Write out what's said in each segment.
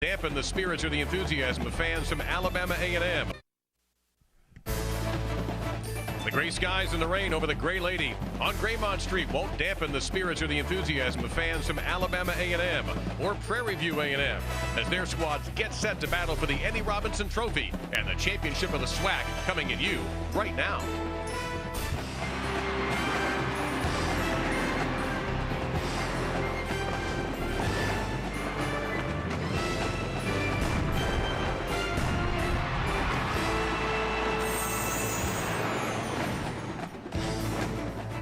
Dampen the spirits or the enthusiasm of fans from Alabama A&M. The gray skies and the rain over the Gray Lady on Graymont Street won't dampen the spirits or the enthusiasm of fans from Alabama A&M or Prairie View A&M as their squads get set to battle for the Eddie Robinson Trophy and the championship of the SWAC coming at you right now.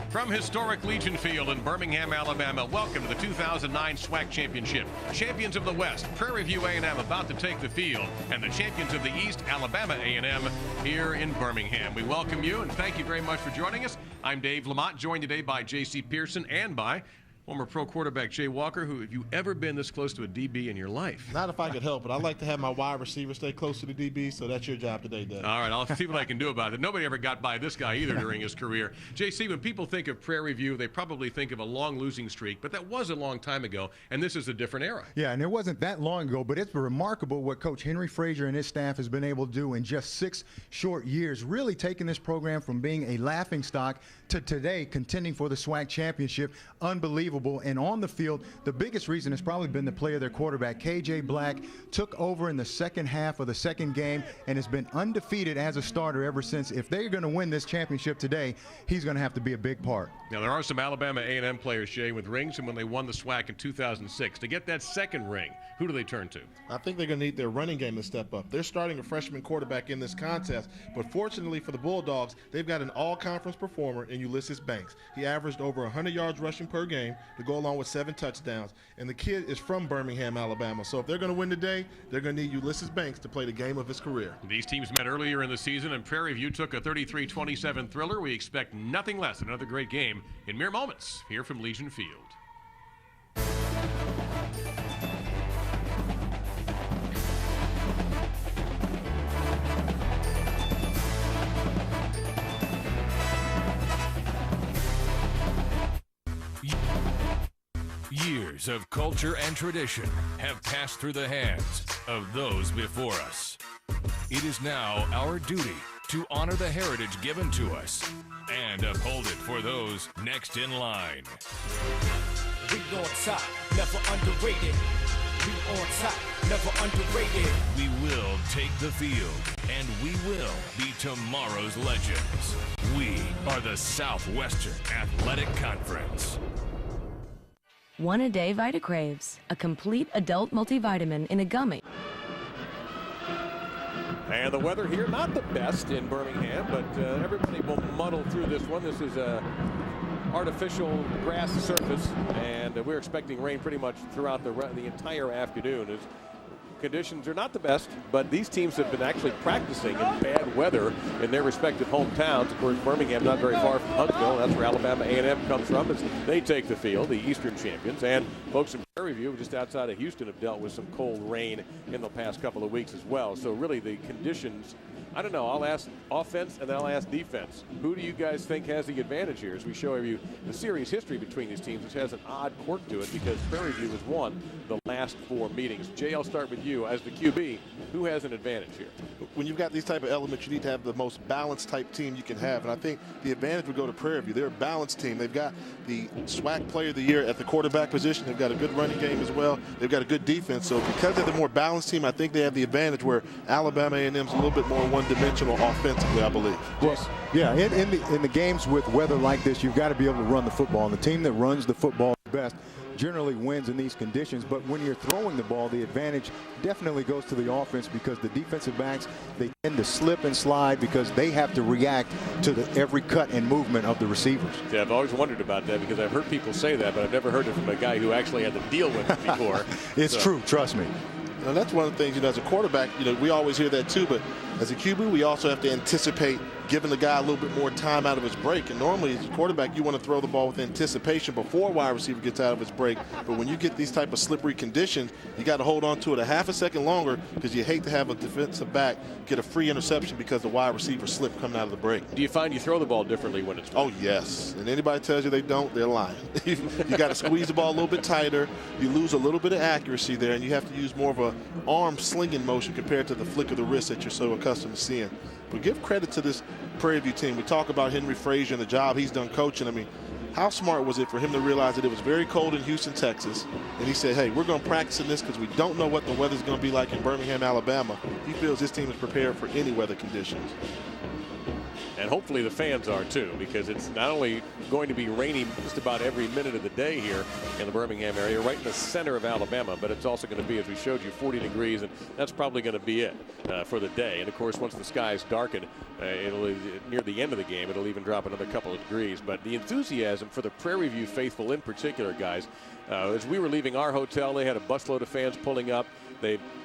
From historic Legion Field in Birmingham, Alabama, welcome to the 2009 SWAC Championship. Champions of the West, Prairie View A&M about to take the field, and the champions of the East, Alabama A&M, here in Birmingham. We welcome you, and thank you very much for joining us. I'm Dave Lamont, joined today by J.C. Pearson and by former pro quarterback Jay Walker, who, have you ever been this close to a DB in your life? Not if I could help it. I like to have my wide receiver stay close to the DB, so that's your job today, Dave. All right, I'll see what I can do about it. Nobody ever got by this guy either during his career. JC, when people think of Prairie View, they probably think of a long losing streak, but that was a long time ago, and this is a different era. Yeah, and it wasn't that long ago, but it's remarkable what Coach Henry Frazier and his staff has been able to do in just 6 short years, really taking this program from being a laughingstock to today contending for the SWAC championship. Unbelievable. And on the field, the biggest reason has probably been the play of their quarterback. KJ Black took over in the second half of the second game and has been undefeated as a starter ever since. If they're going to win this championship today, he's going to have to be a big part. Now, there are some Alabama A&M players, Jay, with rings, and when they won the SWAC in 2006, to get that second ring, who do they turn to? I think they're going to need their running game to step up. They're starting a freshman quarterback in this contest, but fortunately for the Bulldogs, they've got an all-conference performer in Ulysses Banks. He averaged over 100 yards rushing per game to go along with 7 touchdowns, and the kid is from Birmingham, Alabama. So if they're going to win today, they're going to need Ulysses Banks to play the game of his career. These teams met earlier in the season, and Prairie View took a 33-27 thriller. We expect nothing less than another great game in mere moments here from Legion Field. Years of culture and tradition have passed through the hands of those before us. It is now our duty to honor the heritage given to us and uphold it for those next in line. We on top, never underrated. We on top, never underrated. We will take the field, and we will be tomorrow's legends. We are the Southwestern Athletic Conference. One a day Vitacraves, a complete adult multivitamin in a gummy. And the weather here, not the best in Birmingham, but everybody will muddle through this one. This is a artificial grass surface, and we're expecting rain pretty much throughout the entire afternoon. Conditions are not the best, but these teams have been actually practicing in bad weather in their respective hometowns. Of course, Birmingham not very far from Huntsville. That's where Alabama A&M comes from as they take the field, the Eastern champions. And folks in Prairie View, just outside of Houston, have dealt with some cold rain in the past couple of weeks as well. So really the conditions, I don't know, I'll ask offense and then I'll ask defense. Who do you guys think has the advantage here as we show you the series history between these teams, which has an odd quirk to it because Prairie View has won the last 4 meetings. Jay, I'll start with you. As the QB, who has an advantage here? When you've got these type of elements, you need to have the most balanced type team you can have. And I think the advantage would go to Prairie View. They're a balanced team. They've got the SWAC Player of the Year at the quarterback position. They've got a good running game as well. They've got a good defense. So because they're the more balanced team, I think they have the advantage where Alabama A&M's a little bit more one-dimensional offensively, I believe. Well, yeah, in the games with weather like this, you've got to be able to run the football. And the team that runs the football best generally wins in these conditions, but when you're throwing the ball, the advantage definitely goes to the offense because the defensive backs, they tend to slip and slide because they have to react to every cut and movement of the receivers. Yeah, I've always wondered about that because I've heard people say that, but I've never heard it from a guy who actually had to deal with it before. It's true, trust me. And that's one of the things, as a quarterback, we always hear that too, but As a QB, we also have to anticipate giving the guy a little bit more time out of his break. And normally, as a quarterback, you want to throw the ball with anticipation before a wide receiver gets out of his break. But when you get these type of slippery conditions, you got to hold on to it a half a second longer because you hate to have a defensive back get a free interception because the wide receiver slipped coming out of the break. Do you find you throw the ball differently when it's? Oh, yes. And anybody tells you they don't, they're lying. You got to squeeze the ball a little bit tighter. You lose a little bit of accuracy there, and you have to use more of a arm slinging motion compared to the flick of the wrist that you're so accustomed to seeing. But give credit to this Prairie View team. We talk about Henry Frazier and the job he's done coaching. I mean, how smart was it for him to realize that it was very cold in Houston, Texas, and he said, hey, we're going to practice in this because we don't know what the weather's going to be like in Birmingham, Alabama. He feels his team is prepared for any weather conditions. And hopefully the fans are too, because it's not only going to be raining just about every minute of the day here in the Birmingham area, right in the center of Alabama, but it's also going to be, as we showed you, 40 degrees, and that's probably going to be it for the day. And of course, once the skies darken, it'll near the end of the game, it'll even drop another couple of degrees. But the enthusiasm for the Prairie View faithful in particular, guys, as we were leaving our hotel, they had a busload of fans pulling up.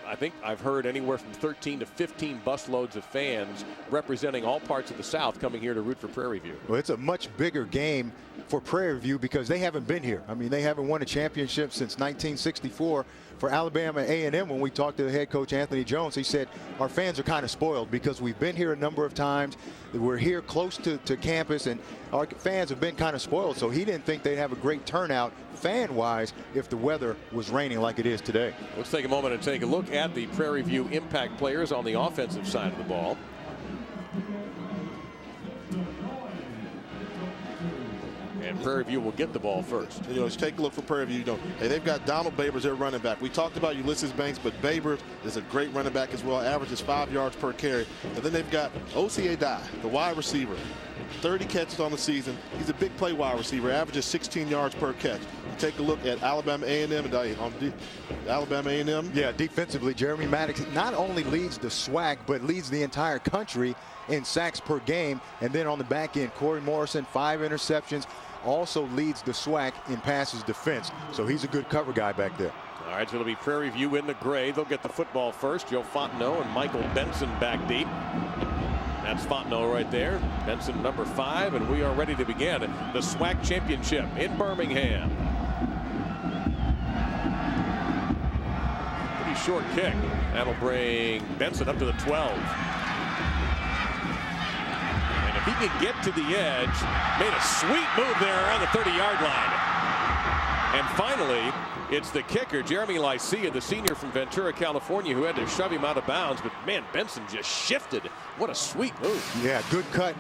I think I've heard anywhere from 13 to 15 busloads of fans representing all parts of the South coming here to root for Prairie View. Well, it's a much bigger game for Prairie View because they haven't been here. I mean, they haven't won a championship since 1964. For Alabama A&M, when we talked to the head coach Anthony Jones, he said our fans are kind of spoiled because we've been here a number of times. We're here close to campus, and our fans have been kind of spoiled. So he didn't think they'd have a great turnout fan-wise if the weather was raining like it is today. Let's take a moment and take a look at the Prairie View impact players on the offensive side of the ball. And Prairie View will get the ball first. You know, let's take a look for Prairie View. You know, hey, they've got Donald Babers, their running back. We talked about Ulysses Banks, but Babers is a great running back as well. Averages 5 yards per carry. And then they've got O.C.A. Dye, the wide receiver. 30 catches on the season. He's a big play wide receiver. Averages 16 yards per catch. You take a look at Alabama A&M and Alabama A&M. Yeah, defensively, Jeremy Maddox not only leads the SWAC, but leads the entire country in sacks per game. And then on the back end, Corey Morrison, 5 interceptions. Also leads the SWAC in passes defense. So he's a good cover guy back there. All right, so it'll be Prairie View in the gray. They'll get the football first. Joe Fontenot and Michael Benson back deep. That's Fontenot right there. Benson number 5, and we are ready to begin the SWAC Championship in Birmingham. Pretty short kick. That'll bring Benson up to the 12. If he can get to the edge, made a sweet move there around the 30-yard line. And finally, it's the kicker, Jeremy Lycia, the senior from Ventura, California, who had to shove him out of bounds. But, man, Benson just shifted. What a sweet move. Yeah, good cut.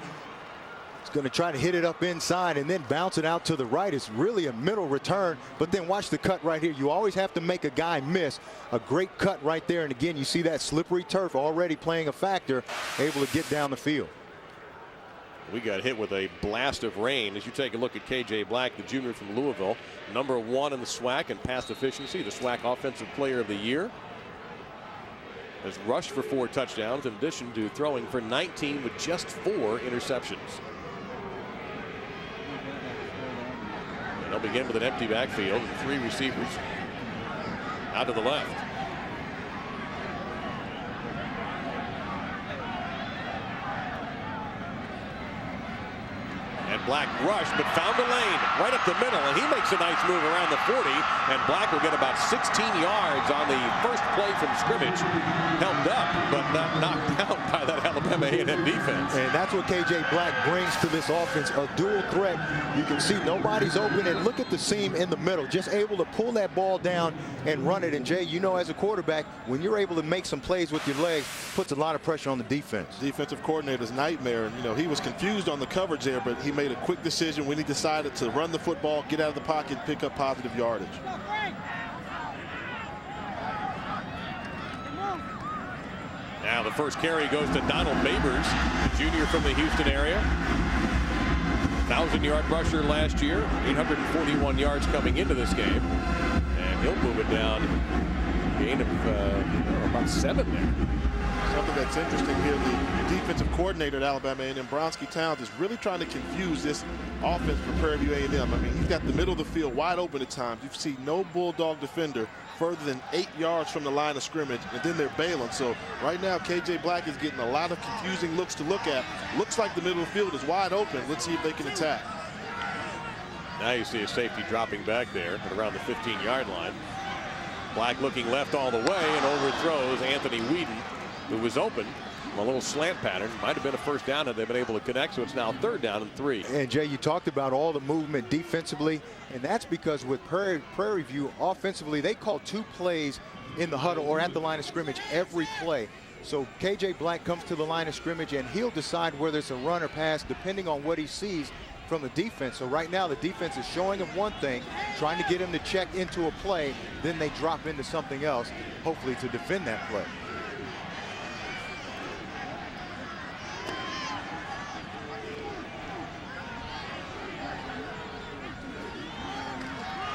He's going to try to hit it up inside and then bounce it out to the right. It's really a middle return. But then watch the cut right here. You always have to make a guy miss. A great cut right there. And, again, you see that slippery turf already playing a factor, able to get down the field. We got hit with a blast of rain. As you take a look at KJ Black, the junior from Louisville, number 1 in the SWAC in pass efficiency, the SWAC Offensive Player of the Year. Has rushed for 4 touchdowns in addition to throwing for 19 with just 4 interceptions. And they'll begin with an empty backfield and 3 receivers out to the left. And Black rushed, but found a lane right up the middle, and he makes a nice move around the 40, and Black will get about 16 yards on the first play from scrimmage. Helped up, but not knocked out by that Alabama A&M defense. And that's what KJ Black brings to this offense, a dual threat. You can see nobody's open, and look at the seam in the middle, just able to pull that ball down and run it. And Jay, you know, as a quarterback, when you're able to make some plays with your legs, puts a lot of pressure on the defense. Defensive coordinator's nightmare. And, you know, he was confused on the coverage there, but he made a quick decision when he decided to run the football, get out of the pocket, pick up positive yardage. Now the first carry goes to Donald Babers, the junior from the Houston area. 1,000-yard rusher last year, 841 yards coming into this game. And he'll move it down, gain of about 7 there. Something that's interesting here, the defensive coordinator at Alabama A&M, Bronski Towns, is really trying to confuse this offense for Prairie View A&M. I mean, he's got the middle of the field wide open at times. You see no Bulldog defender further than 8 yards from the line of scrimmage, and then they're bailing. So right now, KJ Black is getting a lot of confusing looks to look at. Looks like the middle of the field is wide open. Let's see if they can attack. Now you see a safety dropping back there at around the 15-yard line. Black looking left all the way and overthrows Anthony Whedon, who was open. A little slant pattern. Might have been a first down had they been able to connect, so it's now 3rd down and 3. And Jay, you talked about all the movement defensively, and that's because with Prairie View offensively, they call 2 plays in the huddle or at the line of scrimmage every play. So KJ Black comes to the line of scrimmage and he'll decide whether it's a run or pass depending on what he sees from the defense. So right now the defense is showing him one thing, trying to get him to check into a play, then they drop into something else, hopefully to defend that play.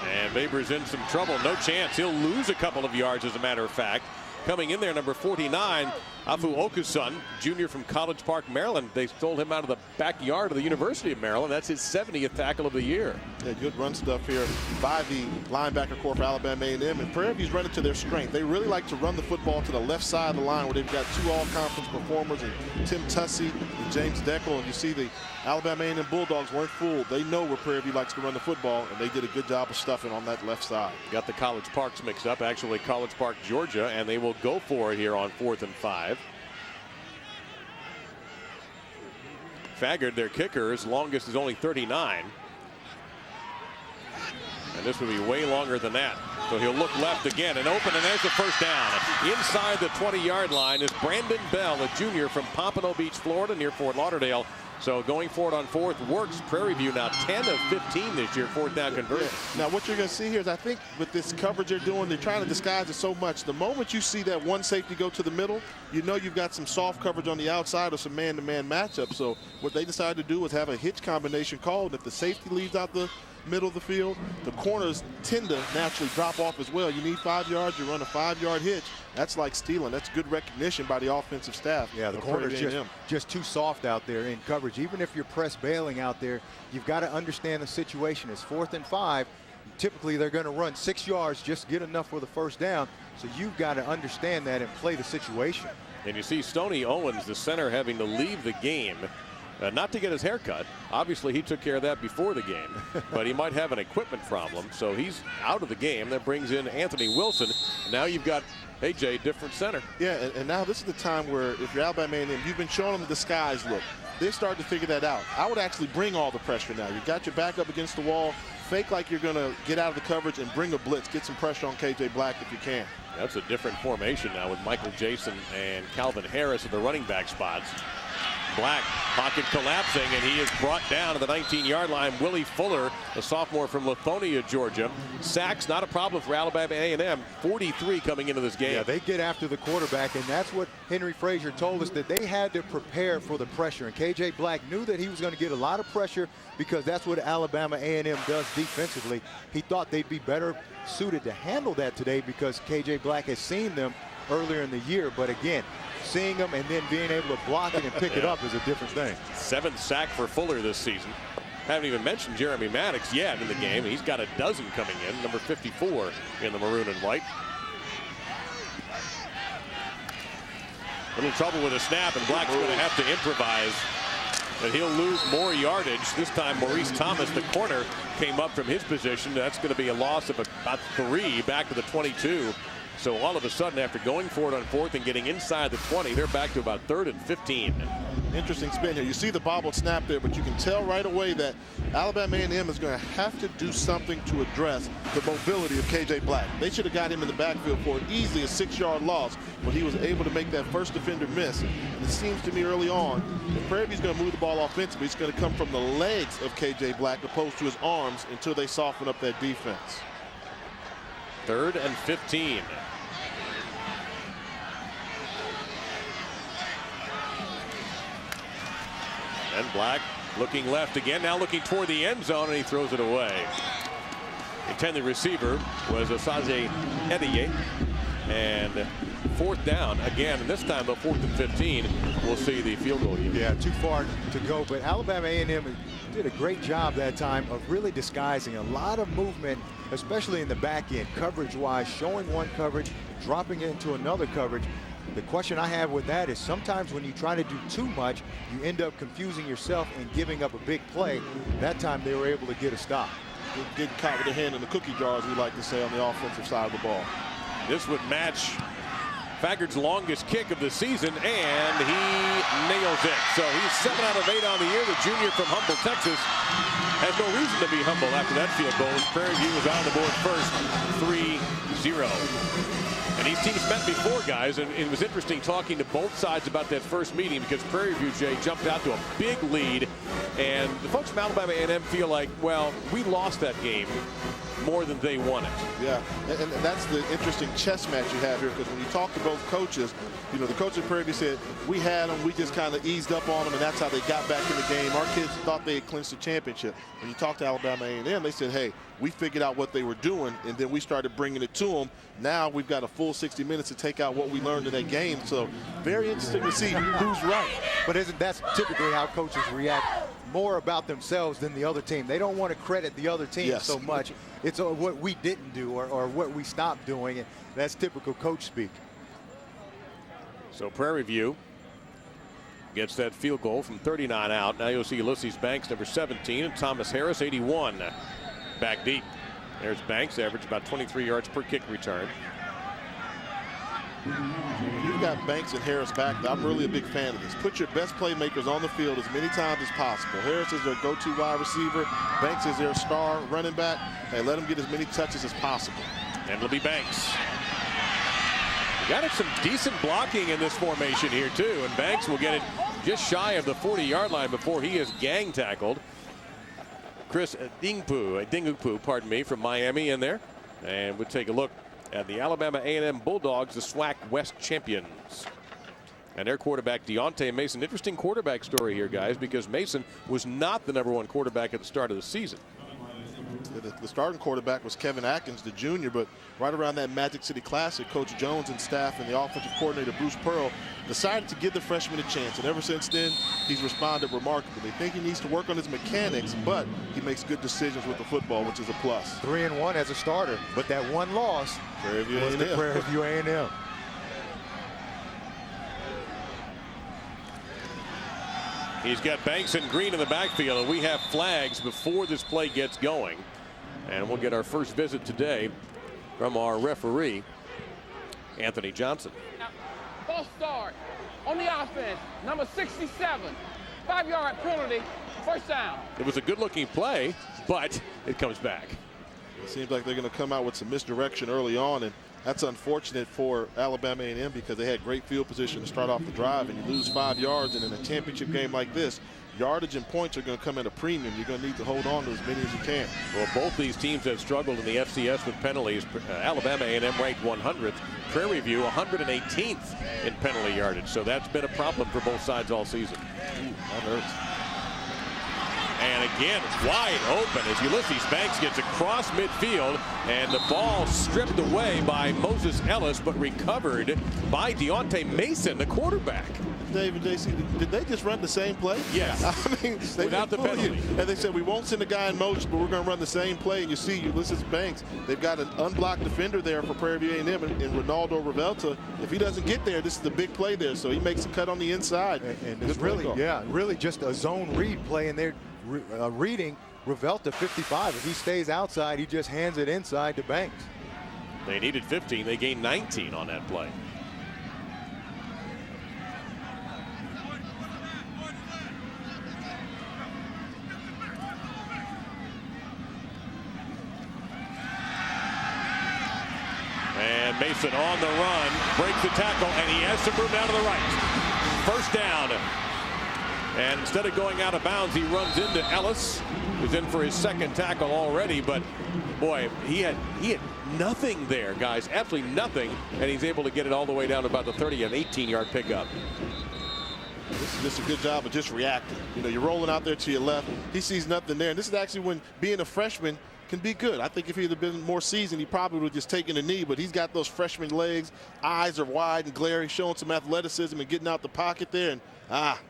And Baber's in some trouble. No chance. He'll lose a couple of yards, as a matter of fact. Coming in there, number 49, Afu Okusun, junior from College Park, Maryland. They stole him out of the backyard of the University of Maryland. That's his 70th tackle of the year. Yeah, good run stuff here by the linebacker corps for Alabama A&M. And Prairie View's running to their strength. They really like to run the football to the left side of the line where they've got 2 all-conference performers, and Tim Tussey and James Deckel. And you see the Alabama A&M Bulldogs weren't fooled. They know where Prairie View likes to run the football, and they did a good job of stuffing on that left side. Got the College Parks mixed up, actually College Park, Georgia, and they will go for it here on 4th and 5. Faggard, their kicker, his longest is only 39. And this will be way longer than that. So he'll look left again and open, and there's the first down. Inside the 20-yard line is Brandon Bell, a junior from Pompano Beach, Florida, near Fort Lauderdale. So going forward on 4th works. Prairie View now 10 of 15 this year, 4th down conversion. Yeah. Now what you're going to see here is, I think with this coverage they're doing, they're trying to disguise it so much. The moment you see that one safety go to the middle, you know you've got some soft coverage on the outside or some man-to-man matchup. So what they decided to do was have a hitch combination called. If the safety leaves out the middle of the field, the corners tend to naturally drop off as well. You need 5 yards, you run a 5-yard hitch. That's like stealing. That's good recognition by the offensive staff. Yeah, the corner's just too soft out there in coverage. Even if you're press bailing out there, you've got to understand the situation. It's 4th and 5. Typically they're going to run 6 yards, just get enough for the first down. So you've got to understand that and play the situation. And you see Stoney Owens, the center, having to leave the game. Not to get his hair cut. Obviously, he took care of that before the game, but he might have an equipment problem, so he's out of the game. That brings in Anthony Wilson. Now you've got AJ, different center. Yeah, and now this is the time where if you're Alabama A&M, you've been showing them the disguise look. They're starting to figure that out. I would actually bring all the pressure now. You've got your back up against the wall, fake like you're going to get out of the coverage and bring a blitz, get some pressure on KJ Black if you can. That's a different formation now with Michael Jason and Calvin Harris at the running back spots. Black, pocket collapsing, and he is brought down to the 19-yard line. Willie Fuller, a sophomore from Lithonia, Georgia. Sacks, not a problem for Alabama A&M. 43 coming into this game. Yeah, they get after the quarterback, and that's what Henry Frazier told us, that they had to prepare for the pressure. And KJ Black knew that he was going to get a lot of pressure because that's what Alabama A&M does defensively. He thought they'd be better suited to handle that today because KJ Black has seen them earlier in the year. But again, seeing them and then being able to block it and pick it up is a different thing. 7th sack for Fuller this season. Haven't even mentioned Jeremy Maddox yet in the game. He's got a dozen coming in, number 54 in the maroon and white. Little trouble with a snap, and Black's going to have to improvise. And he'll lose more yardage. This time Maurice Thomas, the corner, came up from his position. That's going to be a loss of about 3 back to the 22. So all of a sudden, after going for it on 4th and getting inside the 20, they're back to about 3rd and 15. Interesting spin here. You see the bobbled snap there, but you can tell right away that Alabama A&M is going to have to do something to address the mobility of KJ Black. They should have got him in the backfield for easily a 6-yard loss, but he was able to make that first defender miss. And it seems to me early on, if Prairie View's going to move the ball offensively, it's going to come from the legs of KJ Black opposed to his arms until they soften up that defense. 3rd and 15. And Black looking left again, now looking toward the end zone, and he throws it away. The intended receiver was Asaze Ediye. And 4th down again, and this time the 4th and 15. We'll see the field goal unit. Yeah, too far to go, but Alabama A&M did a great job that time of really disguising a lot of movement, especially in the back end, coverage-wise, showing one coverage, dropping it into another coverage. The question I have with that is sometimes when you try to do too much, you end up confusing yourself and giving up a big play. That time they were able to get a stop. Getting caught with their hand in the cookie jar, as we like to say, on the offensive side of the ball. This would match Faggard's longest kick of the season, and he nails it. So he's 7 out of 8 on the year. The junior from Humble, Texas, has no reason to be humble after that field goal. Prairie View was on the board first, 3-0. And these teams met before, guys, and it was interesting talking to both sides about that first meeting because Prairie View, Jay, jumped out to a big lead, and the folks from Alabama A&M feel like, well, we lost that game more than they won it. Yeah, and that's the interesting chess match you have here, because when you talk to both coaches, you know, the coach at Prairie View said, we had them, we just kind of eased up on them, and that's how they got back in the game. Our kids thought they had clinched the championship. When you talk to Alabama A&M, they said, hey, we figured out what they were doing, and then we started bringing it to them. Now we've got a full 60 minutes to take out what we learned in that game. So very interesting to see who's right. But that's typically how coaches react, more about themselves than the other team. They don't want to credit the other team so much. It's what we didn't do or what we stopped doing. And that's typical coach speak. So Prairie View gets that field goal from 39 out. Now you'll see Ulysses Banks, number 17, and Thomas Harris, 81, back deep. There's Banks, average about 23 yards per kick return. You've got Banks and Harris back. I'm really a big fan of this. Put your best playmakers on the field as many times as possible. Harris is their go-to wide receiver. Banks is their star running back. Hey, let them get as many touches as possible. And it'll be Banks. Got some decent blocking in this formation here, too. And Banks will get it just shy of the 40-yard line before he is gang tackled. Chris Dingupu, pardon me, from Miami in there. And we'll take a look at the Alabama A&M Bulldogs, the SWAC West champions. And their quarterback, Deontay Mason. Interesting quarterback story here, guys, because Mason was not the #1 quarterback at the start of the season. The starting quarterback was Kevin Atkins, the junior, but right around that Magic City Classic, Coach Jones and staff and the offensive coordinator, Bruce Pearl, decided to give the freshman a chance. And ever since then, he's responded remarkably. They think he needs to work on his mechanics, but he makes good decisions with the football, which is a plus. 3-1 as a starter, but that one loss was the Prairie View A&M. He's got Banks and Green in the backfield, and we have flags before this play gets going. And we'll get our first visit today from our referee, Anthony Johnson. Now, false start on the offense, number 67, 5-yard penalty, first down. It was a good-looking play, but it comes back. It seems like they're going to come out with some misdirection early on, and that's unfortunate for Alabama A&M because they had great field position to start off the drive, and you lose 5 yards, and in a championship game like this, yardage and points are going to come at a premium. You're going to need to hold on to as many as you can. Well, both these teams have struggled in the FCS with penalties. Alabama A&M ranked 100th. Prairie View 118th in penalty yardage. So that's been a problem for both sides all season. Ooh, that hurts. And again, it's wide open as Ulysses Banks gets across midfield, and the ball stripped away by Moses Ellis, but recovered by Deontay Mason, the quarterback. David, JC, did they just run the same play? Yes. I mean, without the penalty. And they said, we won't send a guy in motion, but we're going to run the same play. And you see Ulysses Banks, they've got an unblocked defender there for Prairie View A&M in Ronaldo Revelta. If he doesn't get there, this is the big play there. So he makes a cut on the inside. And it's really just a zone read play, and they're reading Revelta 55. If he stays outside, he just hands it inside to Banks. They needed 15. They gained 19 on that play. And Mason on the run, breaks the tackle, and he has some room down to the right. First down. And instead of going out of bounds, he runs into Ellis, who's in for his second tackle already. But boy, he had nothing there, guys, absolutely nothing. And he's able to get it all the way down to about the 30, an 18-yard pickup. This is just a good job of just reacting. You know, you're rolling out there to your left. He sees nothing there. And this is actually when, being a freshman, can be good. I think if he'd have been more seasoned, he probably would have just taken a knee, but he's got those freshman legs. Eyes are wide and glaring, showing some athleticism and getting out the pocket there. And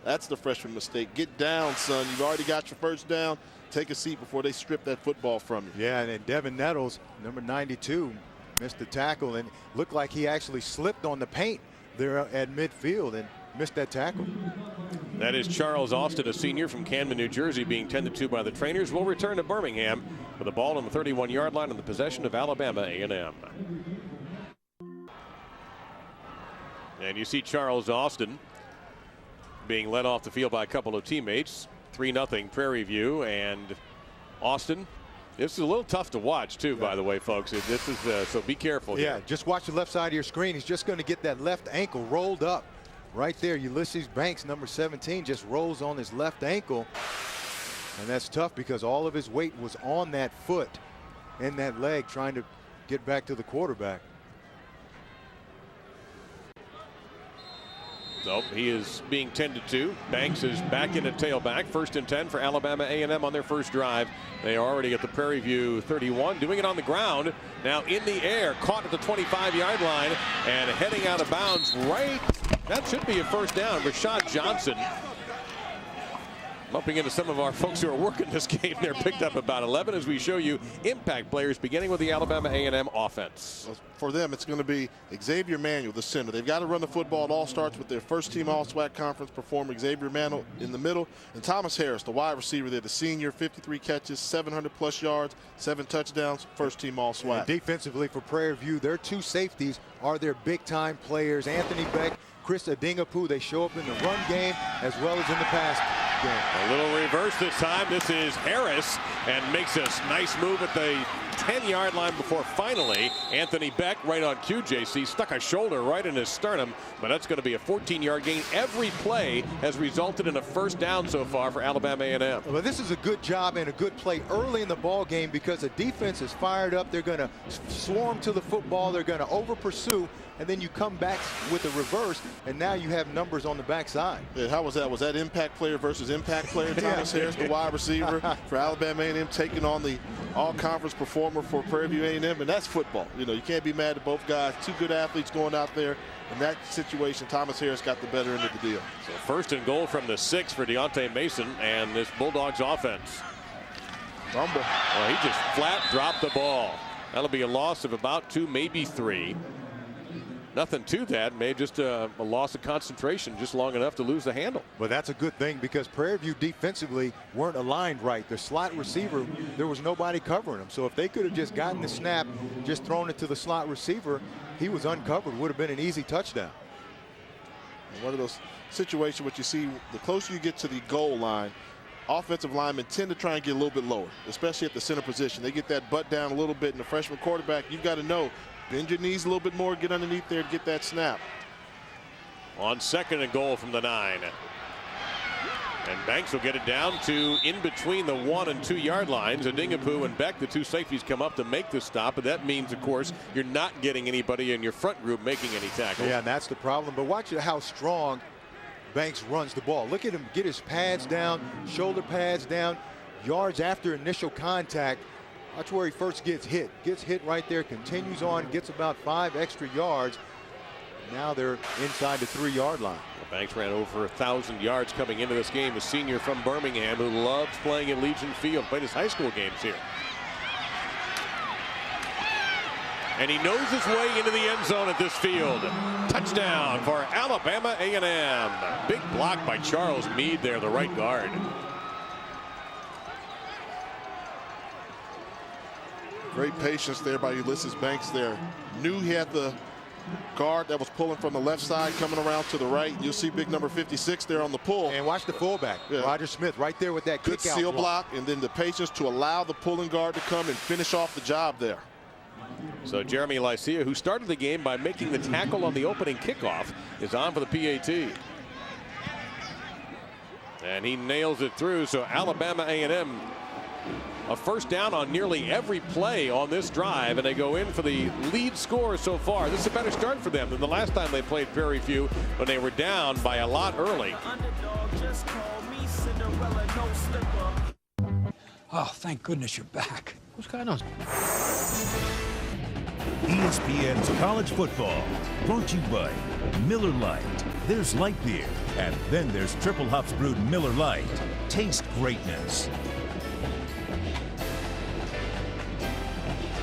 that's the freshman mistake. Get down, son. You've already got your first down. Take a seat before they strip that football from you. Yeah, and then Devin Nettles, number 92, missed the tackle and looked like he actually slipped on the paint there at midfield and missed that tackle. That is Charles Austin, a senior from Camden, New Jersey, being tended to by the trainers. Will return to Birmingham with the ball on the 31-yard line in the possession of Alabama A&M. And you see Charles Austin being led off the field by a couple of teammates. 3-0 Prairie View, and Austin. This is a little tough to watch too, by the way, folks. This is so be careful. Yeah, here. just watch the left side of your screen. He's just going to get that left ankle rolled up right there. Ulysses Banks, number 17, just rolls on his left ankle, and that's tough because all of his weight was on that foot and that leg trying to get back to the quarterback. So he is being tended to. Banks is back in at tailback. 1st and 10 for Alabama A&M on their first drive. They are already at the Prairie View 31, doing it on the ground. Now in the air, caught at the 25-yard line and heading out of bounds right. That should be a first down. Rashad Johnson, bumping into some of our folks who are working this game there, picked up about 11 as we show you impact players beginning with the Alabama A&M offense. For them, it's going to be Xavier Manuel, the center. They've got to run the football. It all starts with their first-team All-SWAC Conference performer, Xavier Manuel, in the middle. And Thomas Harris, the wide receiver there, the senior, 53 catches, 700-plus yards, 7 touchdowns, first-team All-SWAC. And defensively for Prairie View, their 2 safeties are their big-time players. Anthony Beck, Chris Adingapu, they show up in the run game as well as in the pass game. A little reverse this time. This is Harris and makes a nice move at the 10-yard line before finally Anthony Beck, right on cue, JC, stuck a shoulder right in his sternum, but that's going to be a 14-yard gain. Every play has resulted in a first down so far for Alabama A&M. Well, this is a good job and a good play early in the ball game because the defense is fired up. They're going to swarm to the football. They're going to over pursue. And then you come back with a reverse, and now you have numbers on the backside. Yeah, how was that? Was that impact player versus impact player? Thomas Harris, the wide receiver for Alabama A&M, taking on the all-conference performer for Prairie View A&M, and that's football. You know, you can't be mad at both guys. 2 good athletes going out there. In that situation, Thomas Harris got the better end of the deal. So 1st and goal from the 6 for Deontay Mason and this Bulldogs offense. Fumble. Well, he just flat dropped the ball. That'll be a loss of about 2, maybe 3. Nothing to that, maybe just a loss of concentration, just long enough to lose the handle. But that's a good thing because Prairie View defensively weren't aligned right. The slot receiver, there was nobody covering him. So if they could have just gotten the snap, just thrown it to the slot receiver, he was uncovered. Would have been an easy touchdown. And one of those situations what you see, the closer you get to the goal line, offensive linemen tend to try and get a little bit lower, especially at the center position. They get that butt down a little bit, and the freshman quarterback, you've got to know, bend your knees a little bit more, get underneath there to get that snap. On 2nd and goal from the 9. And Banks will get it down to in between the 1 and 2 yard lines. Adingapu and Beck, the 2 safeties, come up to make the stop. But that means, of course, you're not getting anybody in your front group making any tackles. Yeah, and that's the problem. But watch how strong Banks runs the ball. Look at him get his pads down, shoulder pads down, yards after initial contact. That's where he first gets hit. Gets hit right there, continues on, gets about 5 extra yards. Now they're inside the 3-yard line. Well, Banks ran over 1,000 yards coming into this game. A senior from Birmingham who loves playing at Legion Field. Played his high school games here. And he knows his way into the end zone at this field. Touchdown for Alabama A&M. Big block by Charles Meade there, the right guard. Great patience there by Ulysses Banks there. Knew he had the guard that was pulling from the left side coming around to the right. You'll see big number 56 there on the pull. And watch the fullback, Roger Smith, right there with that good kick out seal block, and then the patience to allow the pulling guard to come and finish off the job there. So Jeremy Lycia, who started the game by making the tackle on the opening kickoff, is on for the PAT. And he nails it through. So Alabama A&M, a first down on nearly every play on this drive, and they go in for the lead score so far. This is a better start for them than the last time they played Prairie View when they were down by a lot early. Oh, thank goodness you're back. What's going on? ESPN's College Football, brought to you by Miller Lite. There's light beer, and then there's triple hops brewed Miller Lite. Taste greatness.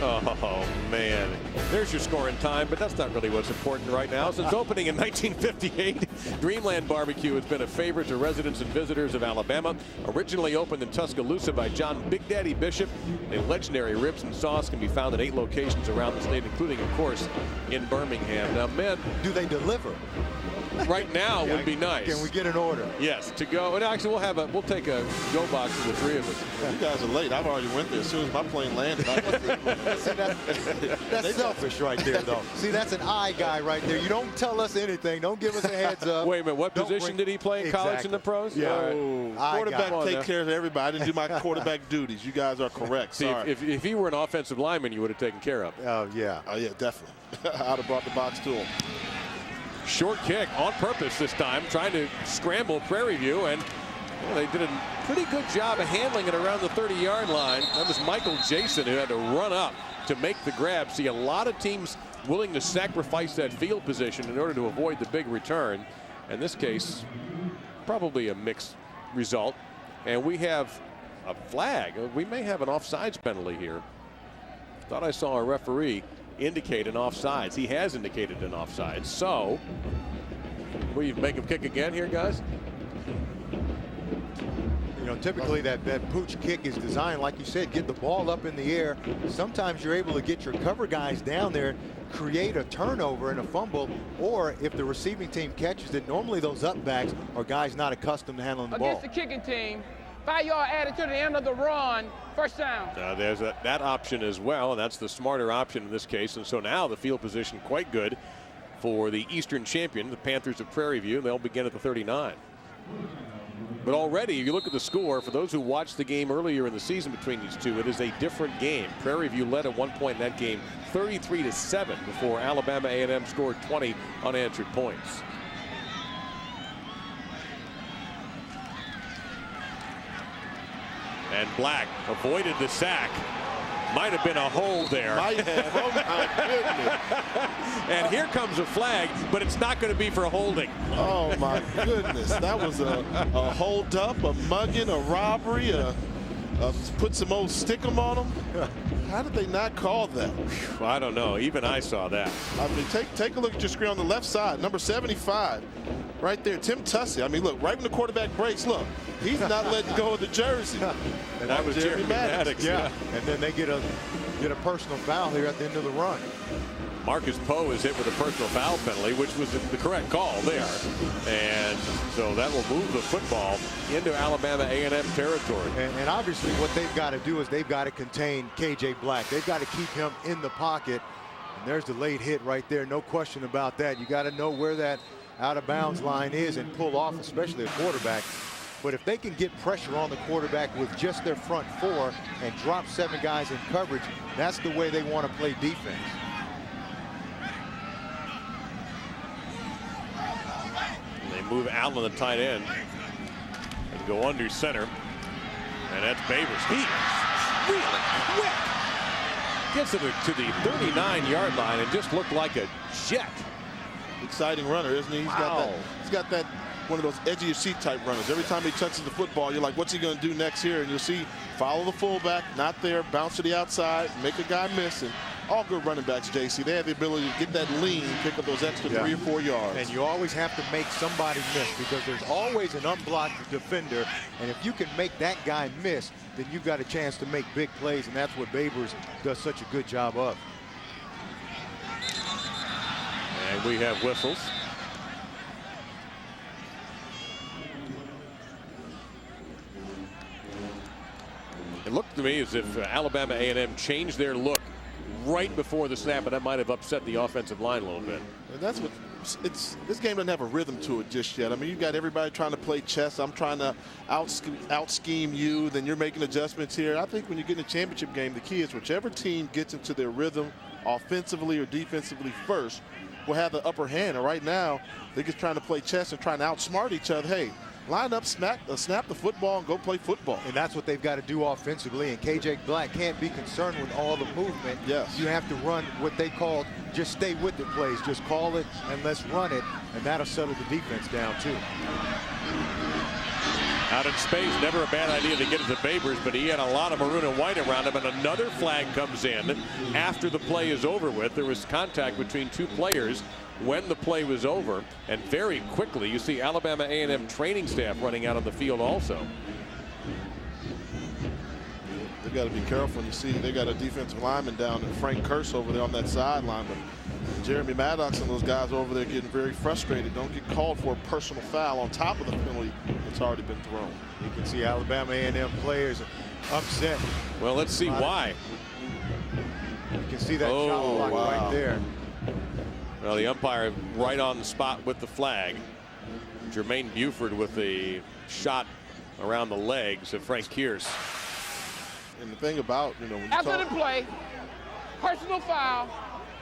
Oh, man. There's your scoring time, but that's not really what's important right now. Since opening in 1958, Dreamland Barbecue has been a favorite to residents and visitors of Alabama. Originally opened in Tuscaloosa by John Big Daddy Bishop, a legendary ribs and sauce can be found at 8 locations around the state, including, of course, in Birmingham. Now, men, do they deliver? Right now would be nice. Can we get an order? Yes, to go. And actually, we'll take a go box for the 3 of us. You guys are late. I've already went there as soon as my plane landed. See, that's selfish right there, though. See, that's an I guy right there. You don't tell us anything. Don't give us a heads up. Wait a minute. What position did he play in college in the pros? Yeah. Quarterback take care of everybody. I didn't do my quarterback duties. You guys are correct. See, sorry. if he were an offensive lineman, you would have taken care of. Oh, yeah. Oh, yeah, definitely. I'd have brought the box to him. Short kick on purpose this time, trying to scramble Prairie View, and they did a pretty good job of handling it around the 30-yard line. That was Michael Jason who had to run up to make the grab. See, a lot of teams willing to sacrifice that field position in order to avoid the big return. In this case, probably a mixed result. And we have a flag. We may have an offsides penalty here. Thought I saw a referee indicate an offsides. He has indicated an offsides. So, will you make him kick again here, guys? You know, typically that pooch kick is designed, like you said, get the ball up in the air. Sometimes you're able to get your cover guys down there, create a turnover and a fumble, or if the receiving team catches it, normally those up backs are guys not accustomed to handling the ball. Against the kicking team, 5-yard added to the end of the run, first down. There's that option as well, and that's the smarter option in this case. And so now the field position quite good for the Eastern champion, the Panthers of Prairie View. They'll begin at the 39. But already, if you look at the score, for those who watched the game earlier in the season between these two, it is a different game. Prairie View led at one point in that game 33-7 before Alabama A&M scored 20 unanswered points. And Black avoided the sack. Might have been a hold there. Might have. Oh, my goodness. And here comes a flag, but it's not going to be for holding. Oh, my goodness. That was a hold up, a mugging, a robbery, put some old stickum on them. How did they not call that? I don't know. Even I saw that. I mean, take a look at your screen on the left side. Number 75, right there, Tim Tussey. I mean, look, right when the quarterback breaks, look, he's not letting go of the jersey. And that was Jeremy Maddox. Yeah. And then they get a personal foul here at the end of the run. Marcus Poe is hit with a personal foul penalty, which was the correct call there. And so that will move the football into Alabama A&M territory. And obviously what they've got to do is they've got to contain KJ Black. They've got to keep him in the pocket. And there's the late hit right there. No question about that. You got to know where that out of bounds line is and pull off, especially a quarterback. But if they can get pressure on the quarterback with just their front 4 and drop 7 guys in coverage, that's the way they want to play defense. They move Allen, the tight end, and go under center. And that's Babers. He really quick. Gets it to the 39-yard line and just looked like a jet. Exciting runner, isn't he? He's got that one of those edge of your seat type runners. Every time he touches the football, you're like, what's he going to do next here? And you'll see, follow the fullback, not there, bounce to the outside, make a guy miss. And all good running backs, JC, they have the ability to get that lean, pick up those extra 3 or 4 yards. And you always have to make somebody miss because there's always an unblocked defender. And if you can make that guy miss, then you've got a chance to make big plays. And that's what Babers does such a good job of. And we have whistles. It looked to me as if Alabama A&M changed their look right before the snap, and that might have upset the offensive line a little bit. And that's what this game doesn't have a rhythm to it just yet. I mean, you got everybody trying to play chess. I'm trying to out scheme you, then you're making adjustments here. I think when you get in a championship game, the key is whichever team gets into their rhythm offensively or defensively first will have the upper hand. And right now, they're just trying to play chess and trying to outsmart each other. Hey, line up, snap the football, and go play football. And that's what they've got to do offensively. And KJ Black can't be concerned with all the movement. Yes. You have to run what they call just stay with it plays. Just call it and let's run it. And that'll settle the defense down, too. Out in space, never a bad idea to get it to Babers, but he had a lot of maroon and white around him, and another flag comes in after the play is over with. There was contact between two players when the play was over, and very quickly you see Alabama A&M training staff running out on the field also. They got to be careful. You see they got a defensive lineman down there, Frank Curse over there on that sideline, but Jeremy Maddox and those guys over there getting very frustrated. Don't get called for a personal foul on top of the penalty that's already been thrown. You can see Alabama A&M players upset. Well, let's see why. You can see that shot block right there. Well, the umpire right on the spot with the flag. Jermaine Buford with the shot around the legs of Frank Kearse. And the thing about, when you After the play, personal foul,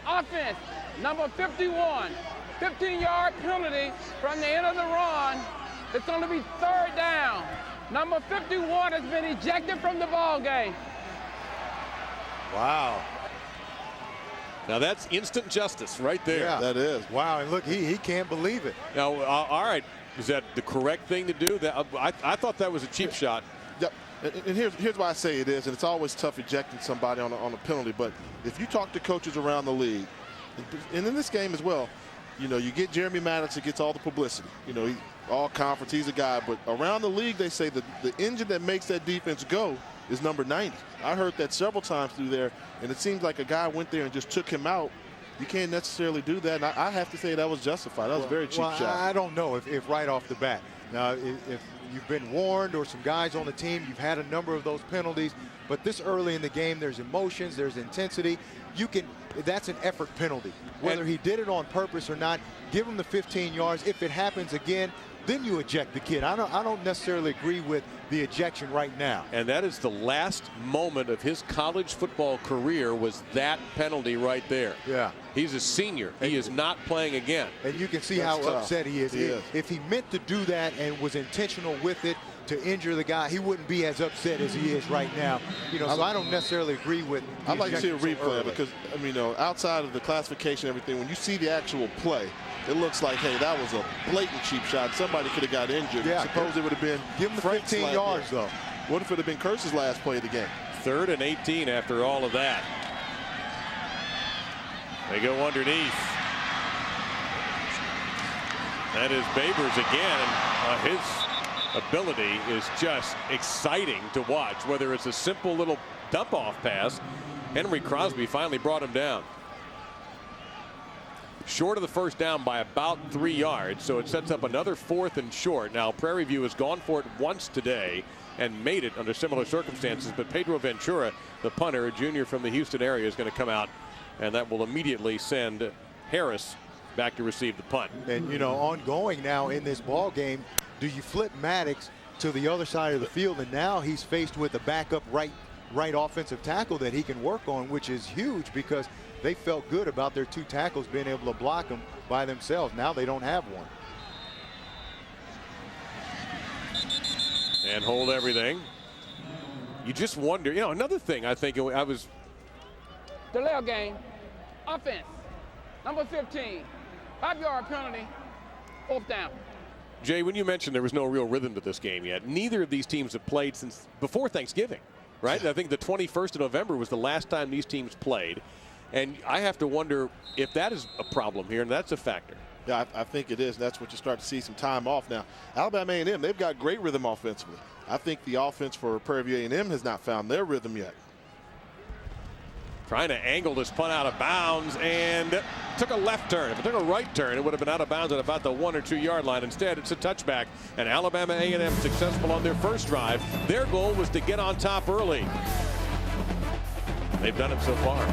offense, number 51, 15-yard penalty from the end of the run. It's going to be third down. Number 51 has been ejected from the ball game. Wow. Now that's instant justice right there. Yeah, that is. Wow, and look, he can't believe it. Now, all right, is that the correct thing to do? That I thought that was a cheap shot. Yep. And here's why I say it is, and it's always tough ejecting somebody on a penalty. But if you talk to coaches around the league, and in this game as well, you get Jeremy Maddox that gets all the publicity. He all conference, he's a guy. But around the league, they say that the engine that makes that defense go is number 90. I heard that several times through there, and it seems like a guy went there and just took him out. You can't necessarily do that, and I have to say that was justified. That was a very cheap shot. I don't know if right off the bat. Now, if you've been warned or some guys on the team, you've had a number of those penalties, but this early in the game, there's emotions, there's intensity. That's an effort penalty. Whether he did it on purpose or not, give him the 15 yards. If it happens again, then you eject the kid. I don't necessarily agree with the ejection right now. And that is the last moment of his college football career, was that penalty right there. Yeah. He's a senior. He is not playing again. And you can see how upset he is. If he meant to do that and was intentional with it to injure the guy, he wouldn't be as upset as he is right now. So I don't necessarily agree with. I'd like to see a replay because outside of the classification and everything, when you see the actual play, it looks like, hey, that was a blatant cheap shot. Somebody could have got injured. Yeah. Suppose it would have been. Give him the 15 yards, though. What if it had been Curse's last play of the game? 3rd and 18 after all of that. They go underneath. That is Babers again. His ability is just exciting to watch, whether it's a simple little dump-off pass. Henry Crosby finally brought him down. Short of the first down by about 3 yards, so it sets up another 4th and short. Now, Prairie View has gone for it once today and made it under similar circumstances, but Pedro Ventura, the punter, a junior from the Houston area, is going to come out, and that will immediately send Harris back to receive the punt. And, ongoing now in this ball game, do you flip Maddox to the other side of the field, and now he's faced with a backup right offensive tackle that he can work on, which is huge because they felt good about their 2 tackles being able to block them by themselves. Now they don't have one. And hold everything. You just wonder, another thing I think I was. Delay game, offense, number 15, 5-yard penalty, 4th down. Jay, when you mentioned there was no real rhythm to this game yet, neither of these teams have played since before Thanksgiving, right? I think the 21st of November was the last time these teams played. And I have to wonder if that is a problem here, and that's a factor. Yeah, I think it is. That's what you start to see some time off now. Alabama A&M, they've got great rhythm offensively. I think the offense for Prairie View A&M has not found their rhythm yet. Trying to angle this punt out of bounds and took a left turn. If it took a right turn, it would have been out of bounds at about the 1 or 2 yard line. Instead, it's a touchback, and Alabama A&M successful on their first drive. Their goal was to get on top early. They've done it so far.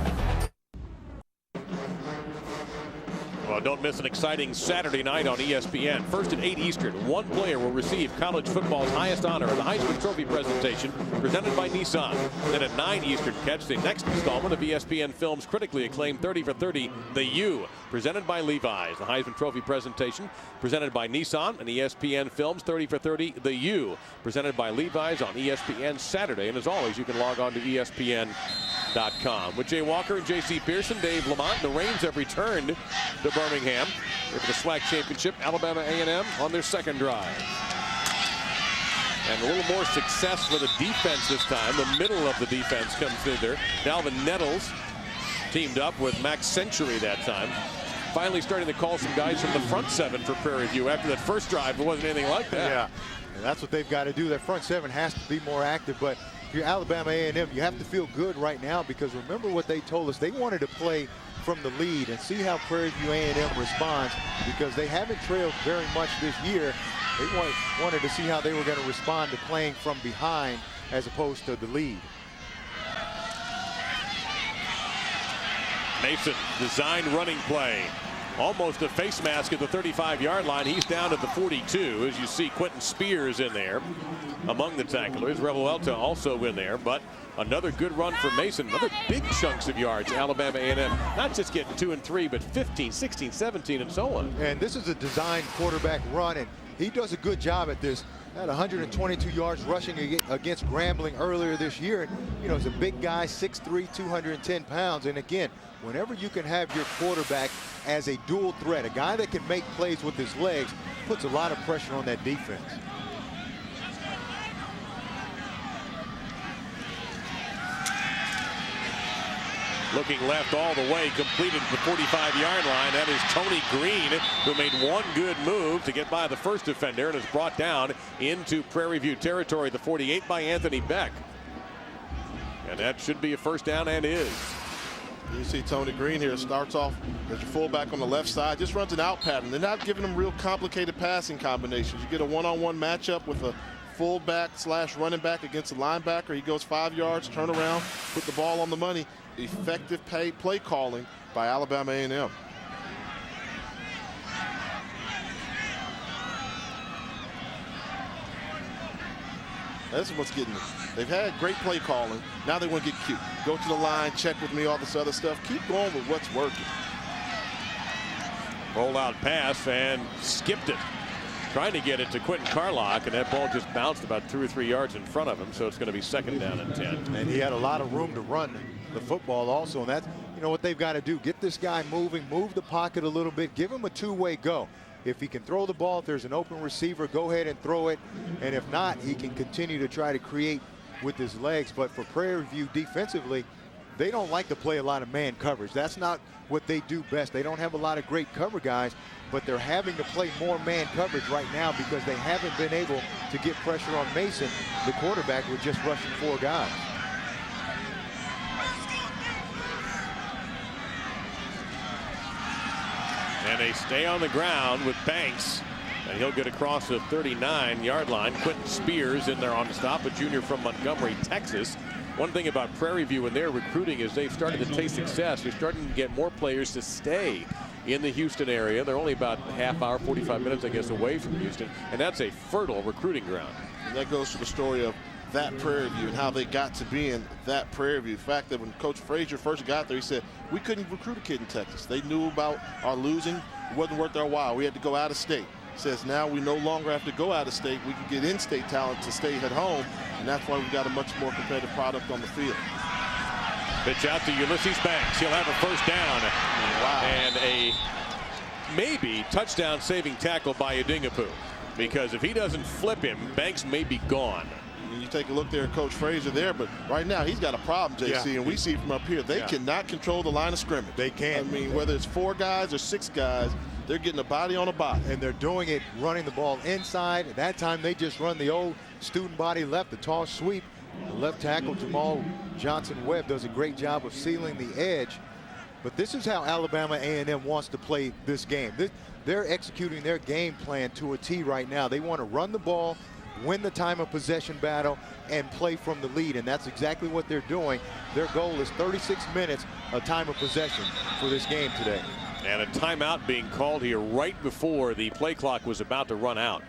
Well, Oh, don't miss an exciting Saturday night on ESPN. First at 8 Eastern, one player will receive college football's highest honor, the Heisman Trophy presentation presented by Nissan. Then at 9 Eastern, catch the next installment of ESPN Films' critically acclaimed 30 for 30, The U, presented by Levi's. The Heisman Trophy presentation presented by Nissan, and ESPN Films 30 for 30, The U, presented by Levi's on ESPN Saturday. And as always, you can log on to ESPN.com. With Jay Walker and J.C. Pearson, Dave Lamont, the Rains have returned to Birmingham for the SWAC Championship. Alabama A&M on their second drive. And a little more success for the defense this time. The middle of the defense comes through there. Dalvin Nettles teamed up with Max Century that time. Finally starting to call some guys from the front seven for Prairie View. After that first drive, there wasn't anything like that. Yeah, and that's what they've got to do. That front seven has to be more active. But if you're Alabama A&M, you have to feel good right now, because remember what they told us. They wanted to play from the lead and see how Prairie View A&M responds, because they haven't trailed very much this year. They wanted to see how they were going to respond to playing from behind as opposed to the lead. Mason, designed running play. Almost a face mask at the 35-yard line. He's down at the 42. As you see, Quentin Spears in there among the tacklers. Revuelta also in there, but another good run for Mason. Another big chunks of yards. Alabama A&M not just getting 2 and 3, but 15, 16, 17, and so on. And this is a designed quarterback run, and he does a good job at this. Had 122 yards rushing against Grambling earlier this year. And, you know, he's a big guy, 6'3", 210 pounds. And again, whenever you can have your quarterback as a dual threat, a guy that can make plays with his legs, puts a lot of pressure on that defense. Looking left all the way, completed the 45-yard line. That is Tony Green, who made one good move to get by the first defender and is brought down into Prairie View territory, the 48 by Anthony Beck. And that should be a first down, and is. You see Tony Green here starts off as your fullback on the left side, just runs an out pattern. They're not giving him real complicated passing combinations. You get a one-on-one matchup with a fullback / running back against a linebacker. He goes 5 yards, turn around, put the ball on the money. Effective play calling by Alabama A&M. That's what's getting them. They've had great play calling. Now they want to get cute. Go to the line, check with me, all this other stuff. Keep going with what's working. Roll out pass and skipped it. Trying to get it to Quentin Carlock, and that ball just bounced about 2 or 3 yards in front of him, so it's going to be second down and 10. And he had a lot of room to run the football also, and that's, you know, what they've got to do. Get this guy moving, move the pocket a little bit, give him a two-way go. If he can throw the ball, if there's an open receiver, go ahead and throw it. And if not, he can continue to try to create with his legs. But for Prairie View defensively, they don't like to play a lot of man coverage. That's not what they do best. They don't have a lot of great cover guys, but they're having to play more man coverage right now because they haven't been able to get pressure on Mason, the quarterback, with just rushing 4 guys. And they stay on the ground with Banks, and he'll get across the 39-yard line. Quentin Spears in there on the stop, a junior from Montgomery, Texas. One thing about Prairie View and their recruiting is they've started to taste success. They're starting to get more players to stay in the Houston area. They're only about a half hour, 45 minutes, I guess, away from Houston, and that's a fertile recruiting ground. And that goes to the story of that Prairie View and how they got to be in that Prairie View. The fact that when Coach Frazier first got there, he said, we couldn't recruit a kid in Texas. They knew about our losing. It wasn't worth our while. We had to go out of state. He says now we no longer have to go out of state. We can get in-state talent to stay at home, and that's why we've got a much more competitive product on the field. Pitch out to Ulysses Banks. He'll have a first down. Wow. And a maybe touchdown saving tackle by Adingapu, because if he doesn't flip him, Banks may be gone. And you take a look there at Coach Frazier there, but right now he's got a problem, JC, and we see from up here, they cannot control the line of scrimmage. They can't. I mean, whether it's 4 guys or 6 guys, they're getting a body on a body. And they're doing it running the ball inside. At that time, they just run the old student body left, the tall sweep. The left tackle, Jamal Johnson-Webb, does a great job of sealing the edge. But this is how Alabama A&M wants to play this game. They're executing their game plan to a T right now. They want to run the ball, win the time of possession battle, and play from the lead, and that's exactly what they're doing. Their goal is 36 minutes of time of possession for this game today. And a timeout being called here right before the play clock was about to run out.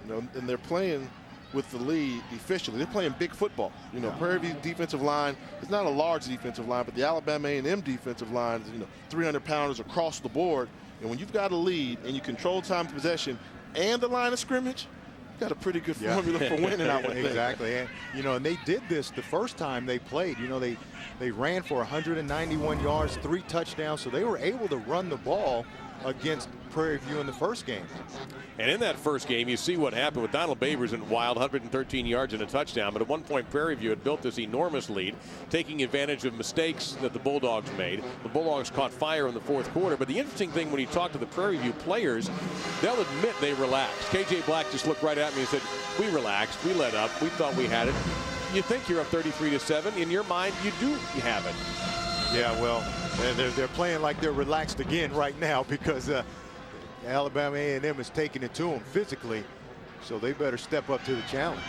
You know, and they're playing with the lead efficiently. They're playing big football. You know, Prairie View defensive line is not a large defensive line, but the Alabama A&M defensive line is, 300-pounders across the board. And when you've got a lead and you control time of possession and the line of scrimmage, you've got a pretty good formula for winning, I would think. Exactly. And, and they did this the first time they played. They ran for 191 yards, 3 touchdowns, so they were able to run the ball against Prairie View in the first game. And in that first game, you see what happened with Donald Babers in wild 113 yards and a touchdown. But at one point, Prairie View had built this enormous lead, taking advantage of mistakes that the Bulldogs made. The Bulldogs caught fire in the fourth quarter. But the interesting thing when you talk to the Prairie View players, they'll admit they relaxed. KJ Black just looked right at me and said, "We relaxed, we let up, we thought we had it." You think you're up 33-7. In your mind, you have it. Yeah, well, they're playing like they're relaxed again right now because Alabama A&M is taking it to them physically, so they better step up to the challenge.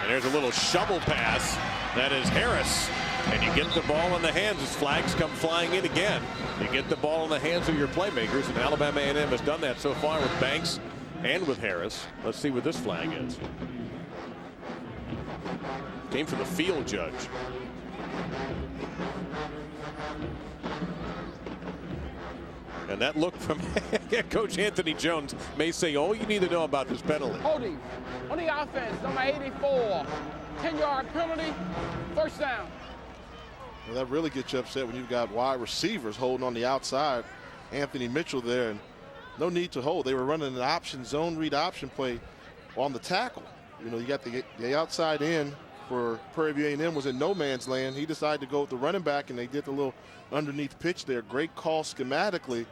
And there's a little shovel pass. That is Harris. And you get the ball in the hands as flags come flying in again. You get the ball in the hands of your playmakers, and Alabama A&M has done that so far with Banks and with Harris. Let's see what this flag is. Came from the field judge. And that look from Coach Anthony Jones may say all you need to know about this penalty. Holding on the offense, number 84. 10-yard penalty, first down. Well, that really gets you upset when you've got wide receivers holding on the outside. Anthony Mitchell there, and no need to hold. They were running an option, zone read option play on the tackle. You got the outside in for Prairie View A&M was in no man's land. He decided to go with the running back, and they did the little underneath pitch there. Great call schematically,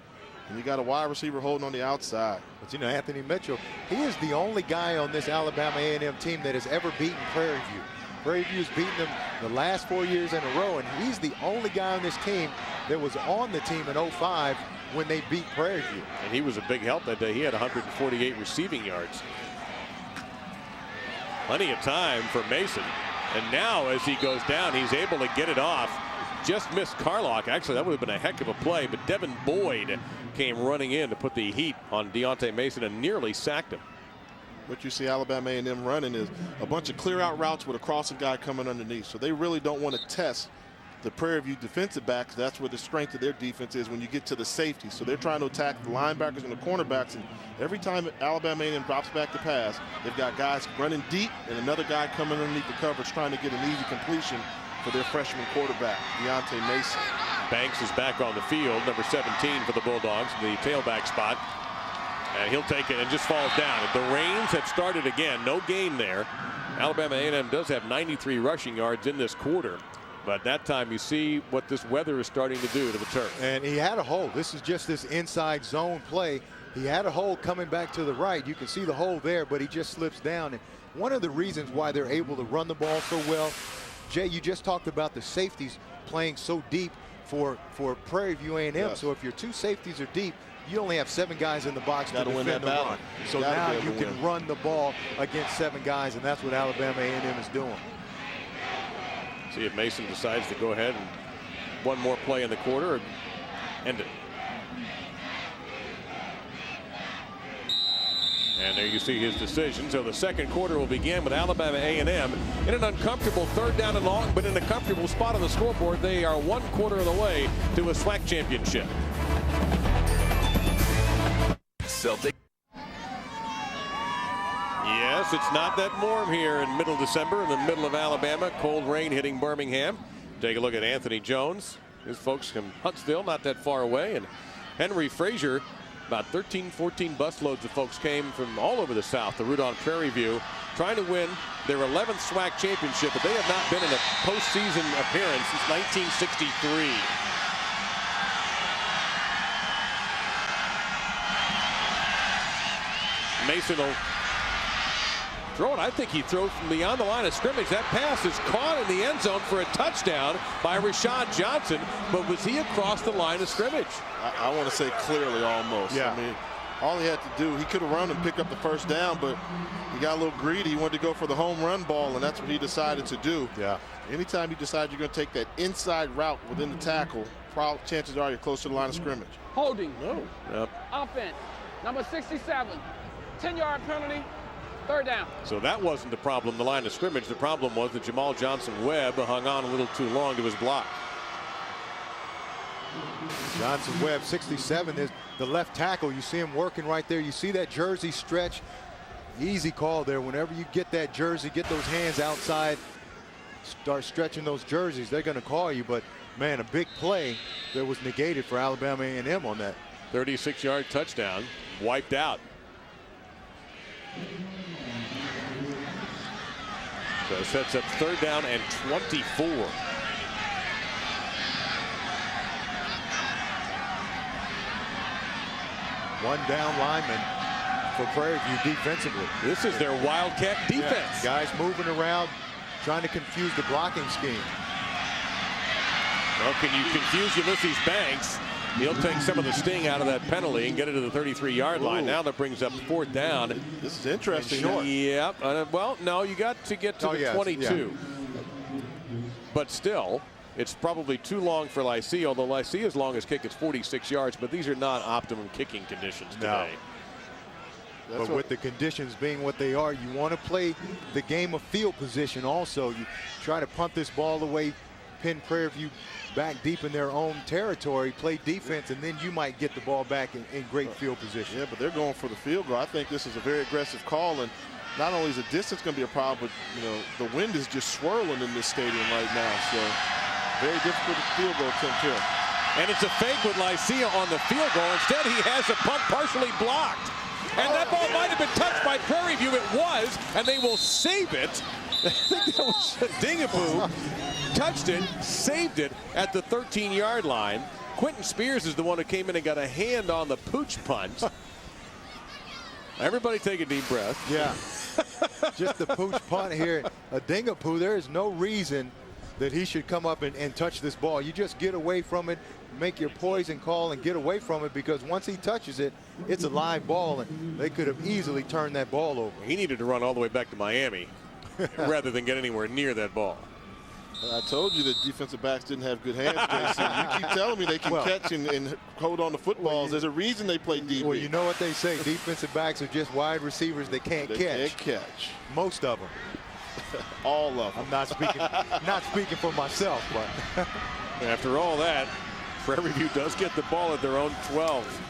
and you got a wide receiver holding on the outside. But Anthony Mitchell, he is the only guy on this Alabama A&M team that has ever beaten Prairie View. Prairie View's beaten them the last 4 years in a row, and he's the only guy on this team that was on the team in 05 when they beat Prairie View. And he was a big help that day. He had 148 receiving yards. Plenty of time for Mason. And now as he goes down, he's able to get it off. Just missed Carlock. Actually, that would have been a heck of a play, but Devin Boyd came running in to put the heat on Deontay Mason and nearly sacked him. What you see Alabama A&M running is a bunch of clear out routes with a crossing guy coming underneath. So they really don't want to test the Prairie View defensive backs. That's where the strength of their defense is when you get to the safety. So they're trying to attack the linebackers and the cornerbacks. And every time Alabama A&M drops back to pass, they've got guys running deep and another guy coming underneath the coverage trying to get an easy completion for their freshman quarterback, Deontay Mason. Banks is back on the field, number 17 for the Bulldogs, the tailback spot. And he'll take it and just falls down. The rains have started again. No gain there. Alabama A&M does have 93 rushing yards in this quarter. But that time you see what this weather is starting to do to the turf. And he had a hole. This is just this inside zone play. He had a hole coming back to the right. You can see the hole there, but he just slips down. And one of the reasons why they're able to run the ball so well, Jay, you just talked about the safeties playing so deep for Prairie View A&M. Yes. So if your 2 safeties are deep, you only have 7 guys in the box to defend the run. So Gotta now be able you to can win. run the ball against 7 guys, and that's what Alabama A&M is doing. See if Mason decides to go ahead and one more play in the quarter or end it. And there you see his decision. So the second quarter will begin with Alabama A&M in an uncomfortable 3rd down and long, but in a comfortable spot on the scoreboard. They are 1 quarter of the way to a SWAC championship. Celtic. Yes, it's not that warm here in middle December in the middle of Alabama. Cold rain hitting Birmingham. Take a look at Anthony Jones. His folks from Huntsville, not that far away. And Henry Frazier, about 13, 14 busloads of folks came from all over the South to root on Prairie View, trying to win their 11th SWAC championship, but they have not been in a postseason appearance since 1963. Mason will throw it. I think he throws from beyond the line of scrimmage. That pass is caught in the end zone for a touchdown by Rashad Johnson, but was he across the line of scrimmage? I want to say clearly almost. Yeah. I mean, all he had to do, he could have run and picked up the first down, but he got a little greedy. He wanted to go for the home run ball, and that's what he decided to do. Yeah. Anytime you decide you're going to take that inside route within the tackle, chances are you're close to the line of scrimmage. Holding. No. Yep. Offense. Number 67. 10-yard penalty. 3rd down. So that wasn't the problem, the line of scrimmage. The problem was that Jamal Johnson-Webb hung on a little too long to his block. Johnson-Webb, 67, is the left tackle. You see him working right there. You see that jersey stretch. Easy call there. Whenever you get that jersey, get those hands outside, start stretching those jerseys, they're going to call you. But, man, a big play that was negated for Alabama A&M on that. 36-yard touchdown, wiped out. So it sets up 3rd down and 24. One down lineman for Prairie View defensively. This is their wildcat defense. Yeah, guys moving around, trying to confuse the blocking scheme. Well, can you confuse Ulysses Banks? He'll take some of the sting out of that penalty and get it to the 33-yard line. Now that brings up 4th down. This is interesting. Yep. Well, no, you got to get to the 22. Yeah. But still, it's probably too long for Lycée, although Lycée's longest kick is 46 yards, but these are not optimum kicking conditions today. No. But with the conditions being what they are, you want to play the game of field position also. You try to punt this ball away, pin Prairie View back deep in their own territory, play defense, and then you might get the ball back in great field position. Yeah, but they're going for the field goal. I think this is a very aggressive call, and not only is the distance going to be a problem, but the wind is just swirling in this stadium right now. So very difficult field goal attempt here. And it's a fake with Lycée on the field goal. Instead, he has a punt partially blocked. And that ball might have been touched by Prairie View. It was, and they will save it. I think that was Dingapoo. Touched it, saved it at the 13-yard line. Quentin Spears is the one who came in and got a hand on the pooch punt. Everybody take a deep breath. Yeah. Just the pooch punt here. A Dingapoo, there is no reason that he should come up and touch this ball. You just get away from it, make your poison call and get away from it, because once he touches it, it's a live ball, and they could have easily turned that ball over. He needed to run all the way back to Miami rather than get anywhere near that ball. I told you that defensive backs didn't have good hands, Jason. You keep telling me they can catch and hold on to footballs. There's a reason they play DB. Well, you know what they say. Defensive backs are just wide receivers that can't catch. Can't catch. Most of them. All of them. I'm not speaking for myself, but after all that, Prairie View does get the ball at their own 12.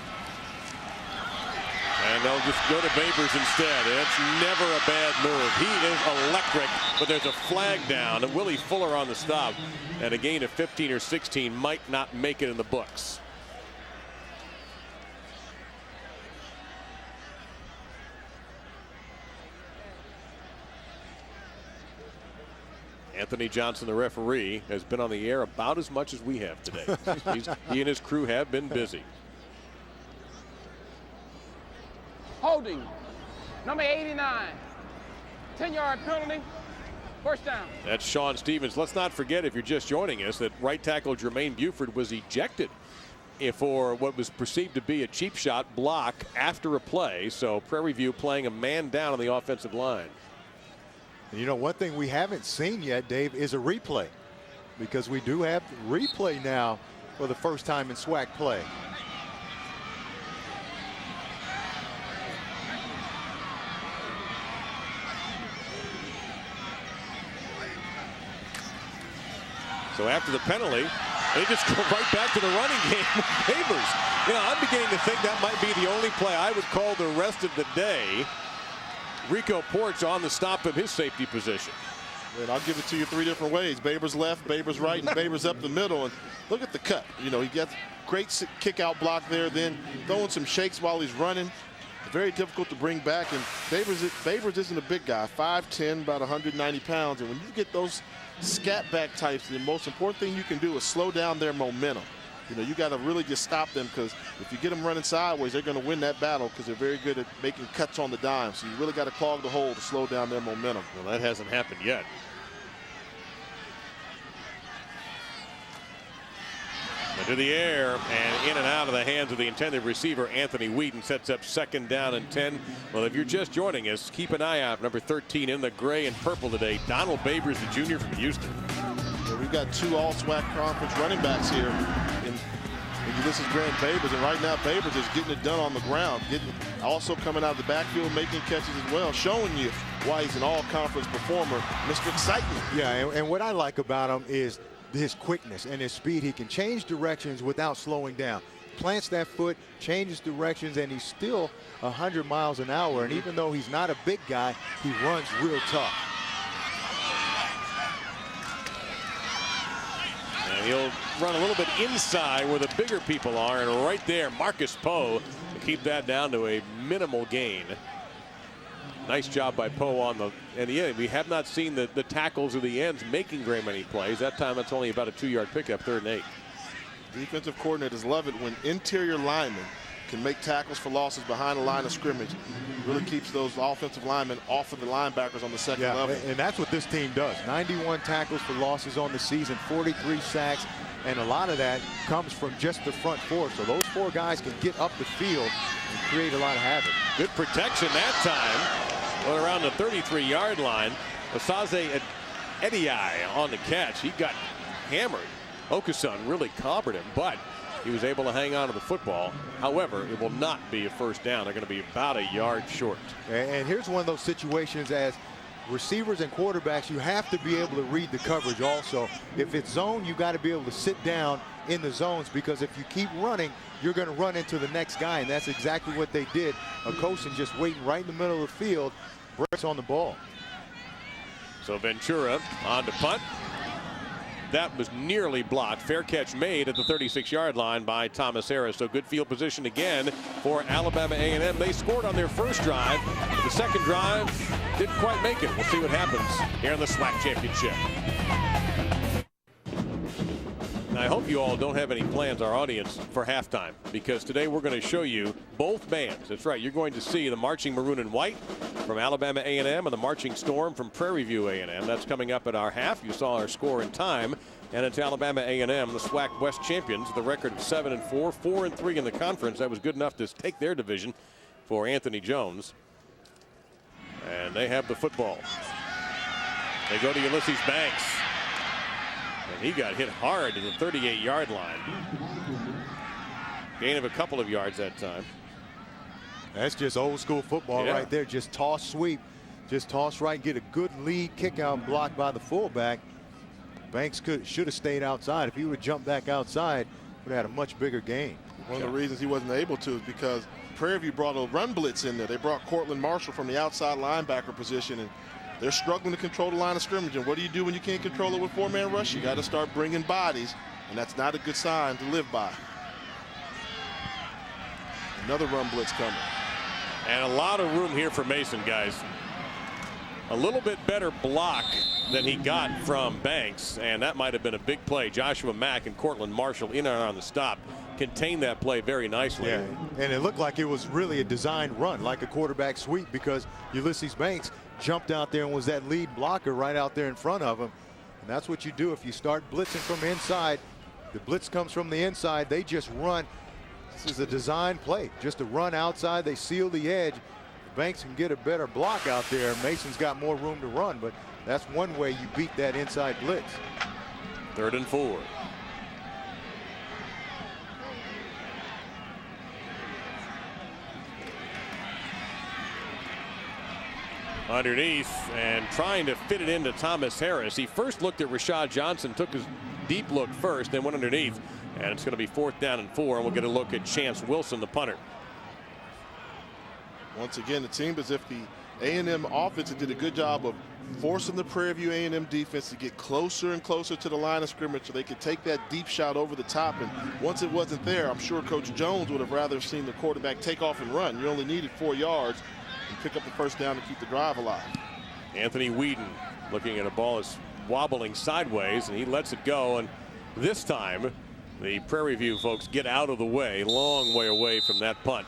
And they'll just go to Babers instead. It's never a bad move. He is electric, but there's a flag down. And Willie Fuller on the stop. And a gain of 15 or 16 might not make it in the books. Anthony Johnson, the referee, has been on the air about as much as we have today. He and his crew have been busy. Holding. Number 89. 10-yard penalty. 1st down. That's Sean Stevens. Let's not forget, if you're just joining us, that right tackle Jermaine Buford was ejected for what was perceived to be a cheap shot block after a play. So Prairie View playing a man down on the offensive line. And you know, one thing we haven't seen yet, Dave, is a replay, because we do have replay now for the first time in SWAC play. So after the penalty, they just go right back to the running game with Babers. You know, I'm beginning to think that might be the only play I would call the rest of the day. Rico Porch on the stop of his safety position. And I'll give it to you 3 different ways. Babers left, Babers right, and Babers up the middle. And look at the cut. You know, he gets great kick out block there, then throwing some shakes while he's running. Very difficult to bring back. And Babers isn't a big guy, 5'10", about 190 pounds. And when you get those scat back types, the most important thing you can do is slow down their momentum. You know, you got to really just stop them, because if you get them running sideways, they're going to win that battle, because they're very good at making cuts on the dime. So you really got to clog the hole to slow down their momentum. Well, that hasn't happened yet. Into the air and in and out of the hands of the intended receiver. Anthony Whedon sets up 2nd down and 10. Well, if you're just joining us, keep an eye out. Number 13 in the gray and purple today, Donald Babers, the junior from Houston. Yeah, we've got 2 all-SWAC conference running backs here in Ulysses Grant Babers, and right now Babers is getting it done on the ground, also coming out of the backfield, making catches as well, showing you why he's an all-conference performer, Mr. Excitement. Yeah, and what I like about him is his quickness and his speed. He can change directions without slowing down. Plants that foot, changes directions, and he's still 100 miles an hour. And even though he's not a big guy, he runs real tough. And he'll run a little bit inside where the bigger people are, and right there, Marcus Poe to keep that down to a minimal gain. Nice job by Poe on the end. We have not seen the tackles or the ends making very many plays. That time it's only about a 2-yard pickup, 3rd and 8. Defensive coordinators love it when interior linemen can make tackles for losses behind the line of scrimmage. Really keeps those offensive linemen off of the linebackers on the second level. And that's what this team does. 91 tackles for losses on the season, 43 sacks, and a lot of that comes from just the front 4. So those 4 guys can get up the field and create a lot of havoc. Good protection that time. Well, around the 33-yard line. Osaze Ediai on the catch. He got hammered. Okusun really clobbered him, but he was able to hang on to the football. However, it will not be a 1st down. They're going to be about a yard short. And here's one of those situations as receivers and quarterbacks, you have to be able to read the coverage also. If it's zone, you got to be able to sit down in the zones, because if you keep running, you're going to run into the next guy, and that's exactly what they did. Okusun just waiting right in the middle of the field, breaks on the ball. So Ventura on to punt. That was nearly blocked. Fair catch made at the 36-yard line by Thomas Harris. So good field position again for Alabama A&M. They scored on their first drive. The second drive didn't quite make it. We'll see what happens here in the SWAC Championship. Now, I hope you all don't have any plans, our audience, for halftime, because today we're going to show you both bands. That's right. You're going to see the Marching Maroon and White from Alabama A&M and the Marching Storm from Prairie View A&M. That's coming up at our half. You saw our score and time. And it's Alabama A&M, the SWAC West champions, the record of 7-4, 4-3 in the conference. That was good enough to take their division for Anthony Jones. And they have the football. They go to Ulysses Banks. And he got hit hard to the 38-yard line. Gain of a couple of yards that time. That's just old school football right there. Just toss sweep. Just toss right, get a good lead kick out blocked by the fullback. Banks should have stayed outside. If he would have jumped back outside, would have had a much bigger gain. One of the reasons he wasn't able to is because Prairie View brought a run blitz in there. They brought Cortland Marshall from the outside linebacker position, and they're struggling to control the line of scrimmage. And what do you do when you can't control it with 4-man rush? You got to start bringing bodies, and that's not a good sign to live by. Another run blitz coming. And a lot of room here for Mason, guys. A little bit better block than he got from Banks, and that might have been a big play. Joshua Mack and Cortland Marshall in and on the stop contained that play very nicely. Yeah, and it looked like it was really a designed run, like a quarterback sweep, because Ulysses Banks jumped out there and was that lead blocker right out there in front of him. And that's what you do if you start blitzing from inside. The blitz comes from the inside. They just run. This is a design play, just to run outside. They seal the edge. Banks can get a better block out there. Mason's got more room to run, but that's one way you beat that inside blitz. 3rd and 4. Underneath and trying to fit it into Thomas Harris. He first looked at Rashad Johnson, took his deep look first, then went underneath. And it's going to be 4th down and 4, and we'll get a look at Chance Wilson, the punter. Once again, it seemed as if the A&M offense did a good job of forcing the Prairie View A&M defense to get closer and closer to the line of scrimmage so they could take that deep shot over the top. And once it wasn't there, I'm sure Coach Jones would have rather seen the quarterback take off and run. You only needed 4 yards and pick up the 1st down to keep the drive alive. Anthony Whedon looking at a ball that's wobbling sideways, and he lets it go. And this time, the Prairie View folks get out of the way, long way away from that punt.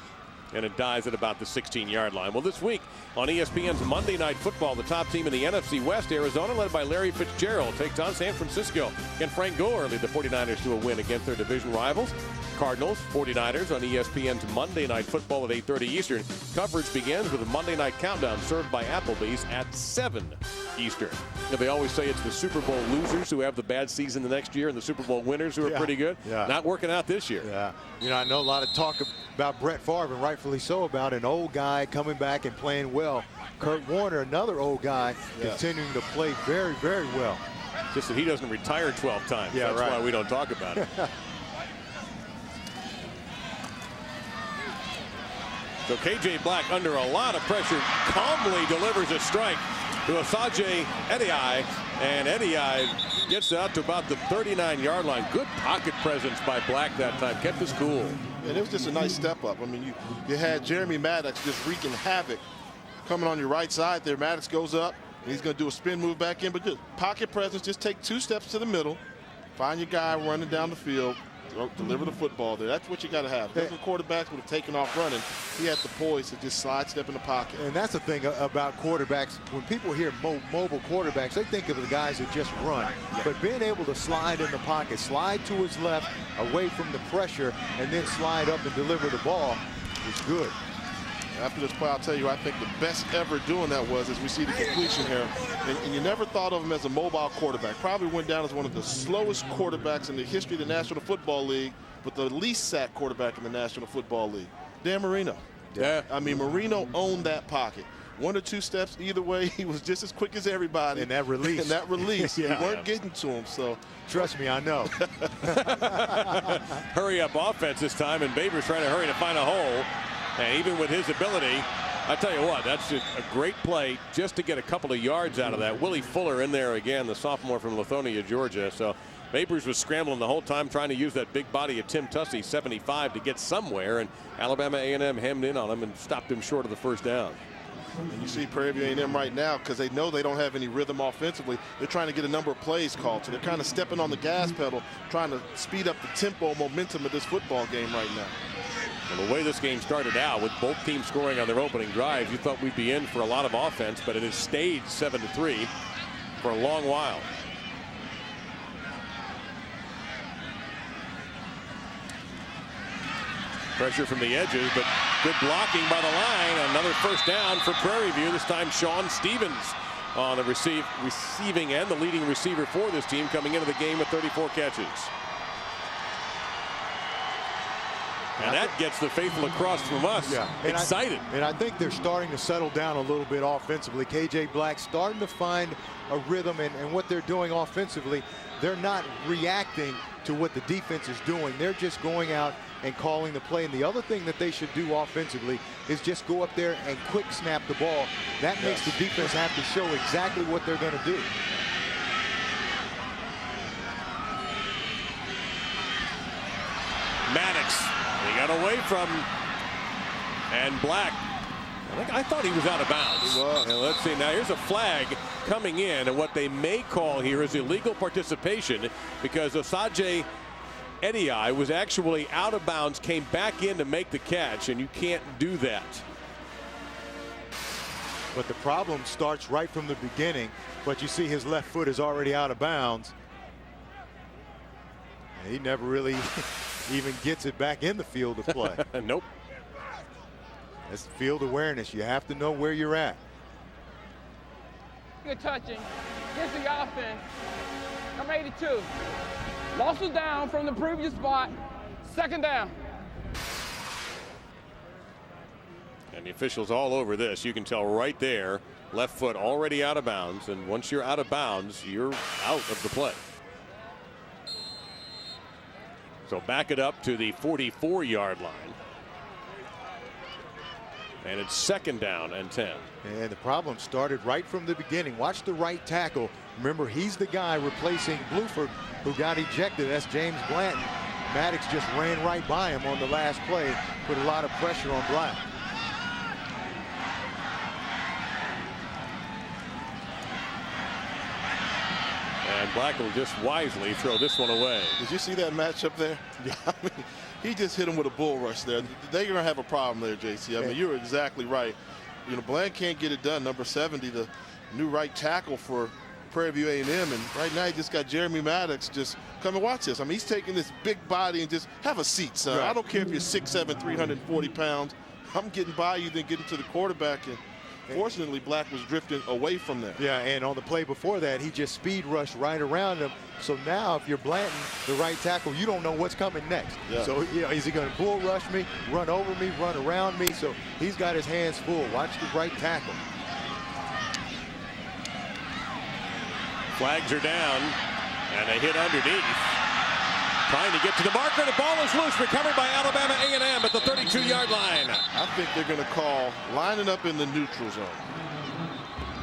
and it dies at about the 16-yard line. Well, this week on ESPN's Monday Night Football, the top team in the NFC West, Arizona, led by Larry Fitzgerald, takes on San Francisco. Can Frank Gore lead the 49ers to a win against their division rivals? Cardinals, 49ers on ESPN's Monday Night Football at 8:30 Eastern. Coverage begins with a Monday Night Countdown served by Applebee's at 7 Eastern. They always say it's the Super Bowl losers who have the bad season the next year and the Super Bowl winners who are pretty good. Not working out this year. I know a lot of talk about Brett Favre, and rightfully so, about an old guy coming back and playing well. Kurt Warner, another old guy, continuing to play very, very well. Just that he doesn't retire 12 times. That's why we don't talk about it. So KJ Black, under a lot of pressure, calmly delivers a strike to Osaje Ediai, and Ediai gets out to about the 39-yard line. Good pocket presence by Black that time. Kept his cool. And it was just a nice step up. I mean, you had Jeremy Maddox just wreaking havoc coming on your right side there. Maddox goes up, and he's going to do a spin move back in, but just pocket presence. Just take 2 steps to the middle, find your guy running down the field, deliver the football there. That's what you got to have. Different quarterbacks would have taken off running. He had the poise to just slide step in the pocket. And that's the thing about quarterbacks. When people hear mobile quarterbacks, they think of the guys that just run. But being able to slide in the pocket, slide to his left, away from the pressure, and then slide up and deliver the ball is good. After this play, I'll tell you, I think the best ever doing that was, as we see the completion here, and you never thought of him as a mobile quarterback. Probably went down as one of the slowest quarterbacks in the history of the National Football League, but the least sacked quarterback in the National Football League. Dan Marino. I mean, Marino owned that pocket. 1 or 2 steps either way, he was just as quick as everybody. And that release. You weren't getting to him, so. Trust me, I know. Hurry up offense this time, and Babers trying to hurry to find a hole. And even with his ability, I tell you what, that's just a great play just to get a couple of yards out of that. Willie Fuller in there again, the sophomore from Lithonia, Georgia. So Babers was scrambling the whole time, trying to use that big body of Tim Tussey, 75, to get somewhere. And Alabama A&M hemmed in on him and stopped him short of the first down. And you see Prairie View A&M right now, because they know they don't have any rhythm offensively, they're trying to get a number of plays called. So they're kind of stepping on the gas pedal, trying to speed up the tempo, momentum of this football game right now. Well, the way this game started out, with both teams scoring on their opening drives, you thought we'd be in for a lot of offense, but it has stayed 7-3 for a long while. Pressure from the edges, but good blocking by the line. Another first down for Prairie View. This time Sean Stevens on the receiving end, the leading receiver for this team, coming into the game with 34 catches. And that gets the faithful across from us excited. And I think they're starting to settle down a little bit offensively. KJ Black starting to find a rhythm, and what they're doing offensively, they're not reacting to what the defense is doing. They're just going out and calling the play. And the other thing that they should do offensively is just go up there and quick snap the ball. That makes the defense have to show exactly what they're going to do. Maddox, he got away from, and Black, I thought he was out of bounds. He was. And let's see, now here's a flag coming in, and what they may call here is illegal participation, because Osaje Ediai was actually out of bounds, came back in to make the catch, and you can't do that. But the problem starts right from the beginning, but you see his left foot is already out of bounds. And he never really even gets it back in the field of play. Nope. That's field awareness. You have to know where you're at. Good touching. Gets the offense. I'm 82. Lost it down from the previous spot. Second down. And the officials all over this. You can tell right there, left foot already out of bounds. And once you're out of bounds, you're out of the play. So back it up to the 44-yard line. And it's second down and 10. And the problem started right from the beginning. Watch the right tackle. Remember, he's the guy replacing Bluford, who got ejected. That's James Blanton. Maddox just ran right by him on the last play, put a lot of pressure on Black. And Black will just wisely throw this one away. Did you see that matchup there? Yeah, I mean, he just hit him with a bull rush there. They're going to have a problem there, JC. I mean, you're exactly right. You know, Bland can't get it done. Number 70, the new right tackle for Prairie View A&M, and right now he just got Jeremy Maddox. Just come and watch this. I mean, he's taking this big body and just have a seat, son. Right. I don't care if you're 6'7", 340 pounds. I'm getting by you, then getting to the quarterback. And fortunately, Black was drifting away from there. Yeah, and on the play before that, he just speed rushed right around him. So now, if you're Blanton, the right tackle, you don't know what's coming next. Yeah. So, you know, is he going to bull rush me, run over me, run around me? So he's got his hands full. Watch the right tackle. Flags are down, and a hit underneath. Trying to get to the marker. The ball is loose. Recovered by Alabama A&M at the 32-yard line. I think they're going to call lining up in the neutral zone.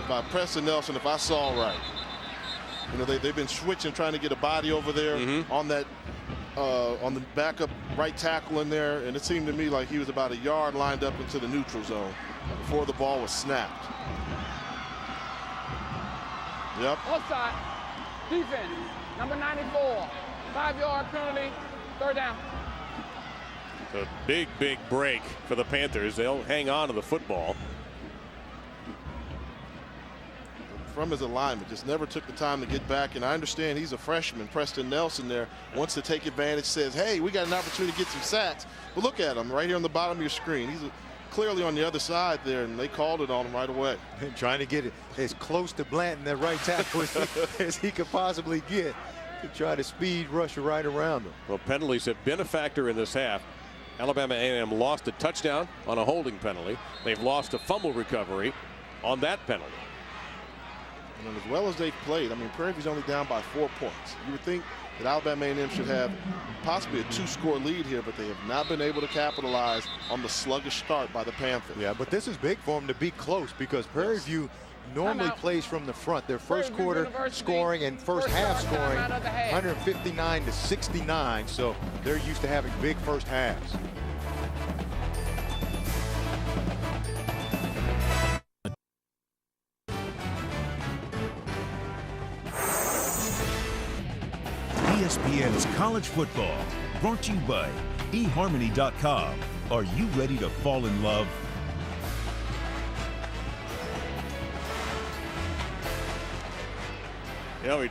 By Preston Nelson, if I saw right. You know, they've been switching, trying to get a body over there on that, on the backup right tackle in there, and it seemed to me like he was about a yard lined up into the neutral zone before the ball was snapped. Yep. Offside. Defense. Number 94. 5-yard penalty. Third down. A big break for the Panthers. They'll hang on to the football. From his alignment, just never took the time to get back. And I understand he's a freshman. Preston Nelson there wants to take advantage, says, hey, we got an opportunity to get some sacks. But look at him right here on the bottom of your screen. He's clearly on the other side there, and they called it on him right away. And trying to get it as close to Blanton, that right tackle, as he could possibly get to try to speed rush right around him. Well, penalties have been a factor in this half. Alabama A&M lost a touchdown on a holding penalty. They've lost a fumble recovery on that penalty. And as well as they've played, I mean, Prairie View's only down by 4 points. You would think that Alabama A&M should have possibly a 2-score lead here, but they have not been able to capitalize on the sluggish start by the Panthers. Yeah, but this is big for them to be close, because Prairie View normally plays from the front. Their first quarter scoring and first half scoring 159 to 69, so they're used to having big first halves. ESPN's College Football, brought to you by eHarmony.com. Are you ready to fall in love? You know,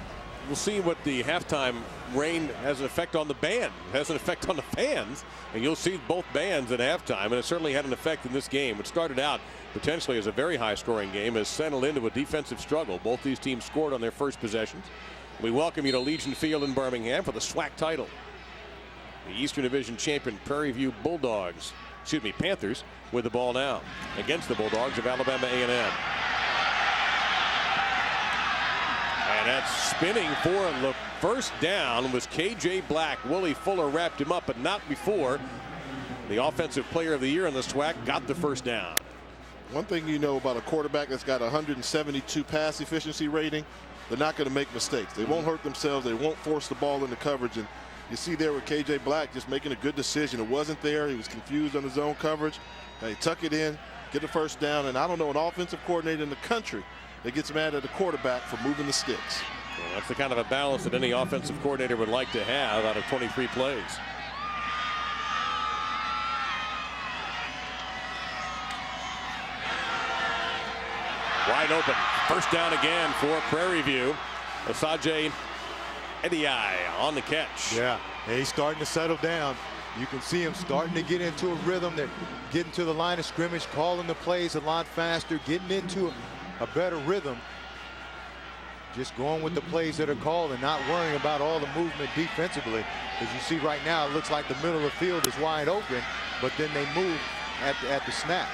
we'll see what the halftime rain has an effect on the band. It has an effect on the fans, and you'll see both bands at halftime, and it certainly had an effect in this game. It started out potentially as a very high-scoring game, has settled into a defensive struggle. Both these teams scored on their first possessions. We welcome you to Legion Field in Birmingham for the SWAC title. The Eastern Division champion Prairie View Panthers with the ball now against the Bulldogs of Alabama A&M. And that's spinning for the first down was K.J. Black. Willie Fuller wrapped him up, but not before the offensive player of the year in the SWAC got the first down. One thing you know about a quarterback that's got a 172 pass efficiency rating, they're not going to make mistakes. They won't hurt themselves. They won't force the ball into coverage. And you see there with K.J. Black just making a good decision. It wasn't there. He was confused on his own coverage. They tuck it in, get the first down. And I don't know an offensive coordinator in the country that gets mad at the quarterback for moving the sticks. Well, that's the kind of a balance that any offensive coordinator would like to have out of 23 plays. Wide open. First down again for Prairie View. Osaje Ediai on the catch. Yeah, he's starting to settle down. You can see him starting to get into a rhythm. They're getting to the line of scrimmage, calling the plays a lot faster, getting into a better rhythm. Just going with the plays that are called and not worrying about all the movement defensively. As you see right now, it looks like the middle of the field is wide open, but then they move at the snap.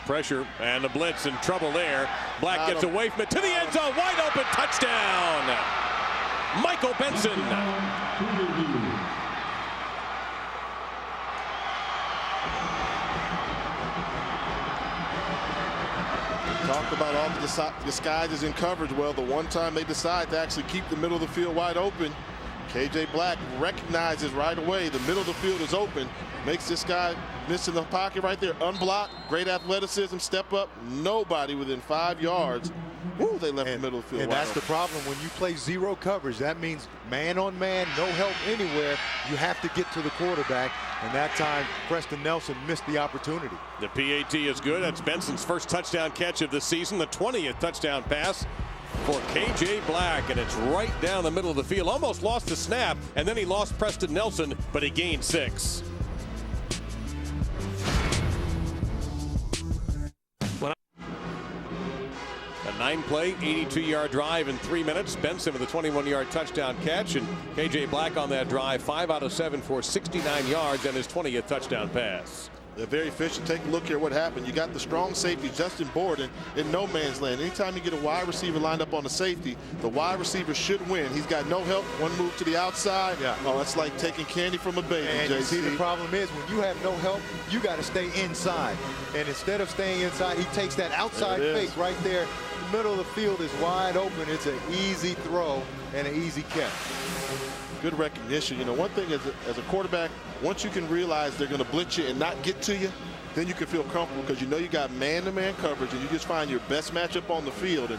Pressure and the blitz in trouble there. Black gets away from it to the end zone. Wide open touchdown. Michael Benson. Talked about all the disguises in coverage. Well, the one time they decide to actually keep the middle of the field wide open, K.J. Black recognizes right away the middle of the field is open, makes this guy miss in the pocket right there, unblocked, great athleticism, step up, nobody within 5 yards Ooh, they left the middle of the field. And that's the problem when you play zero coverage. That means man on man, no help anywhere. You have to get to the quarterback. And that time, Preston Nelson missed the opportunity. The PAT is good. That's Benson's first touchdown catch of the season, the 20th touchdown pass for KJ Black, and it's right down the middle of the field. Almost lost the snap, and then he lost Preston Nelson, but he gained 6. A 9-play, 82-yard drive in 3 minutes. Benson with a 21-yard touchdown catch, and KJ Black on that drive, 5 out of 7 for 69 yards and his 20th touchdown pass. They're very efficient. Take a look here what happened. You got the strong safety, Justin Borden, in no man's land. Anytime you get a wide receiver lined up on the safety, the wide receiver should win. He's got no help. One move to the outside. Yeah. Oh, it's like taking candy from a baby, And you see, the problem is when you have no help, you got to stay inside. And instead of staying inside, he takes that outside fake right there. The middle of the field is wide open. It's an easy throw and an easy catch. Good recognition. You know, one thing as a quarterback, once you can realize they're going to blitz you and not get to you, then you can feel comfortable because you know you got man-to-man coverage and you just find your best matchup on the field. And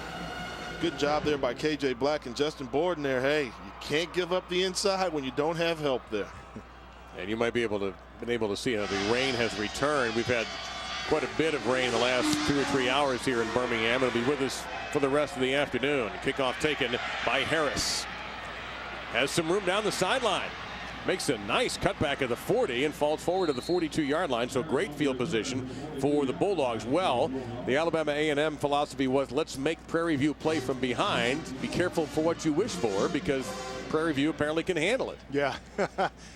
good job there by KJ Black and Justin Borden there. Hey, you can't give up the inside when you don't have help there. And you might be able to see how the rain has returned. We've had quite a bit of rain the last 2 or 3 hours here in Birmingham. It'll be with us for the rest of the afternoon. Kickoff taken by Harris. Has some room down the sideline. Makes a nice cutback at the 40 and falls forward to the 42-yard line. So great field position for the Bulldogs. Well, the Alabama A&M philosophy was let's make Prairie View play from behind. Be careful for what you wish for because Prairie View apparently can handle it. Yeah,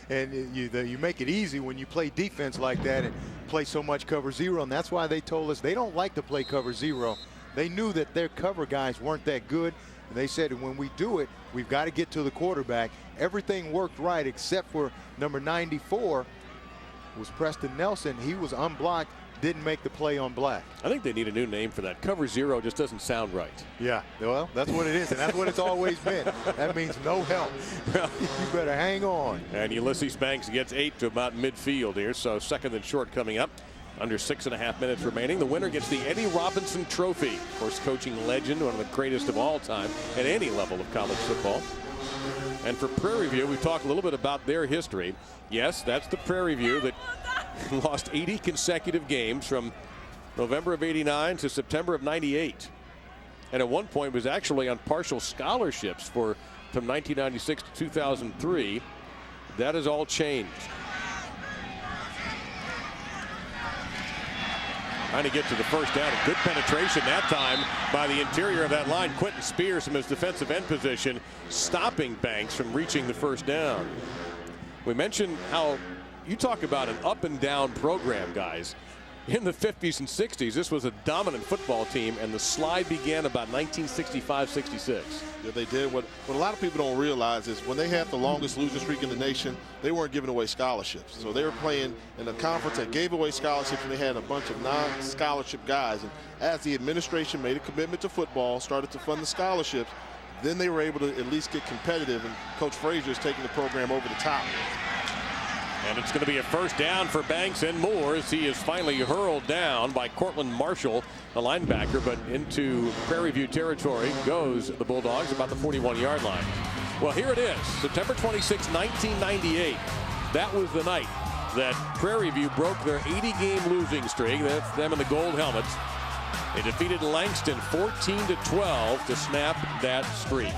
and you make it easy when you play defense like that and play so much cover zero. And that's why they told us they don't like to play cover zero. They knew that their cover guys weren't that good. And they said when we do it, we've got to get to the quarterback. Everything worked right except for number 94 was Preston Nelson. He was unblocked, didn't make the play on Black. I think they need a new name for that. Cover zero just doesn't sound right. Yeah, well, that's what it is, and that's what it's always been. That means no help. You better hang on. And Ulysses Banks gets 8 to about midfield here, so second and short coming up. Under 6.5 minutes remaining. The winner gets the Eddie Robinson Trophy. Of course, coaching legend, one of the greatest of all time at any level of college football. And for Prairie View, we've talked a little bit about their history. Yes, that's the Prairie View that lost 80 consecutive games from November of '89 to September of '98. And at one point was actually on partial scholarships from 1996 to 2003. That has all changed. Trying to get to the first down. A good penetration that time by the interior of that line. Quentin Spears from his defensive end position, stopping Banks from reaching the first down. We mentioned how you talk about an up and down program, guys. In the 50s and 60s, this was a dominant football team, and the slide began about 1965-66. Yeah, they did. What a lot of people don't realize is when they had the longest losing streak in the nation, they weren't giving away scholarships. So they were playing in a conference that gave away scholarships, and they had a bunch of non-scholarship guys. And as the administration made a commitment to football, started to fund the scholarships, then they were able to at least get competitive, and Coach Frazier is taking the program over the top. And it's going to be a first down for Banks and more as he is finally hurled down by Cortland Marshall, the linebacker, but into Prairie View territory goes the Bulldogs about the 41-yard line. Well, here it is, September 26, 1998. That was the night that Prairie View broke their 80-game losing streak. That's them in the gold helmets. They defeated Langston 14-12 to snap that streak.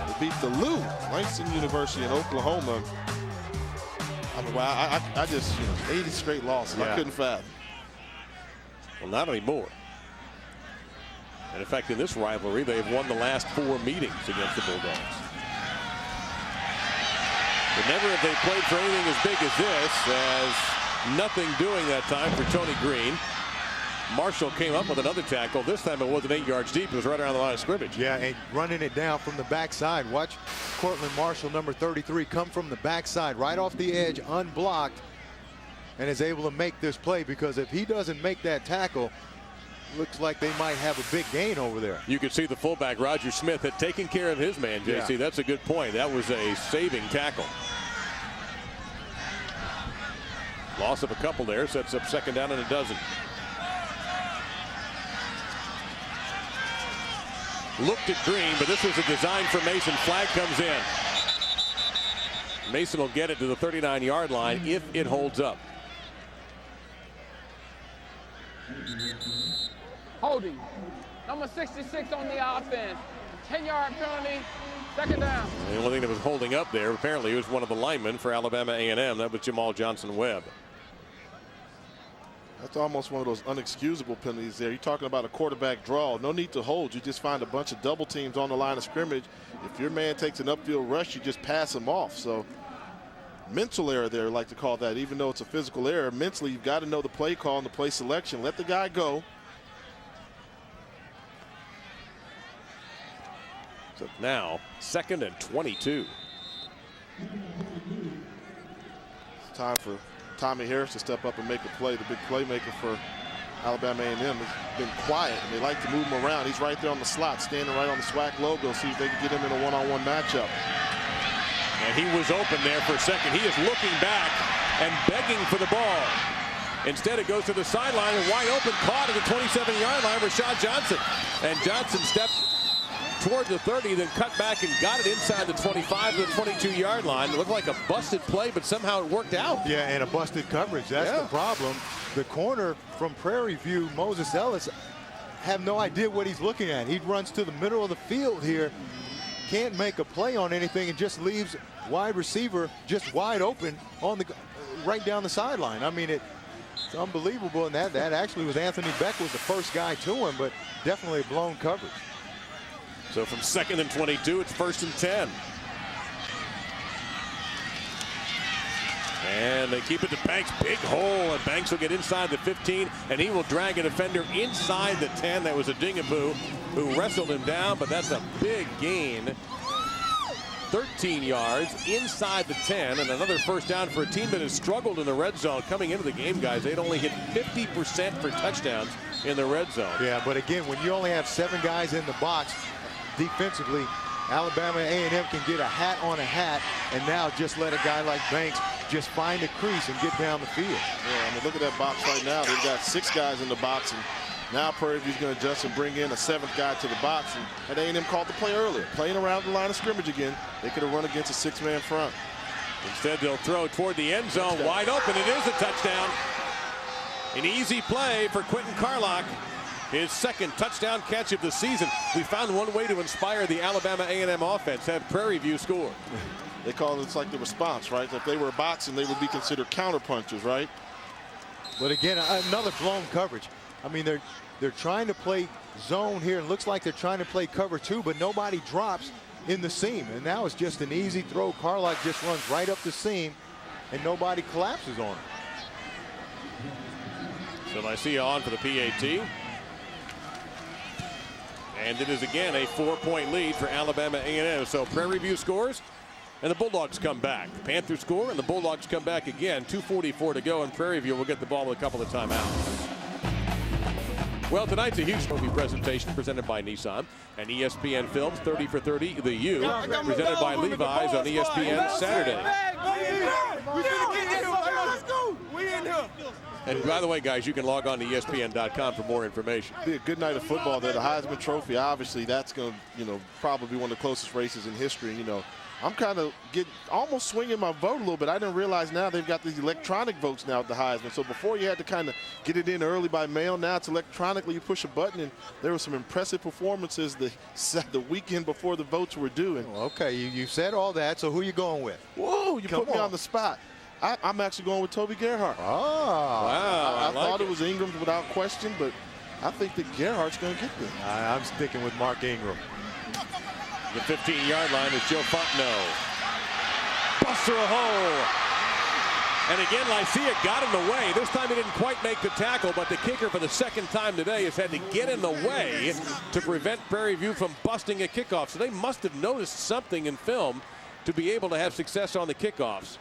They beat the Langston University in Oklahoma. I mean, wow, I just, 80 straight losses. Yeah. I couldn't fathom. Well, not anymore. And in fact, in this rivalry, they've won the last 4 meetings against the Bulldogs. But never have they played for anything as big as this, as nothing doing that time for Tony Green. Marshall came up with another tackle. This time it wasn't 8 yards deep. It was right around the line of scrimmage. Yeah, and running it down from the backside. Watch Cortland Marshall, number 33, come from the backside, right off the edge, unblocked, and is able to make this play, because if he doesn't make that tackle, looks like they might have a big gain over there. You could see the fullback, Roger Smith, had taken care of his man, JC. Yeah. That's a good point. That was a saving tackle. Loss of a couple there, sets up second down and a dozen. looked at Green, but this was a design for Mason. Flag comes in. Mason will get it to the 39-yard line if it holds up. Holding. Number 66 on the offense. 10-yard penalty. Second down. The only thing that was holding up there, apparently, was one of the linemen for Alabama A&M. That was Jamal Johnson-Webb. That's almost one of those unexcusable penalties there. You're talking about a quarterback draw. No need to hold. You just find a bunch of double teams on the line of scrimmage. If your man takes an upfield rush, you just pass him off. So mental error there, I like to call that. Even though it's a physical error, mentally you've got to know the play call and the play selection. Let the guy go. So now, 2nd and 22. It's time for Tommy Harris to step up and make a play. The big playmaker for Alabama A&M has been quiet, and they like to move him around. He's right there on the slot, standing right on the SWAC logo. See if they can get him in a one-on-one matchup. And he was open there for a second. He is looking back and begging for the ball. Instead, it goes to the sideline and wide open, caught at the 27-yard line, Rashad Johnson. And Johnson stepped toward the 30, then cut back and got it inside the 25 to the 22-yard line. It looked like a busted play, but somehow it worked out. Yeah, and a busted coverage. That's the problem. The corner from Prairie View, Moses Ellis, have no idea what he's looking at. He runs to the middle of the field here, can't make a play on anything, and just leaves wide receiver just wide open on the right down the sideline. I mean, it's unbelievable, and that actually was Anthony Beck was the first guy to him, but definitely a blown coverage. So from 2nd and 22, it's 1st and 10. And they keep it to Banks. Big hole, and Banks will get inside the 15, and he will drag a defender inside the 10. That was a Dingaboo who wrestled him down, but that's a big gain. 13 yards inside the 10, and another first down for a team that has struggled in the red zone coming into the game, guys. They'd only hit 50% for touchdowns in the red zone. Yeah, but again, when you only have 7 guys in the box, defensively, Alabama A&M can get a hat on a hat, and now just let a guy like Banks just find a crease and get down the field. Yeah, I mean, look at that box right now. They've got 6 guys in the box, and now Prairie View's going to adjust and bring in a 7th guy to the box. And A&M called the play earlier, playing around the line of scrimmage again. They could have run against a 6-man front. Instead, they'll throw toward the end zone, wide open. It is a touchdown. An easy play for Quentin Carlock. His 2nd touchdown catch of the season. We found one way to inspire the Alabama A&M offense. Have Prairie View score. They call it, it's like the response, right? If they were boxing, they would be considered counter punchers, right? But again, another blown coverage. I mean, they're trying to play zone here. It looks like they're trying to play cover 2, but nobody drops in the seam. And now it's just an easy throw. Carlock just runs right up the seam, and nobody collapses on him. So Lycia on for the PAT. And it is again a 4-point lead for Alabama A&M. So Prairie View scores, and the Bulldogs come back. The Panthers score, and the Bulldogs come back again. 2:44 to go, and Prairie View will get the ball with a couple of timeouts. Well, tonight's a huge movie presentation presented by Nissan and ESPN Films. 30 for 30, The U, presented by Levi's on ESPN Saturday. And by the way, guys, you can log on to ESPN.com for more information. Be a good night of football there. The Heisman Trophy, obviously, that's going to, probably be one of the closest races in history. I'm kind of almost swinging my vote a little bit. I didn't realize now they've got these electronic votes now at the Heisman. So before you had to kind of get it in early by mail. Now it's electronically. You push a button, and there were some impressive performances the weekend before the votes were due. And okay, you said all that. So who are you going with? Whoa, you put me on the spot. I'm actually going with Toby Gerhart. Oh, wow. I thought it was Ingram without question, but I think that Gerhart's going to get there. I'm sticking with Mark Ingram. The 15-yard line is Joe Fontenot. Buster a hole. And again, Lycia got in the way. This time he didn't quite make the tackle, but the kicker for the 2nd time today has had to get in the way to prevent Prairie View from busting a kickoff. So they must have noticed something in film to be able to have success on the kickoffs.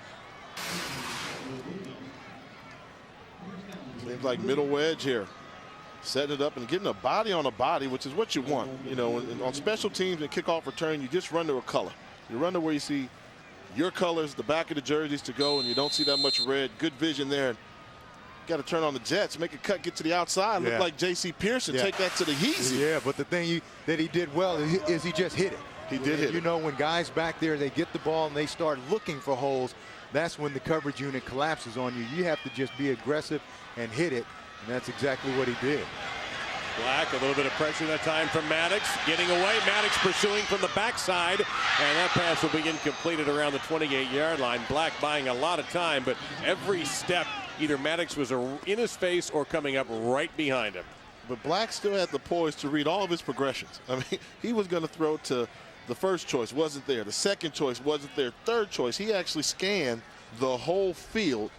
Seems like middle wedge here. Setting it up and getting a body on a body, which is what you want. On special teams and kickoff return, you just run to a color. You run to where you see your colors, the back of the jerseys to go, and you don't see that much red. Good vision there. got to turn on the jets, make a cut, get to the outside, look like J.C. Pearson, take that to the Yeezy. Yeah, but the thing that he did well is he just hit it. He did hit it. You know, when guys back there, they get the ball and they start looking for holes, that's when the coverage unit collapses on you. You have to just be aggressive and hit it, and that's exactly what he did. Black, a little bit of pressure that time from Maddox. Getting away, Maddox pursuing from the backside, and that pass will be incomplete at around the 28-yard line. Black buying a lot of time, but every step, either Maddox was in his face or coming up right behind him. But Black still had the poise to read all of his progressions. I mean, he was going to throw to the first choice, wasn't there. The second choice wasn't there. Third choice, he actually scanned the whole field.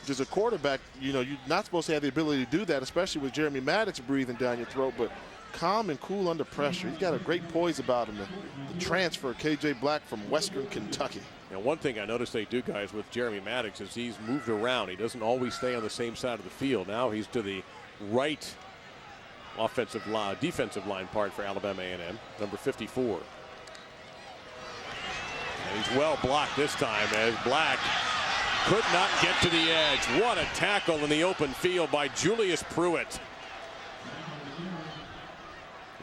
As a quarterback, you know, you're not supposed to have the ability to do that, especially with Jeremy Maddox breathing down your throat, but calm and cool under pressure. He's got a great poise about him. The transfer, K.J. Black from Western Kentucky. Now, one thing I noticed they do, guys, with Jeremy Maddox is he's moved around. He doesn't always stay on the same side of the field. Now he's to the right defensive line part for Alabama A&M, number 54. And he's well blocked this time as Black could not get to the edge. What a tackle in the open field by Julius Pruitt.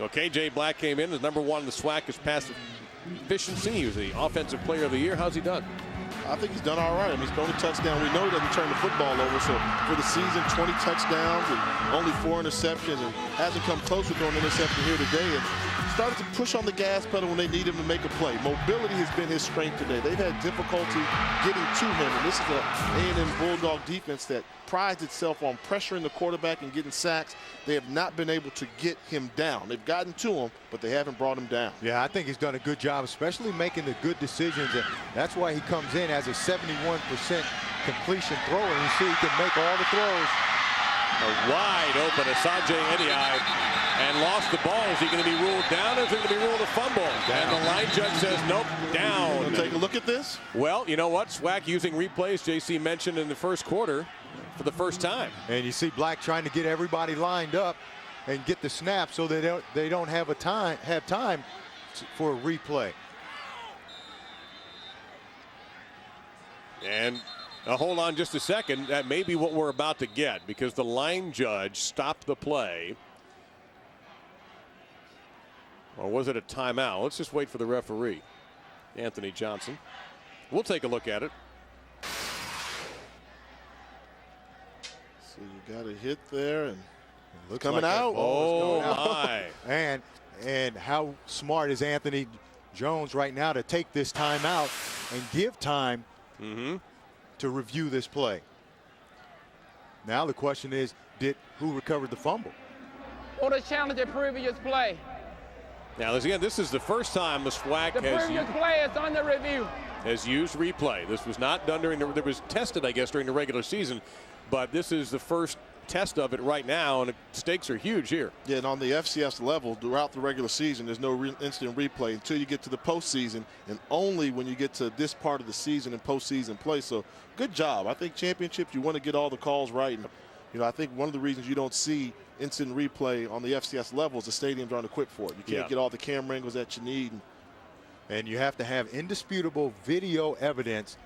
Okay, J. Black came in as number 1 in the SWAC as pass efficiency. He was the offensive player of the year. How's he done? I think he's done all right. I mean, he's thrown a touchdown. We know he doesn't turn the football over. So for the season, 20 touchdowns and only 4 interceptions, and hasn't come close with throwing an interception here today. And started to push on the gas pedal when they need him to make a play. Mobility has been his strength today. They've had difficulty getting to him, and this is an A&M Bulldog defense that prides itself on pressuring the quarterback and getting sacks. They have not been able to get him down. They've gotten to him, but they haven't brought him down. Yeah, I think he's done a good job, especially making the good decisions, and that's why he comes in as a 71% completion thrower. You see, he can make all the throws. A wide open Asaje Ediai and lost the ball. Is he going to be ruled down or is it going to be ruled a fumble? And the line judge says nope, down. We'll take a look at this. Well, you know what? SWAC using replays, JC mentioned in the first quarter for the first time. And you see Black trying to get everybody lined up and get the snap so they don't have time for a replay. And hold on just a second. That may be what we're about to get because the line judge stopped the play. Or was it a timeout? Let's just wait for the referee, Anthony Johnson. We'll take a look at it. So you got a hit there, and looks coming like out. Oh, my. And how smart is Anthony Jones right now to take this timeout and give time to review this play. Now the question is, who recovered the fumble? Or the challenge the previous play. Now, again, this is the first time the SWAC has used replay. This was not done it was tested, I guess, during the regular season, but this is the first test of it right now, and the stakes are huge here. Yeah, and on the FCS level, throughout the regular season, there's no instant replay until you get to the postseason, and only when you get to this part of the season and postseason play. So, good job. I think championships, you want to get all the calls right. And, you know, I think one of the reasons you don't see instant replay on the FCS level is the stadiums aren't equipped for it. You can't get all the camera angles that you need. And you have to have indisputable video evidence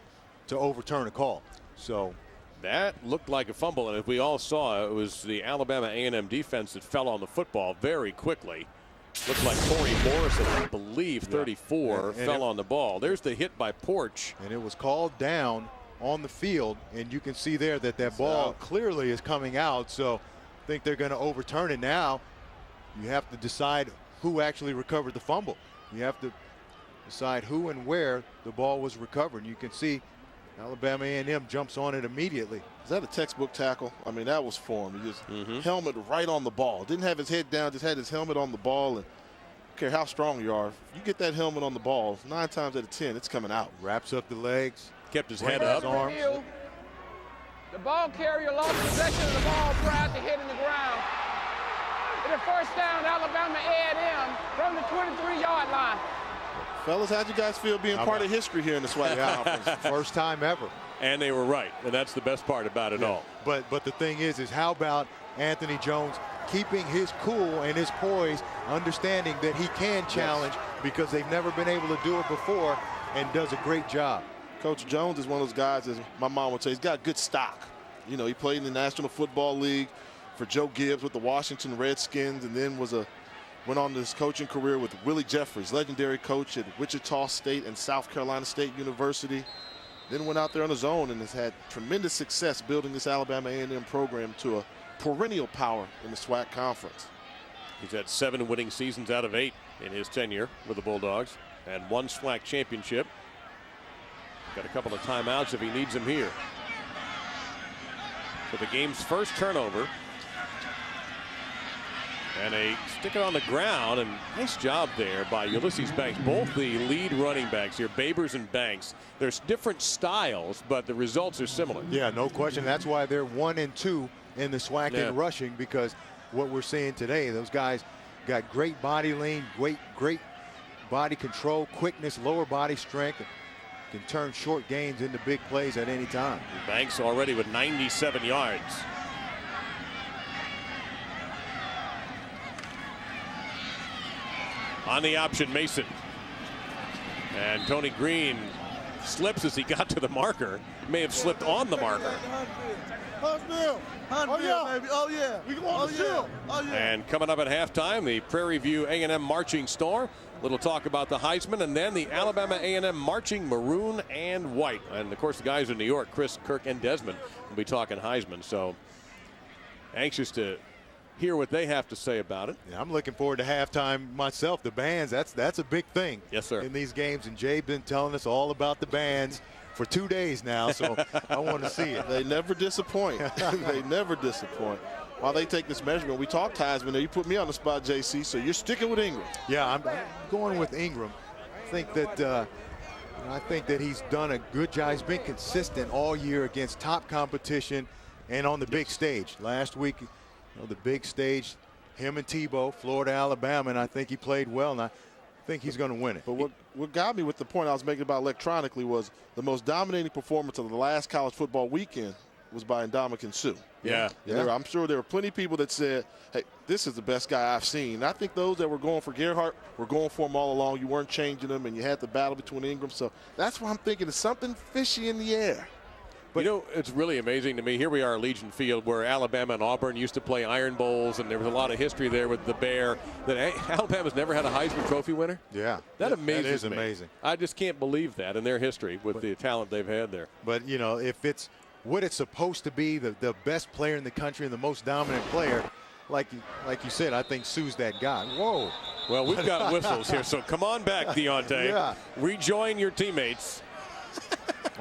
to overturn a call. So that looked like a fumble, and as we all saw, it was the Alabama A&M defense that fell on the football very quickly. Looked like Corey Morrison, I believe, 34, fell on the ball. There's the hit by Porch. And it was called down on the field, and you can see there that ball clearly is coming out. So I think they're going to overturn it now. You have to decide who actually recovered the fumble. You have to decide who and where the ball was recovered. You can see Alabama A&M jumps on it immediately. Is that a textbook tackle? I mean, that was for him. He just helmet right on the ball. Didn't have his head down, just had his helmet on the ball. And I don't care how strong you are, if you get that helmet on the ball, 9 times out of 10, it's coming out. Wraps up the legs. Kept his head up. Arms. The ball carrier lost possession of the ball prior to hitting the ground. It's a first down, Alabama A&M from the 23-yard line. Fellas, how'd you guys feel being part of history here in the SWAC conference? First time ever. And they were right, and that's the best part about it all. But the thing is how about Anthony Jones keeping his cool and his poise, understanding that he can challenge because they've never been able to do it before, and does a great job. Coach Jones is one of those guys, as my mom would say, he's got good stock. You know, he played in the National Football League for Joe Gibbs with the Washington Redskins, and then went on this coaching career with Willie Jeffries, legendary coach at Wichita State and South Carolina State University. Then went out there on his own and has had tremendous success building this Alabama A&M program to a perennial power in the SWAC conference. He's had 7 winning seasons out of 8 in his tenure with the Bulldogs and 1 SWAC championship. Got a couple of timeouts if he needs them here. So the game's first turnover. And a stick it on the ground, and nice job there by Ulysses Banks. Both the lead running backs here, Babers and Banks. There's different styles, but the results are similar. Yeah, no question. That's why they're 1 and 2 in the SWAC in rushing, because what we're seeing today, those guys got great body lean, great body control, quickness, lower body strength, can turn short gains into big plays at any time. Banks already with 97 yards. On the option, Mason. And Tony Green slips as he got to the marker. May have slipped on the marker. Baby. Oh, yeah. We going to shield. Oh, yeah. And coming up at halftime, the Prairie View A&M marching star. Little talk about the Heisman, and then the Alabama A&M marching maroon and white. And, of course, the guys in New York, Chris, Kirk, and Desmond, will be talking Heisman. So anxious to hear what they have to say about it. Yeah, I'm looking forward to halftime myself. The bands, that's a big thing. Yes, sir. In these games, and Jay's been telling us all about the bands for 2 days now, so I want to see it. They never disappoint. They never disappoint. While they take this measurement, we talked Heisman there. You put me on the spot, JC, so you're sticking with Ingram. Yeah, I'm going with Ingram. I think that he's done a good job. He's been consistent all year against top competition and on the big stage. Last week, the big stage, him and Tebow, Florida, Alabama, and I think he played well, and I think he's going to win it. But what got me with the point I was making about electronically was the most dominating performance of the last college football weekend was by Ndamukong Suh. Yeah. I'm sure there were plenty of people that said, hey, this is the best guy I've seen. And I think those that were going for Gerhardt were going for him all along. You weren't changing them, and you had the battle between Ingram. So that's why I'm thinking there's something fishy in the air. But, you know, it's really amazing to me. Here we are at Legion Field, where Alabama and Auburn used to play Iron Bowls, and there was a lot of history there with the Bear. That Alabama's never had a Heisman Trophy winner. Yeah. That amazes me. That is amazing. I just can't believe that in their history with the talent they've had there. But, you know, if it's what it's supposed to be, the best player in the country and the most dominant player, like you said, I think Sue's that guy. Whoa. Well, we've got whistles here, so come on back, Deontay. Yeah. Rejoin your teammates.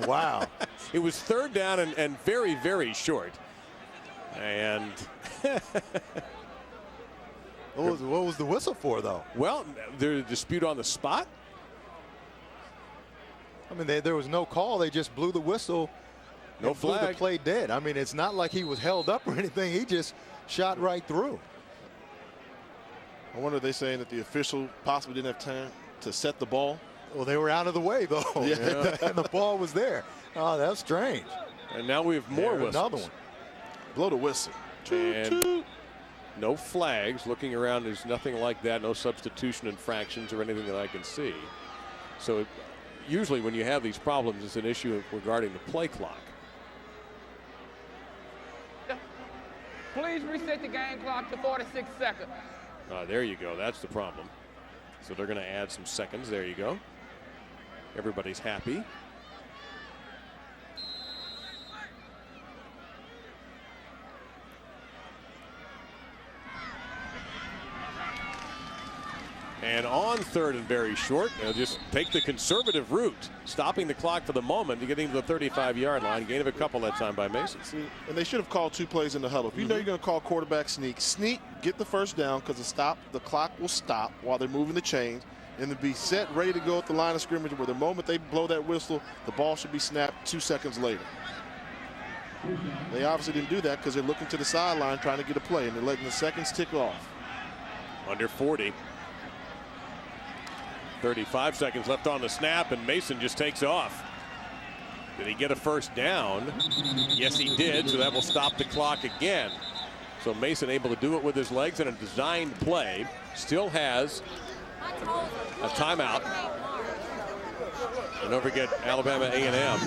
Wow. It was 3rd down and very, very short. And what was the whistle for, though? Well, there's a dispute on the spot. I mean, there was no call. They just blew the whistle. No flag. Blew the play dead. I mean, it's not like he was held up or anything. He just shot right through. I wonder if they're saying that the official possibly didn't have time to set the ball. Well, they were out of the way, though. Yeah. And the ball was there. Oh, that's strange. And now we have more whistles. Another one. Blow the whistle. And no flags. Looking around, there's nothing like that. No substitution infractions or anything that I can see. So usually when you have these problems, it's an issue regarding the play clock. Please reset the game clock to 46 seconds. There you go. That's the problem. So they're going to add some seconds. There you go. Everybody's happy. And on 3rd and very short, they'll just take the conservative route, stopping the clock for the moment to getting to the 35-yard line. Gain of a couple that time by Mason. See, and they should have called 2 plays in the huddle. If you know you're going to call quarterback sneak, get the first down, because the clock will stop while they're moving the chains, and then be set, ready to go at the line of scrimmage, where the moment they blow that whistle, the ball should be snapped 2 seconds later. They obviously didn't do that because they're looking to the sideline trying to get a play, and they're letting the seconds tick off. Under 40. 35 seconds left on the snap, and Mason just takes off. Did he get a first down? Yes, he did, so that will stop the clock again. So Mason able to do it with his legs in a designed play. Still has a timeout. And don't forget Alabama A&M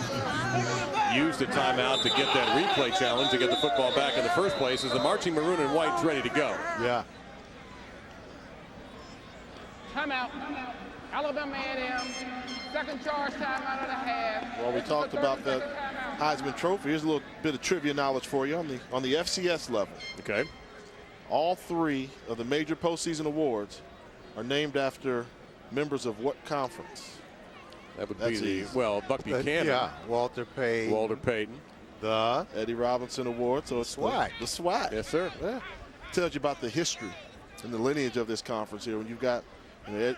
used the timeout to get that replay challenge to get the football back in the first place as the marching maroon and white's ready to go. Yeah. Timeout. Alabama A&M. Second charge timeout of the half. Well, we talked about that Heisman Trophy. Here's a little bit of trivia knowledge for you on the FCS level. Okay. All 3 of the major postseason awards are named after members of what conference? That would be Buck Buchanan. Yeah, Walter Payton. The Eddie Robinson Award. So it's SWAC. The SWAC. Yes, sir. Yeah. Tells you about the history and the lineage of this conference here. When you've got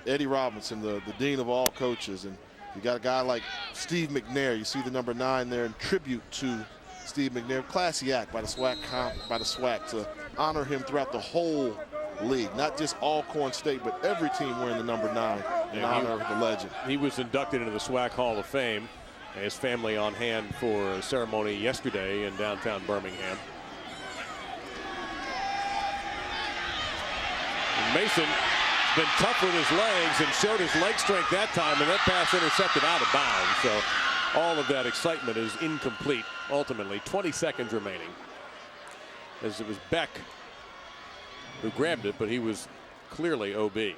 Eddie Robinson, the dean of all coaches, and you got a guy like Steve McNair. You see the number 9 there in tribute to Steve McNair. Classy act by the SWAC to honor him throughout the whole league, not just Alcorn State, but every team wearing the number 9 in honor of the legend. He was inducted into the SWAC Hall of Fame. His family on hand for a ceremony yesterday in downtown Birmingham. And Mason been tough with his legs and showed his leg strength that time, and that pass intercepted out of bounds. So all of that excitement is incomplete. Ultimately, 20 seconds remaining, as it was Beck who grabbed it, but he was clearly OB.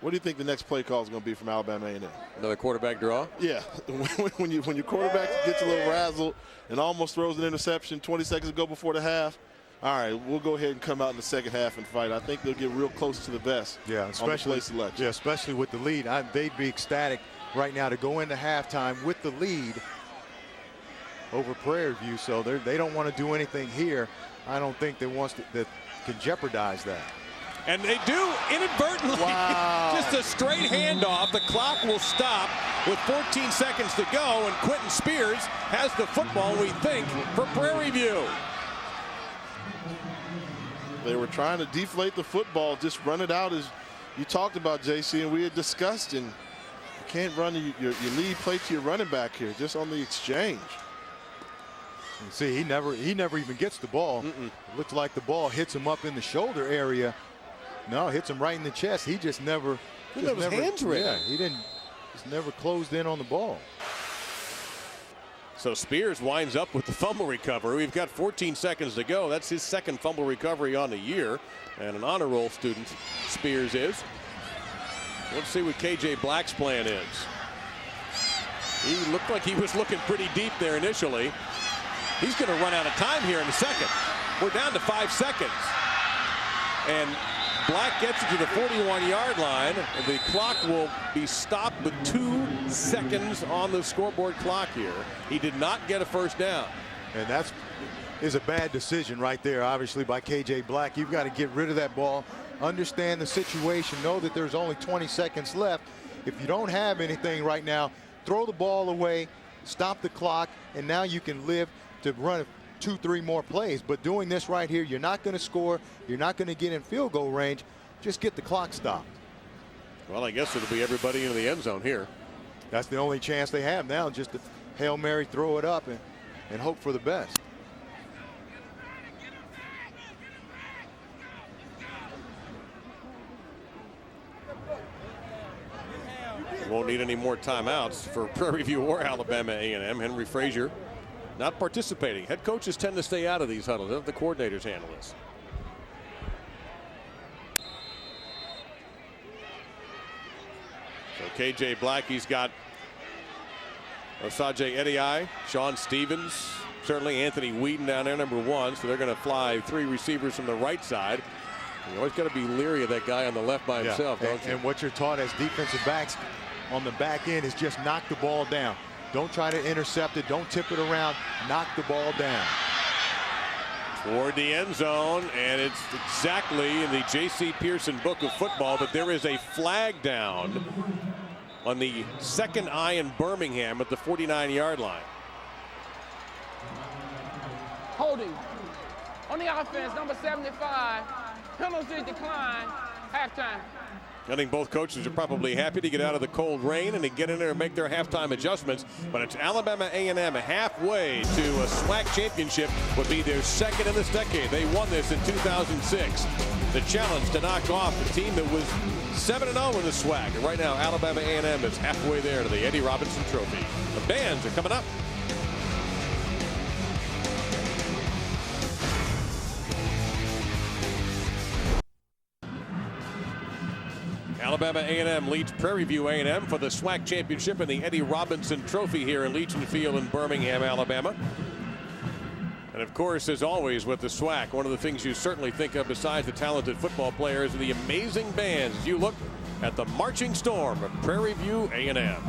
What do you think the next play call is going to be from Alabama A&M? Another quarterback draw? Yeah. when your quarterback gets a little razzled and almost throws an interception 20 seconds to go before the half, all right, we'll go ahead and come out in the second half and fight. I think they'll get real close to the best. Yeah, especially selection. Yeah, especially with the lead. They'd be ecstatic right now to go into halftime with the lead over Prairie View. So they don't want to do anything here. I don't think that can jeopardize that. And they do inadvertently. Wow. Just a straight handoff. The clock will stop with 14 seconds to go, and Quentin Spears has the football, we think, for Prairie View. They were trying to deflate the football, just run it out as you talked about, JC, and we had discussed. And you can't run your lead play to your running back here, just on the exchange. You see, he never even gets the ball. It looks like the ball hits him up in the shoulder area. No, hits him right in the chest. He just never. His hands ready. Yeah, he didn't. Just never closed in on the ball. So Spears winds up with the fumble recovery. We've got 14 seconds to go. That's his second fumble recovery on the year, and an honor roll student Spears is. Let's see what KJ Black's plan is. He looked like he was looking pretty deep there initially. He's going to run out of time here in a second. We're down to 5 seconds. And Black gets it to the 41-yard line. The clock will be stopped with 2 seconds on the scoreboard clock here. He did not get a first down. And that is a bad decision right there, obviously, by KJ Black. You've got to get rid of that ball, understand the situation, know that there's only 20 seconds left. If you don't have anything right now, throw the ball away, stop the clock, and now you can live to run 2-3 more plays. But doing this right here, you're not going to score. You're not going to get in field goal range. Just get the clock stopped. Well, I guess it'll be everybody into the end zone here. That's the only chance they have now, just to Hail Mary, throw it up, and hope for the best. Won't need any more timeouts for Prairie View or Alabama A&M. Henry Frazier not participating. Head coaches tend to stay out of these huddles. Let the coordinators handle this. So KJ Black, he's got Osaje Ediai, Sean Stevens, certainly Anthony Whedon down there, number 1. So they're going to fly 3 receivers from the right side. You always got to be leery of that guy on the left by himself, don't you? And what you're taught as defensive backs on the back end is just knock the ball down. Don't try to intercept it. Don't tip it around. Knock the ball down. Toward the end zone, and it's exactly in the J.C. Pearson book of football that there is a flag down on the second eye in Birmingham at the 49-yard line. Holding on the offense, number 75. Penalty decline, halftime. I think both coaches are probably happy to get out of the cold rain and to get in there and make their halftime adjustments. But it's Alabama A&M halfway to a SWAC championship, would be their second in this decade. They won this in 2006. The challenge to knock off the team that was 7-0 in the SWAC. And right now, Alabama A&M is halfway there to the Eddie Robinson Trophy. The bands are coming up. Alabama A&M leads Prairie View A&M for the SWAC Championship in the Eddie Robinson Trophy here in Legion Field in Birmingham, Alabama. And of course, as always with the SWAC, one of the things you certainly think of besides the talented football players are the amazing bands as you look at the marching storm of Prairie View A&M.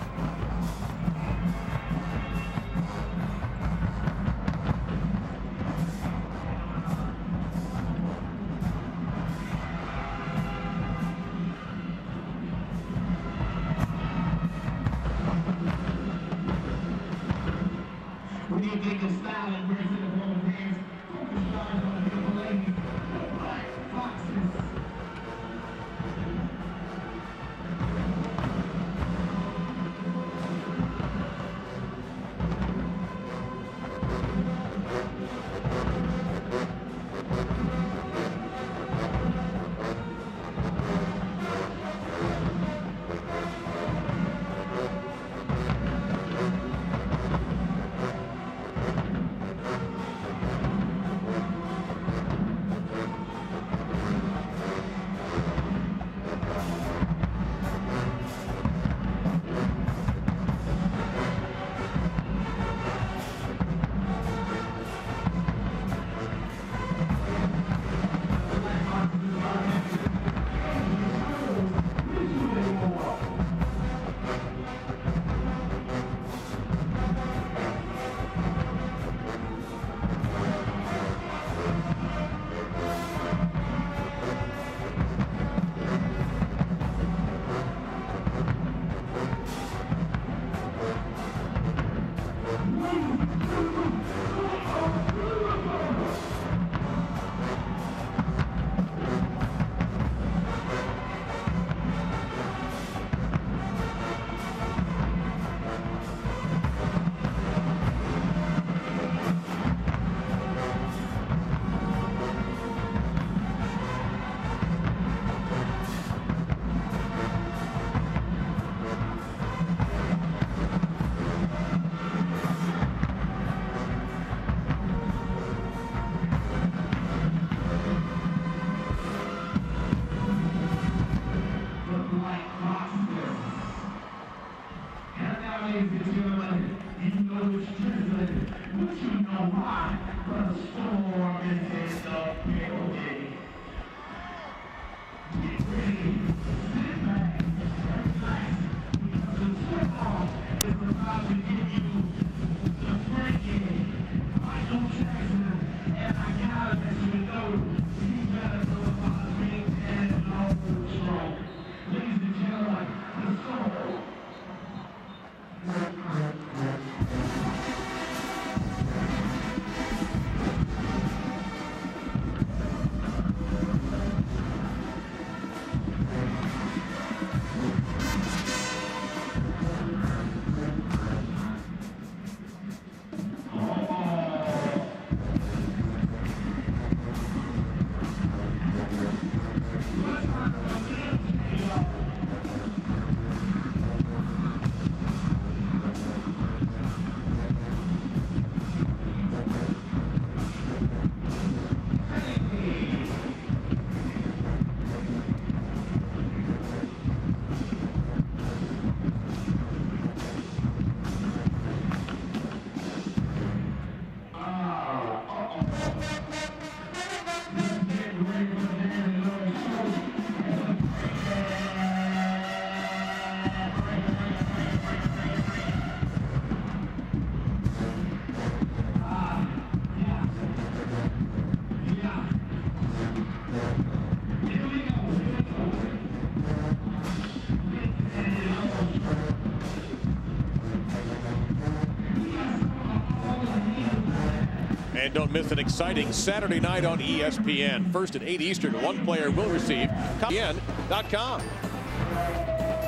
And don't miss an exciting Saturday night on ESPN. First at 8 Eastern, one player will receive ESPN.com.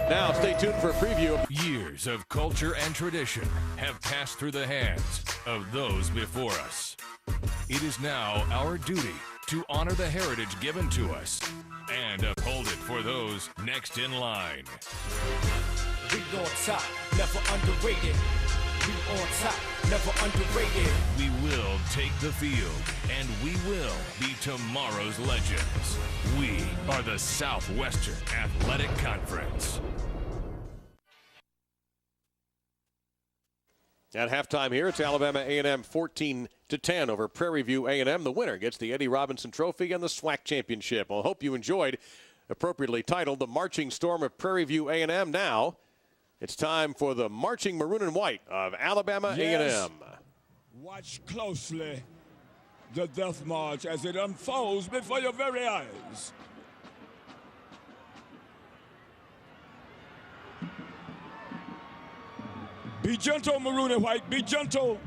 Now stay tuned for a preview of years of culture and tradition have passed through the hands of those before us. It is now our duty to honor the heritage given to us and uphold it for those next in line. We on top, never underrated. We on top, never underrated. We will take the field, and we will be tomorrow's legends. We are the Southwestern Athletic Conference. At halftime here, it's Alabama A&M 14-10 over Prairie View A&M. The winner gets the Eddie Robinson Trophy and the SWAC Championship. Well, I hope you enjoyed, appropriately titled, The Marching Storm of Prairie View A&M. Now, it's time for the Marching Maroon and White of Alabama A&M. Watch closely the Death March as it unfolds before your very eyes. Be gentle, Maroon and White, be gentle.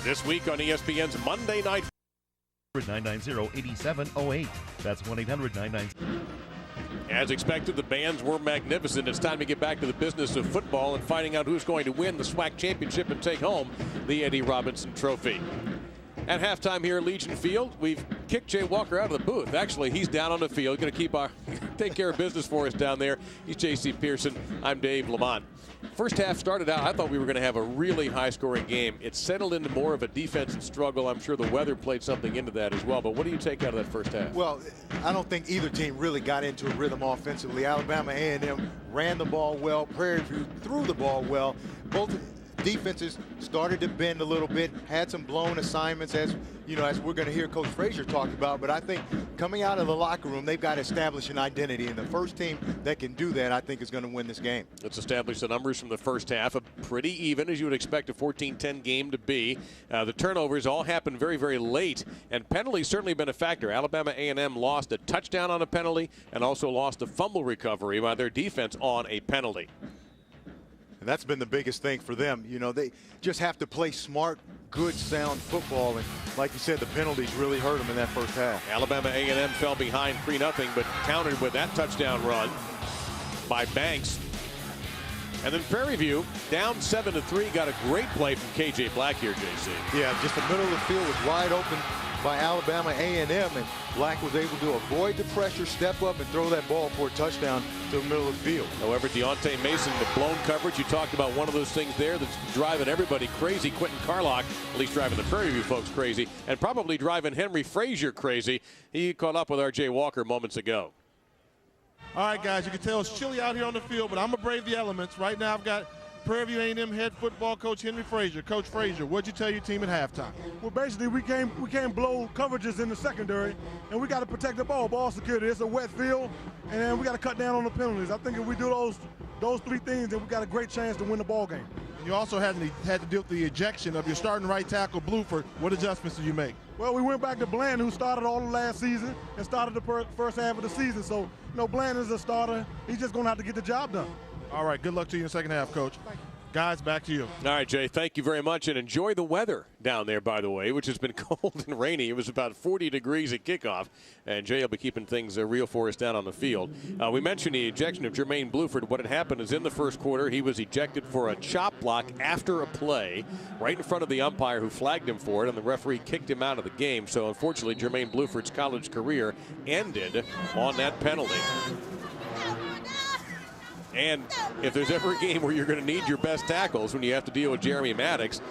This week on ESPN's Monday Night. 990-8708. That's 1-800-990. As expected, the bands were magnificent. It's time to get back to the business of football and finding out who's going to win the SWAC Championship and take home the Eddie Robinson Trophy. At halftime here at Legion Field, we've kick Jay Walker out of the booth. Actually, he's down on the field, going to take care of business for us down there. He's J.C. Pearson. I'm Dave Lamont. First half started out, I thought we were going to have a really high-scoring game. It settled into more of a defensive struggle. I'm sure the weather played something into that as well. But what do you take out of that first half? Well, I don't think either team really got into a rhythm offensively. Alabama A&M ran the ball well. Prairie View threw the ball well. Both defenses started to bend a little bit, had some blown assignments, as we're going to hear Coach Frazier talk about. But I think coming out of the locker room, they've got to establish an identity, and the first team that can do that, I think, is going to win this game. Let's establish the numbers from the first half. A pretty even, as you would expect a 14-10 game to be. The turnovers all happened very, very late, and penalties certainly been a factor. Alabama A&M lost a touchdown on a penalty and also lost a fumble recovery by their defense on a penalty. And that's been the biggest thing for them. They just have to play smart, good, sound football. And like you said, the penalties really hurt them in that first half. Alabama A&M fell behind 3-0, but countered with that touchdown run by Banks. And then Prairie View, down 7-3, got a great play from K.J. Black here, J.C. Yeah, just the middle of the field was wide open by Alabama A&M, and Black was able to avoid the pressure, step up, and throw that ball for a touchdown to the middle of the field. However, Deontay Mason, the blown coverage, you talked about one of those things there that's driving everybody crazy. Quentin Carlock, at least driving the Prairie View folks crazy, and probably driving Henry Frazier crazy. He caught up with R.J. Walker moments ago. All right, guys, you can tell it's chilly out here on the field, but I'm going to brave the elements. Right now, I've got Prairie View A&M head football coach Henry Frazier. Coach Frazier, what'd you tell your team at halftime? Well, basically, we can't blow coverages in the secondary, and we got to protect the ball security. It's a wet field, and we got to cut down on the penalties. I think if we do those three things, then we got a great chance to win the ball game. You also had to deal with the ejection of your starting right tackle, Bluford. What adjustments did you make? Well, we went back to Bland, who started all of last season and started the first half of the season. So, Bland is a starter. He's just going to have to get the job done. All right, good luck to you in the second half, Coach. Thank you. Guys, back to you. All right, Jay, thank you very much, and enjoy the weather down there, by the way, which has been cold and rainy. It was about 40 degrees at kickoff, and Jay will be keeping things real for us down on the field. We mentioned the ejection of Jermaine Bluford. What had happened is in the first quarter, he was ejected for a chop block after a play right in front of the umpire who flagged him for it, and the referee kicked him out of the game. So, unfortunately, Jermaine Bluford's college career ended on that penalty. And if there's ever a game where you're going to need your best tackles when you have to deal with Jeremy Maddox,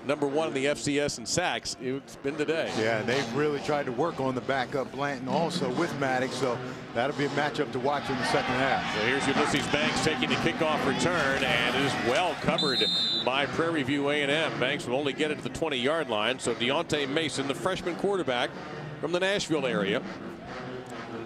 #1 in the FCS in sacks, it's been today. Yeah, and they've really tried to work on the backup Blanton also with Maddox, so that'll be a matchup to watch in the second half. So here's Ulysses Banks taking the kickoff return, and it is well covered by Prairie View A&M. Banks will only get it to the 20-yard line, so Deontay Mason, the freshman quarterback from the Nashville area,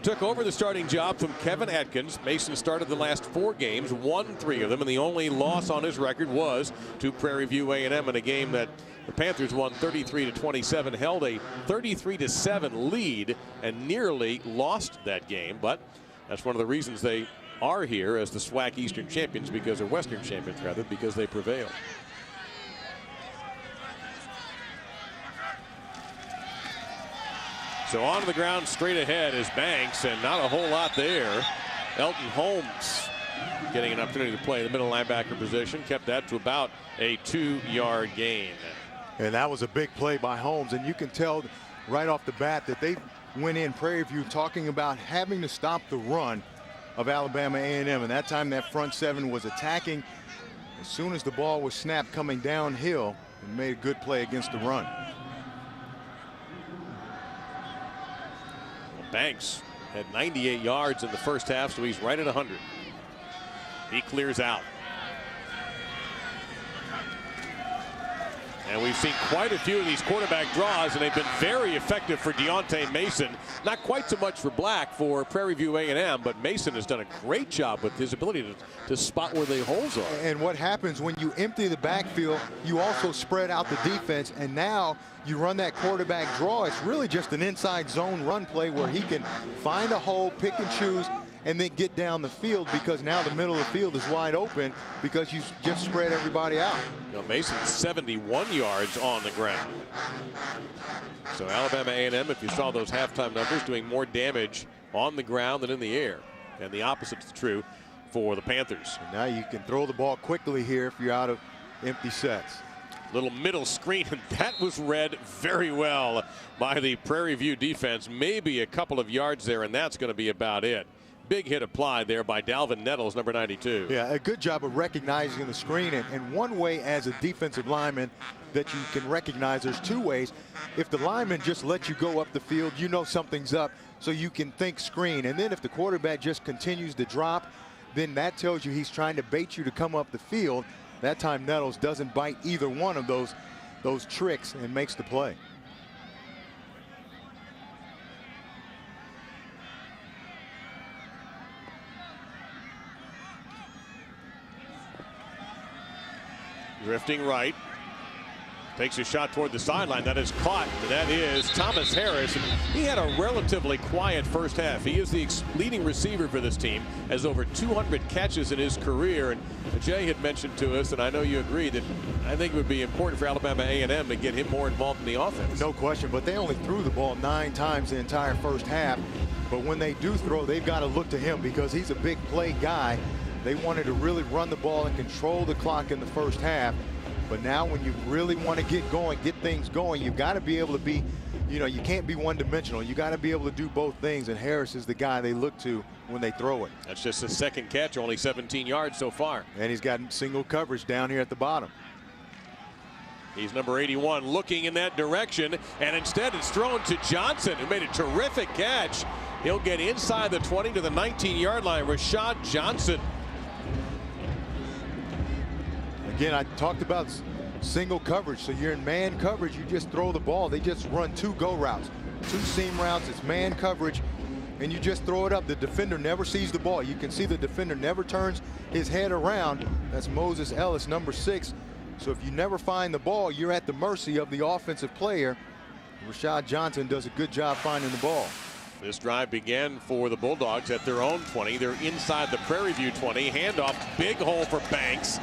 took over the starting job from Kevin Atkins. Mason started the last 4 games, won 3 of them, and the only loss on his record was to Prairie View A&M in a game that the Panthers won 33-27, held a 33-7 lead, and nearly lost that game. But that's one of the reasons they are here as the SWAC Eastern champions, or Western champions rather, because they prevailed. So on the ground straight ahead is Banks, and not a whole lot there. Elton Holmes getting an opportunity to play in the middle linebacker position, kept that to about a 2-yard gain. And that was a big play by Holmes, and you can tell right off the bat that they went in Prairie View talking about having to stop the run of Alabama A&M, and that time that front 7 was attacking. As soon as the ball was snapped coming downhill, and made a good play against the run. Banks had 98 yards in the first half, so he's right at 100. He clears out. And we've seen quite a few of these quarterback draws, and they've been very effective for Deontay Mason. Not quite so much for Black for Prairie View A&M, but Mason has done a great job with his ability to spot where the holes are. And what happens when you empty the backfield, you also spread out the defense, and now you run that quarterback draw. It's really just an inside zone run play where he can find a hole, pick and choose, and then get down the field, because now the middle of the field is wide open because you just spread everybody out. Mason's 71 yards on the ground. So Alabama A&M, if you saw those halftime numbers, doing more damage on the ground than in the air. And the opposite is true for the Panthers. And now you can throw the ball quickly here if you're out of empty sets. Little middle screen, and that was read very well by the Prairie View defense. Maybe a couple of yards there, and that's going to be about it. Big hit applied there by Dalvin Nettles, number 92. Yeah, a good job of recognizing the screen. And one way as a defensive lineman that you can recognize, there's two ways. If the lineman just lets you go up the field, you know something's up, so you can think screen. And then if the quarterback just continues to drop, then that tells you he's trying to bait you to come up the field. That time Nettles doesn't bite either one of those tricks and makes the play. Drifting right. Takes a shot toward the sideline. That is caught. And that is Thomas Harris. And he had a relatively quiet first half. He is the leading receiver for this team. Has over 200 catches in his career. And Jay had mentioned to us, and I know you agree, that I think it would be important for Alabama A&M to get him more involved in the offense. No question, but they only threw the ball 9 times the entire first half. But when they do throw, they've got to look to him because he's a big play guy. They wanted to really run the ball and control the clock in the first half. But now when you really want to get going, get things going, you've got to be able to be, you can't be one-dimensional. You got to be able to do both things, and Harris is the guy they look to when they throw it. That's just his second catch, only 17 yards so far. And he's got single coverage down here at the bottom. He's number 81 looking in that direction, and instead it's thrown to Johnson, who made a terrific catch. He'll get inside the 20 to the 19-yard line. Rashad Johnson. Again, I talked about single coverage. So you're in man coverage, you just throw the ball. They just run 2 go routes, 2 seam routes. It's man coverage, and you just throw it up. The defender never sees the ball. You can see the defender never turns his head around. That's Moses Ellis, number 6. So if you never find the ball, you're at the mercy of the offensive player. Rashad Johnson does a good job finding the ball. This drive began for the Bulldogs at their own 20. They're inside the Prairie View 20. Handoff, big hole for Banks.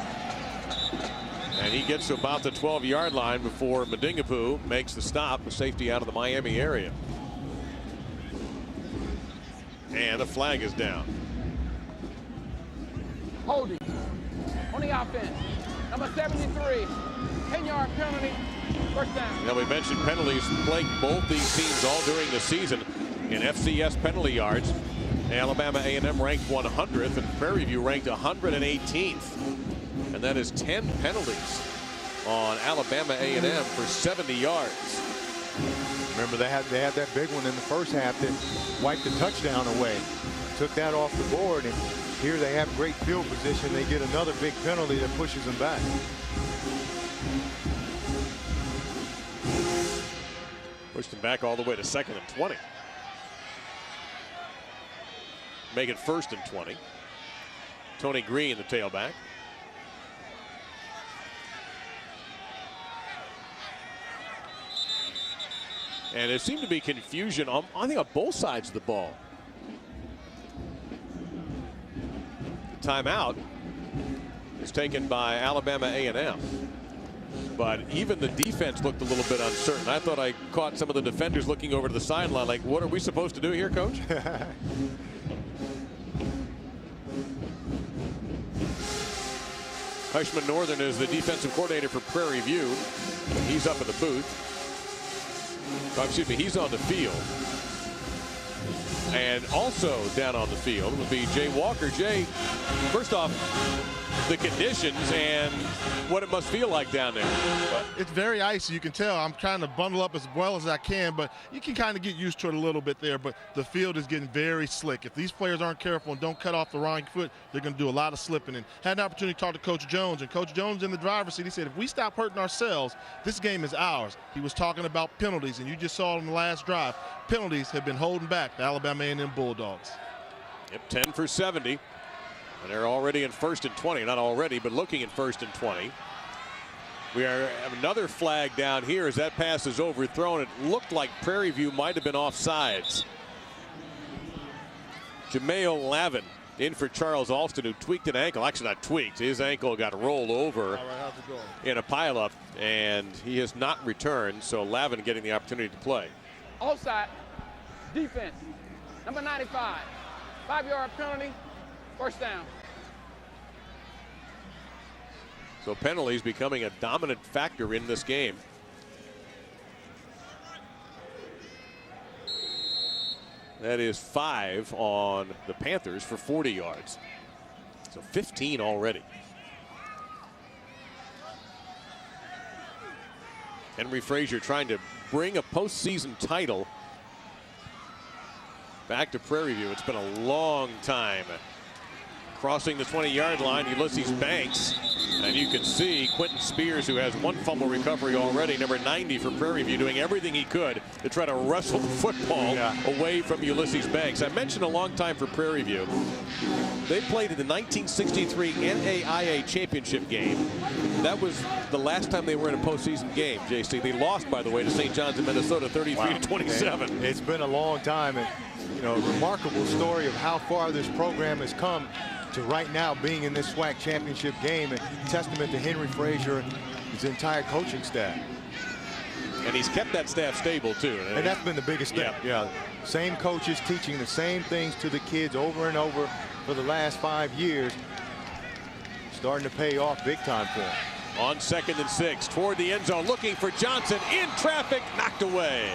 And he gets to about the 12-yard line before Madingapu makes the stop, the safety out of the Miami area. And the flag is down. Holding on the offense. Number 73, 10-yard penalty, first down. Now we mentioned penalties plagued both these teams all during the season in FCS penalty yards. Alabama A&M ranked 100th and Prairie View ranked 118th. And that is 10 penalties on Alabama A&M for 70 yards. Remember, they had that big one in the first half that wiped the touchdown away. Took that off the board, and here they have great field position. They get another big penalty that pushes them back. Pushed them back all the way to 2nd and 20. Make it 1st and 20. Tony Green, the tailback. And there seemed to be confusion on, I think, on both sides of the ball. The timeout is taken by Alabama A&M. But even the defense looked a little bit uncertain. I thought I caught some of the defenders looking over to the sideline like, what are we supposed to do here, Coach? Hushman Northern is the defensive coordinator for Prairie View. He's up in the booth. Oh, excuse me, he's on the field. And also down on the field would be Jay Walker. Jay, first off, the conditions and what it must feel like down there. It's very icy. You can tell I'm trying to bundle up as well as I can, but you can kind of get used to it a little bit there. But the field is getting very slick. If these players aren't careful and don't cut off the wrong foot, they're going to do a lot of slipping. And had an opportunity to talk to Coach Jones, and Coach Jones in the driver's seat, he said, if we stop hurting ourselves, this game is ours. He was talking about penalties, and you just saw it in the last drive. Penalties have been holding back the Alabama A&M Bulldogs. Yep, 10 for 70. And they're already in 1st and 20. Not already, but looking at 1st and 20. We have another flag down here as that pass is overthrown. It looked like Prairie View might have been offsides. Jameel Lavin in for Charles Alston, who tweaked an ankle. Actually, not tweaked. His ankle got rolled over in a pileup, and he has not returned. So Lavin getting the opportunity to play. Offside, defense, number 95, 5-yard penalty, first down. So penalties becoming a dominant factor in this game. That is 5 on the Panthers for 40 yards. So 15 already. Henry Frazier trying to bring a postseason title back to Prairie View. It's been a long time. Crossing the 20-yard line, Ulysses Banks. And you can see Quentin Spears, who has 1 fumble recovery already, number 90 for Prairie View, doing everything he could to try to wrestle the football away from Ulysses Banks. I mentioned a long time for Prairie View. They played in the 1963 NAIA championship game. That was the last time they were in a postseason game, JC. They lost, by the way, to St. John's in Minnesota, 33-27. It's been a long time, and you know, a remarkable story of how far this program has come to right now being in this SWAC championship game, and testament to Henry Frazier and his entire coaching staff. And he's kept that staff stable too. And that's been the biggest thing. Yeah. Same coaches teaching the same things to the kids over and over for the last 5 years. Starting to pay off big time for him. On 2nd and 6 toward the end zone, looking for Johnson in traffic, knocked away.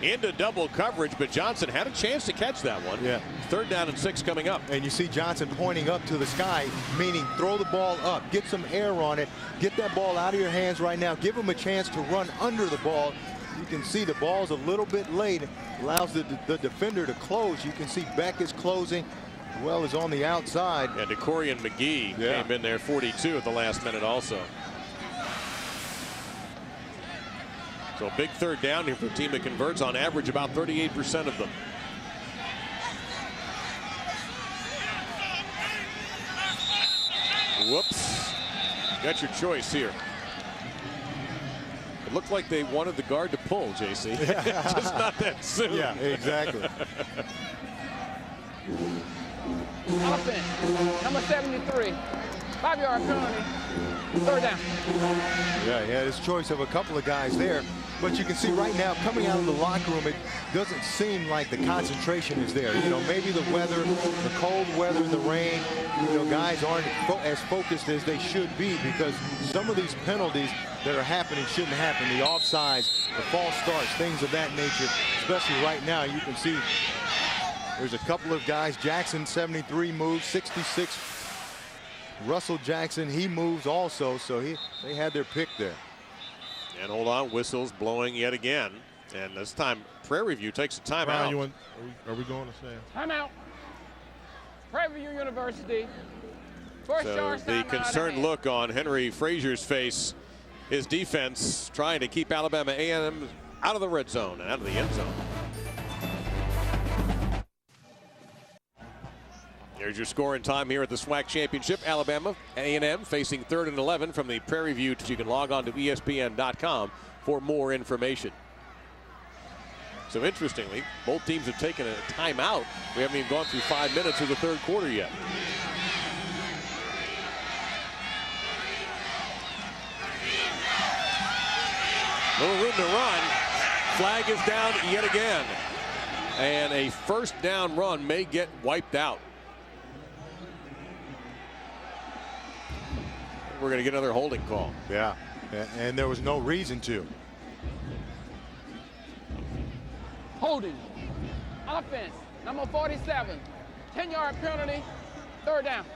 Into double coverage, but Johnson had a chance to catch that one. Yeah. 3rd down and 6 coming up. And you see Johnson pointing up to the sky, meaning throw the ball up, get some air on it, get that ball out of your hands right now, give him a chance to run under the ball. You can see the ball's a little bit late, allows the defender to close. You can see Beck is closing, as well as on the outside. And DeCorian McGee came in there 42 at the last minute also. So big 3rd down here for a team that converts on average about 38% of them. Whoops. Got your choice here. It looked like they wanted the guard to pull, JC. Just not that soon. Yeah, exactly. Offense, number 73. 5-yard penalty. 3rd down. Yeah, he had his choice of a couple of guys there. But you can see right now, coming out of the locker room, it doesn't seem like the concentration is there. You know, maybe the weather, the cold weather and the rain, you know, guys aren't as focused as they should be, because some of these penalties that are happening shouldn't happen. The offsides, the false starts, things of that nature, especially right now. You can see there's a couple of guys. Jackson, 73, moves. 66, Russell Jackson, he moves also. So they had their pick there. And hold on, whistles blowing yet again. And this time, Prairie View takes a timeout. Are we going to say? Timeout. Prairie View University. First So the concerned look on Henry Frazier's face. His defense trying to keep Alabama A&M out of the red zone and out of the end zone. There's your score and time here at the SWAC Championship. Alabama A&M facing 3rd and 11 from the Prairie View. You can log on to ESPN.com for more information. So interestingly, both teams have taken a timeout. We haven't even gone through 5 minutes of the 3rd quarter yet. Little room to run. Flag is down yet again. And a 1st down run may get wiped out. We're going to get another holding call. Yeah, and there was no reason to. Holding. Offense, number 47. 10-yard penalty. 3rd down.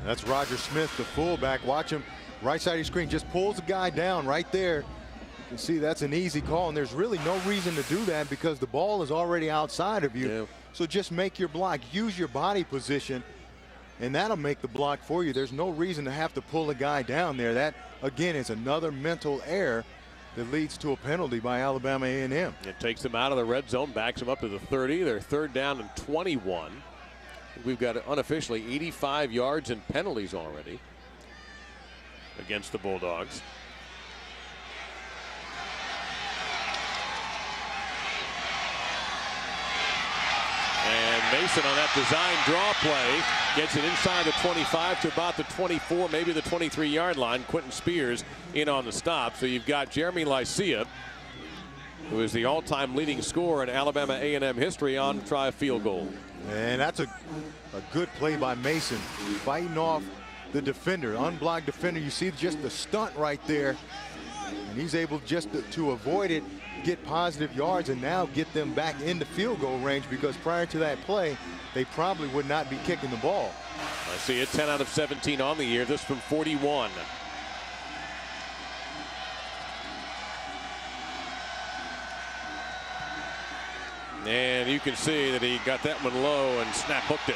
That's Roger Smith, the fullback. Watch him, right side of your screen, just pulls the guy down right there. You can see that's an easy call, and there's really no reason to do that because the ball is already outside of you. Yeah. So just make your block. Use your body position, and that'll make the block for you. There's no reason to have to pull a guy down there. That, again, is another mental error that leads to a penalty by Alabama A&M. It takes them out of the red zone, backs them up to the 30. They're 3rd down and 21. We've got unofficially 85 yards in penalties already against the Bulldogs. And Mason on that design draw play gets it inside the 25 to about the 24, maybe the 23-yard line. Quentin Spears in on the stop. So you've got Jeremy Lycia, who is the all-time leading scorer in Alabama A&M history, on try a field goal. And that's a good play by Mason, fighting off the defender, unblocked defender. You see just the stunt right there, and he's able just to avoid it, get positive yards, and now get them back into field goal range, because prior to that play, they probably would not be kicking the ball. I see it, 10 out of 17 on the year. This from 41. And you can see that he got that one low and snap hooked it.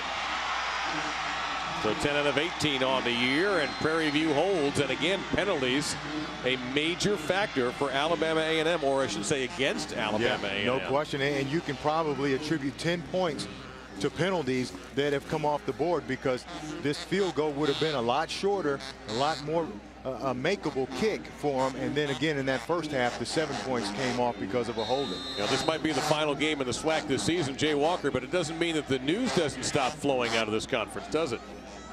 So 10 out of 18 on the year, and Prairie View holds. And again, penalties, a major factor for Alabama A&M, or I should say against Alabama A&M. No question, and you can probably attribute 10 points to penalties that have come off the board, because this field goal would have been a lot shorter, a lot more a makeable kick for him. And then again in that first half, the 7 points came off because of a holding. Now, this might be the final game in the SWAC this season, Jay Walker, but it doesn't mean that the news doesn't stop flowing out of this conference, does it?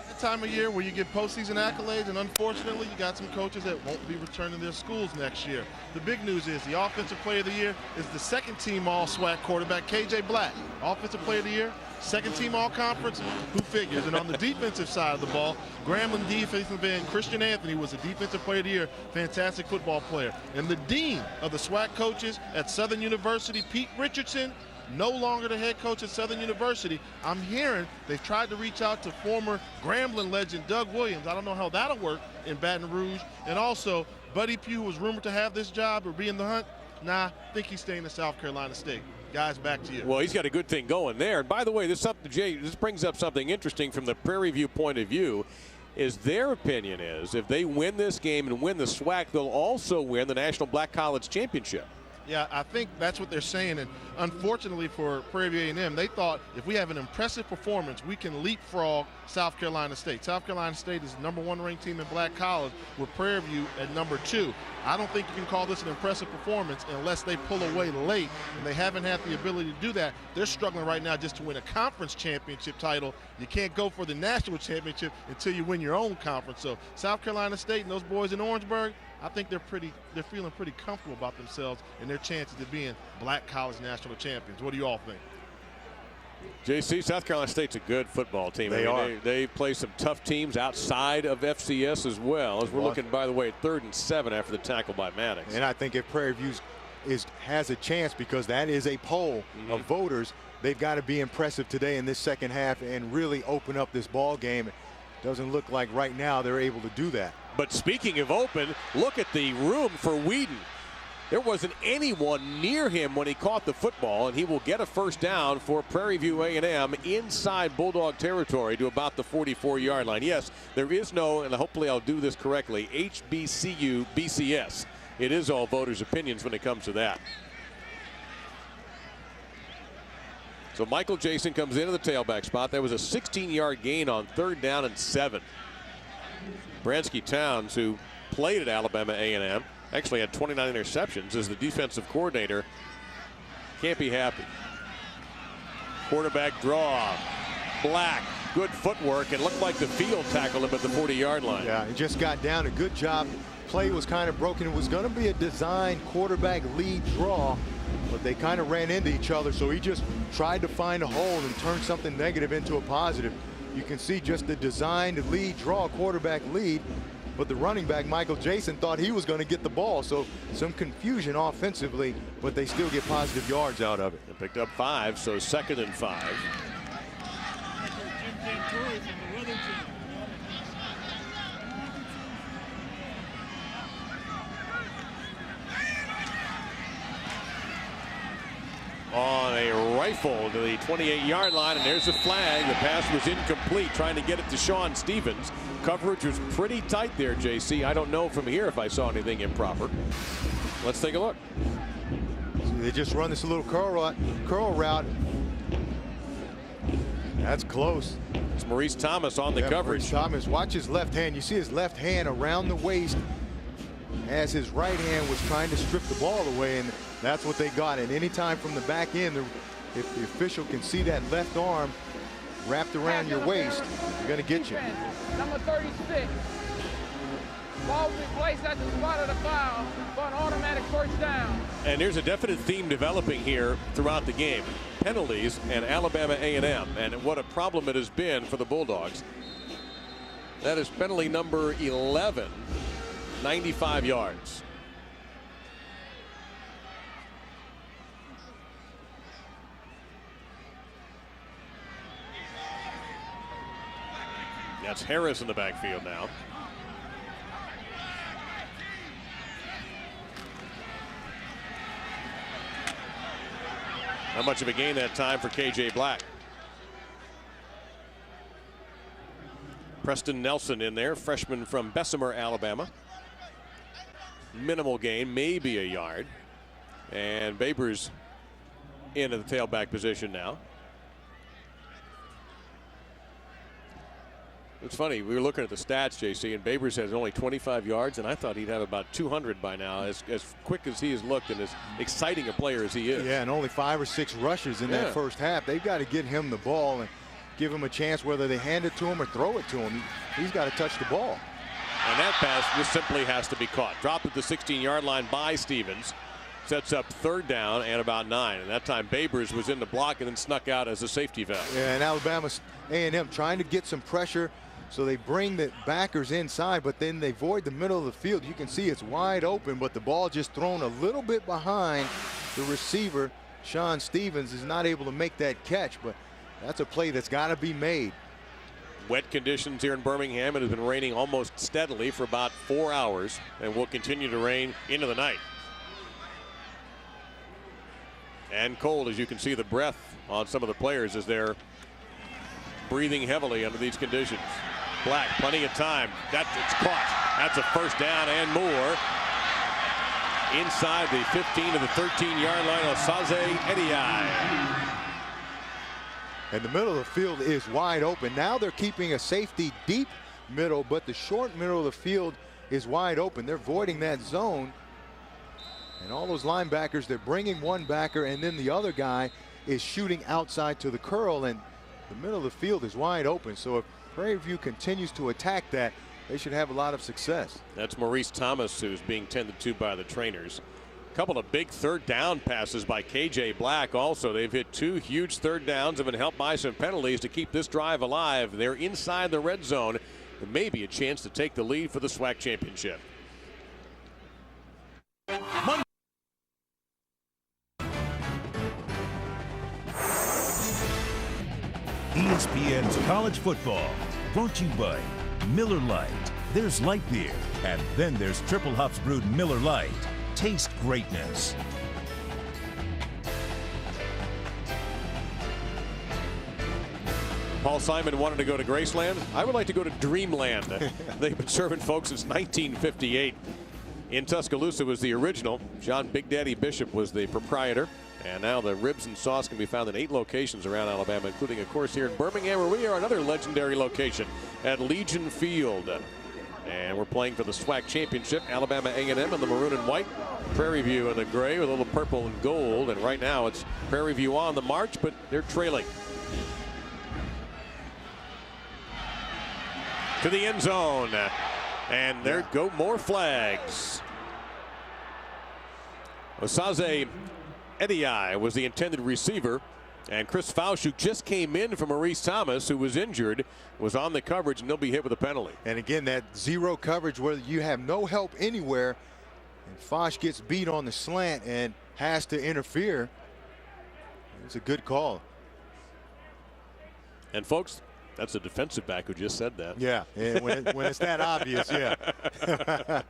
The time of year where you get postseason accolades, and unfortunately you got some coaches that won't be returning to their schools next year. The big news is the Offensive Player of the Year is the second-team All-SWAC quarterback, KJ Black. Offensive Player of the Year, second-team All-Conference, who figures? And on the defensive side of the ball, Grambling defensive end Christian Anthony was the Defensive Player of the Year, fantastic football player. And the Dean of the SWAC coaches at Southern University, Pete Richardson, no longer the head coach at Southern University. I'm hearing they've tried to reach out to former Grambling legend Doug Williams. I don't know how that'll work in Baton Rouge. And also, Buddy Pugh was rumored to have this job or be in the hunt. Nah, I think he's staying at South Carolina State. Guys, back to you. Well, he's got a good thing going there. And by the way, this brings up something interesting from the Prairie View point of view. Is their opinion is if they win this game and win the SWAC, they'll also win the National Black College Championship. Yeah, I think that's what they're saying. And unfortunately for Prairie View A&M, they thought if we have an impressive performance, we can leapfrog South Carolina State. South Carolina State is the #1 ranked team in Black College, with Prairie View at #2. I don't think you can call this an impressive performance unless they pull away late, and they haven't had the ability to do that. They're struggling right now just to win a conference championship title. You can't go for the national championship until you win your own conference. So South Carolina State and those boys in Orangeburg, I think they're feeling pretty comfortable about themselves and their chances of being Black College national champions. What do you all think? JC, South Carolina State's a good football team. They play some tough teams outside of FCS as well, as we're looking, by the way, at 3rd and 7 after the tackle by Maddox. And I think if Prairie View has a chance, because that is a poll of voters, they've got to be impressive today in this second half and really open up this ball game. It doesn't look like right now they're able to do that. But speaking of open, look at the room for Whedon. There wasn't anyone near him when he caught the football, and he will get a first down for Prairie View A&M inside Bulldog territory to about the 44-yard line. Yes, there is no, and hopefully I'll do this correctly, HBCU BCS. It is all voters' opinions when it comes to that. So Michael Jason comes into the tailback spot. There was a 16-yard gain on 3rd down and 7. Bransky Towns, who played at Alabama A&M, actually had 29 interceptions as the defensive coordinator, can't be happy. Quarterback draw. Black, good footwork. It looked like the field tackled him at the 40-yard line. Yeah, he just got down. A good job. Play was kind of broken. It was going to be a design quarterback lead draw, but they kind of ran into each other, so he just tried to find a hole and turn something negative into a positive. You can see just the designed lead draw, quarterback lead, but the running back, Michael Jason, thought he was going to get the ball. So some confusion offensively, but they still get positive yards out of it. They picked up 5, so 2nd and 5. On a rifle to the 28-yard line, and there's a flag. The pass was incomplete, trying to get it to Sean Stevens. Coverage was pretty tight there, JC. I don't know from here if I saw anything improper. Let's take a look. They just run this little curl route. That's close. It's Maurice Thomas on the coverage. Maurice Thomas, watch his left hand. You see his left hand around the waist as his right hand was trying to strip the ball away, and that's what they got. And anytime from the back end, if the official can see that left arm wrapped around your waist, they're going to get you. Number 36. Ball will be placed at the spot of the foul for an automatic first down. And there's a definite theme developing here throughout the game. Penalties and Alabama A&M, and what a problem it has been for the Bulldogs. That is penalty number 11, 95 yards. That's Harris in the backfield now. Not much of a gain that time for K.J. Black. Preston Nelson in there, freshman from Bessemer, Alabama. Minimal gain, maybe a yard. And Babers into the tailback position now. It's funny, we were looking at the stats, JC, and Babers has only 25 yards, and I thought he'd have about 200 by now, as quick as he has looked and as exciting a player as he is. Yeah, and only 5 or 6 rushes in that first half. They've got to get him the ball and give him a chance, whether they hand it to him or throw it to him. He's got to touch the ball. And that pass just simply has to be caught. Dropped at the 16-yard line by Stevens. Sets up 3rd down and about 9. And that time Babers was in the block and then snuck out as a safety valve. Yeah, and Alabama A&M trying to get some pressure. So they bring the backers inside, but then they void the middle of the field. You can see it's wide open, but the ball just thrown a little bit behind the receiver. Sean Stevens is not able to make that catch, but that's a play that's got to be made. Wet conditions here in Birmingham. It has been raining almost steadily for about 4 hours and will continue to rain into the night. And cold, as you can see the breath on some of the players as they're breathing heavily under these conditions. Black, plenty of time. It's caught. That's a 1st down and more. Inside the 15 to the 13-yard line, Osaze Ediai. And the middle of the field is wide open. Now they're keeping a safety deep middle, but the short middle of the field is wide open. They're voiding that zone. And all those linebackers, they're bringing one backer, and then the other guy is shooting outside to the curl, and the middle of the field is wide open. So if Prairie View continues to attack that, they should have a lot of success. That's Maurice Thomas, who's being tended to by the trainers. A couple of big 3rd down passes by K.J. Black also. They've hit 2 huge 3rd downs, have been helped by some penalties to keep this drive alive. They're inside the red zone. There may be a chance to take the lead for the SWAC Championship. ESPN's College Football, brought to you by Miller Lite. There's light beer, and then there's triple hops brewed Miller Lite. Taste greatness. Paul Simon wanted to go to Graceland. I would like to go to Dreamland. They've been serving folks since 1958. In Tuscaloosa was the original. John Big Daddy Bishop was the proprietor. And now the ribs and sauce can be found in 8 locations around Alabama, including, of course, here in Birmingham, where we are another legendary location at Legion Field. And we're playing for the SWAC Championship. Alabama A&M in the maroon and white. Prairie View in the gray with a little purple and gold. And right now it's Prairie View on the march, but they're trailing. To the end zone. And there go more flags. Osaze Ediai was the intended receiver, and Chris Fausch, who just came in from Maurice Thomas, who was injured, was on the coverage, and they'll be hit with a penalty. And again, that zero coverage where you have no help anywhere, and Fausch gets beat on the slant and has to interfere. It's a good call. And folks, that's a defensive back who just said that. Yeah, when it's that obvious, yeah.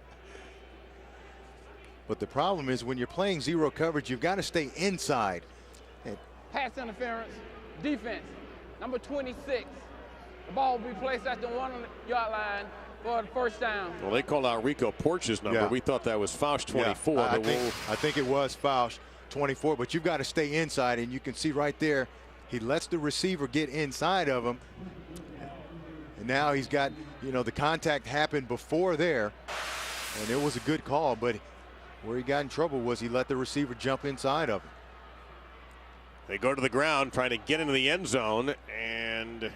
But the problem is when you're playing zero coverage, you've got to stay inside. Pass interference, defense, number 26. The ball will be placed at the 1-yard line for the 1st down. Well, they called out Rico Porch's number. Yeah. We thought that was Fausch, 24. Yeah, I think it was Fausch, 24, but you've got to stay inside, and you can see right there, he lets the receiver get inside of him. And now he's got, the contact happened before there, and it was a good call, but where he got in trouble was he let the receiver jump inside of him. They go to the ground trying to get into the end zone and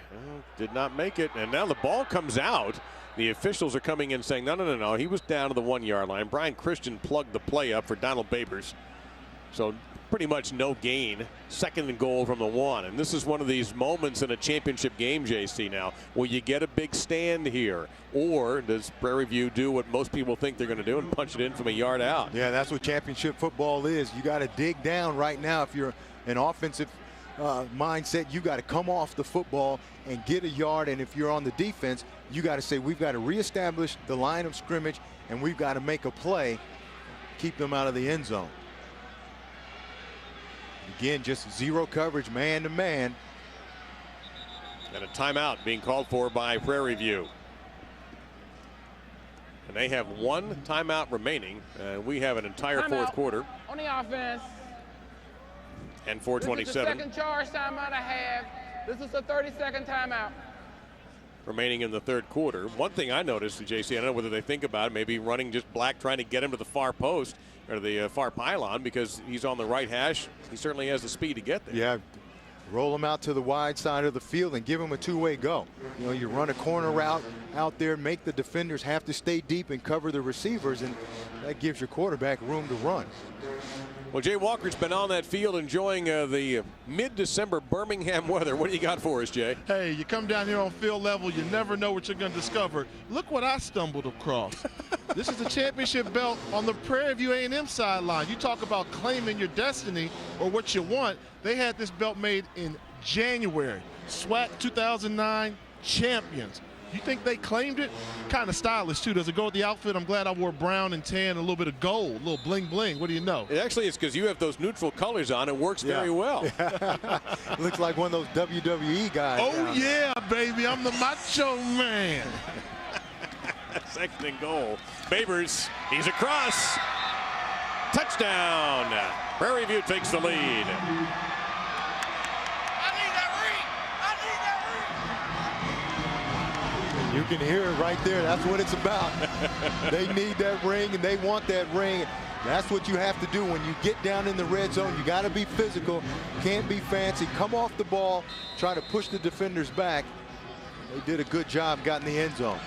did not make it. And now the ball comes out. The officials are coming in saying, no. He was down to the 1-yard line. Brian Christian plugged the play up for Donald Babers. So pretty much no gain, 2nd and goal from the 1. And this is one of these moments in a championship game, JC, now, will you get a big stand here? Or does Prairie View do what most people think they're going to do and punch it in from a yard out? Yeah, that's what championship football is. You got to dig down right now. If you're an offensive mindset, you got to come off the football and get a yard. And if you're on the defense, you got to say, we've got to reestablish the line of scrimmage, and we've got to make a play, keep them out of the end zone. Again, just zero coverage, man to man. And a timeout being called for by Prairie View. And they have 1 timeout remaining. We have an entire fourth quarter. On the offense. And 4:27. This is the 2nd charge timeout I have. This is a 30-second timeout. Remaining in the 3rd quarter. One thing I noticed, JC, I don't know whether they think about it, maybe running just Black, trying to get him to the far post or the far pylon, because he's on the right hash. He certainly has the speed to get there. Yeah, roll him out to the wide side of the field and give him a 2-way go. You know, you run a corner route out there, make the defenders have to stay deep and cover the receivers, and that gives your quarterback room to run. Well, Jay Walker's been on that field enjoying the mid-December Birmingham weather. What do you got for us, Jay? Hey, you come down here on field level, you never know what you're going to discover. Look what I stumbled across. This is the championship belt on the Prairie View A&M sideline. You talk about claiming your destiny or what you want. They had this belt made in January. SWAC 2009 champions. You think they claimed it? Kind of stylish, too. Does it go with the outfit? I'm glad I wore brown and tan and a little bit of gold, a little bling-bling. What do you know? Actually, it's because you have those neutral colors on. It works very well. Looks like one of those WWE guys. Oh, yeah, baby. I'm the macho man. 2nd and goal. Babers, he's across. Touchdown. Prairie View takes the lead. You can hear it right there. That's what it's about. They need that ring, and they want that ring. That's what you have to do when you get down in the red zone. You got to be physical. Can't be fancy. Come off the ball. Try to push the defenders back. They did a good job, got in the end zone.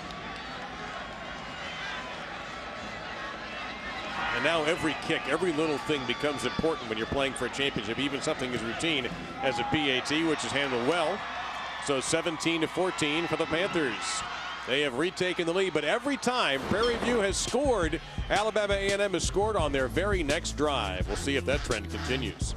And now every kick, every little thing becomes important when you're playing for a championship, even something as routine as a PAT, which is handled well. So 17-14 for the Panthers. They have retaken the lead, but every time Prairie View has scored, Alabama A&M has scored on their very next drive. We'll see if that trend continues.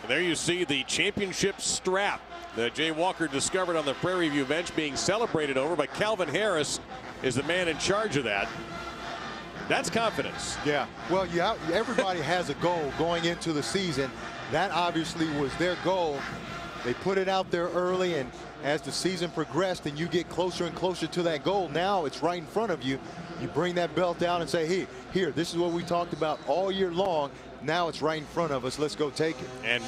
And there you see the championship strap that Jay Walker discovered on the Prairie View bench being celebrated over, but Calvin Harris is the man in charge of that. That's confidence. Yeah, well, everybody has a goal going into the season. That obviously was their goal. They put it out there early, and as the season progressed and you get closer and closer to that goal, now it's right in front of you. You bring that belt down and say, hey, here, this is what we talked about all year long. Now it's right in front of us. Let's go take it. And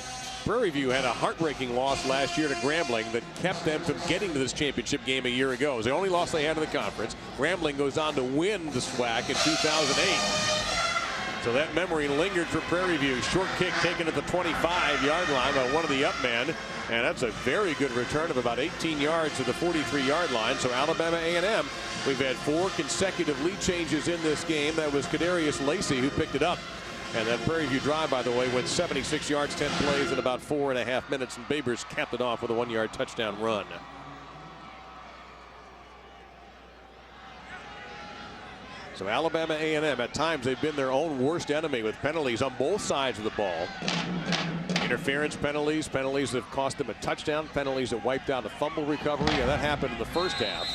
Prairie View had a heartbreaking loss last year to Grambling that kept them from getting to this championship game a year ago. It was the only loss they had in the conference. Grambling goes on to win the SWAC in 2008. So that memory lingered for Prairie View. Short kick taken at the 25-yard line by one of the up men. And that's a very good return of about 18 yards to the 43-yard line. So Alabama A&M, we've had 4 consecutive lead changes in this game. That was Kadarius Lacey who picked it up. And that Prairie View drive, by the way, went 76 yards, 10 plays in about 4.5 minutes. And Babers capped it off with a 1-yard touchdown run. So Alabama A&M, at times they've been their own worst enemy with penalties on both sides of the ball. Interference penalties, penalties that have cost them a touchdown, penalties that wiped out a fumble recovery. And that happened in the first half.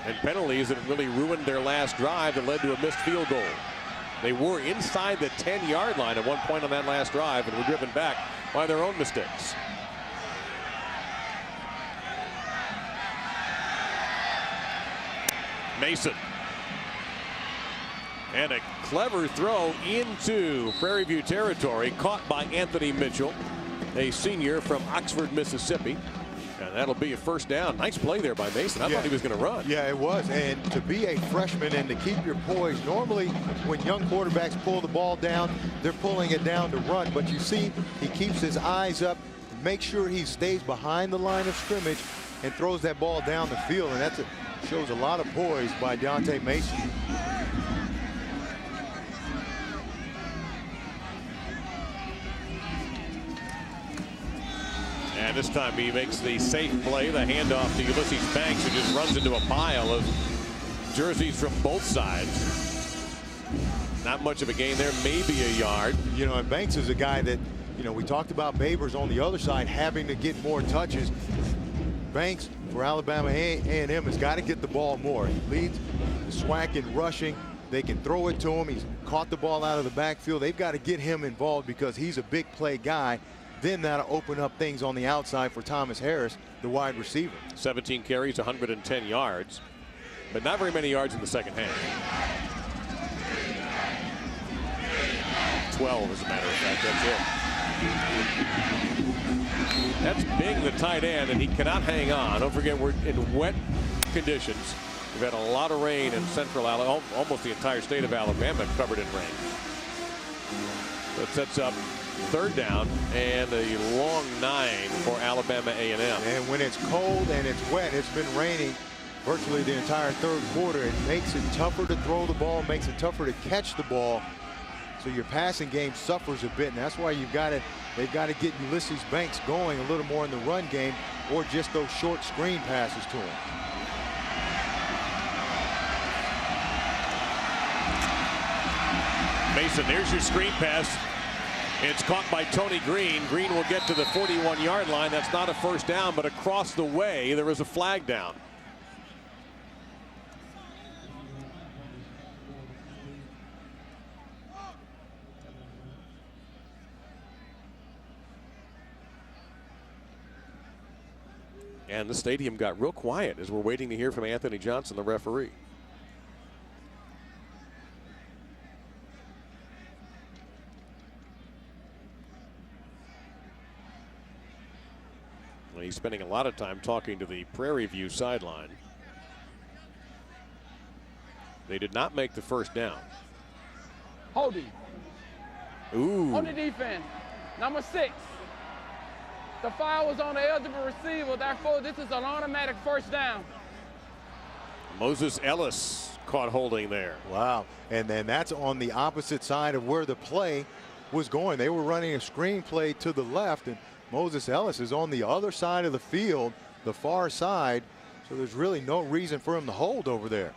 And penalties that really ruined their last drive that led to a missed field goal. They were inside the 10-yard line at one point on that last drive and were driven back by their own mistakes. Mason. And a clever throw into Prairie View territory, caught by Anthony Mitchell, a senior from Oxford, Mississippi. And that'll be a first down. Nice play there by Mason. I thought he was going to run. Yeah, it was. And to be a freshman and to keep your poise, normally when young quarterbacks pull the ball down, they're pulling it down to run. But you see, he keeps his eyes up, makes sure he stays behind the line of scrimmage and throws that ball down the field. And that's Shows a lot of poise by Dante Mason. And this time he makes the safe play, the handoff to Ulysses Banks, who just runs into a pile of jerseys from both sides. Not much of a gain there, maybe a yard. You know, and Banks is a guy that, you know, we talked about Babers on the other side having to get more touches. Banks for Alabama A&M has got to get the ball more. He leads the SWAC in rushing. They can throw it to him. He's caught the ball out of the backfield. They've got to get him involved because he's a big play guy. Then that'll open up things on the outside for Thomas Harris, the wide receiver. 17 carries, 110 yards, but not very many yards in the second half. 12, as a matter of fact, that's it. That's Bing, the tight end, and he cannot hang on. Don't forget, we're in wet conditions. We've had a lot of rain in central Alabama, almost the entire state of Alabama covered in rain. That sets up third down and a long 9 for Alabama A&M. And when it's cold and it's wet, it's been raining virtually the entire third quarter. It makes it tougher to throw the ball, makes it tougher to catch the ball. So your passing game suffers a bit, and that's why they've got to get Ulysses Banks going a little more in the run game, or just those short screen passes to him. Mason, there's your screen pass. It's caught by Tony Green. Green will get to the 41-yard line. That's not a first down, but across the way, there is a flag down. And the stadium got real quiet as we're waiting to hear from Anthony Johnson, the referee. He's spending a lot of time talking to the Prairie View sideline. They did not make the first down. Holding. Ooh. On the defense, number 6. The foul was on the eligible receiver, therefore this is an automatic first down. Moses Ellis caught holding there. Wow, and then that's on the opposite side of where the play was going. They were running a screen play to the left, and Moses Ellis is on the other side of the field, the far side, so there's really no reason for him to hold over there.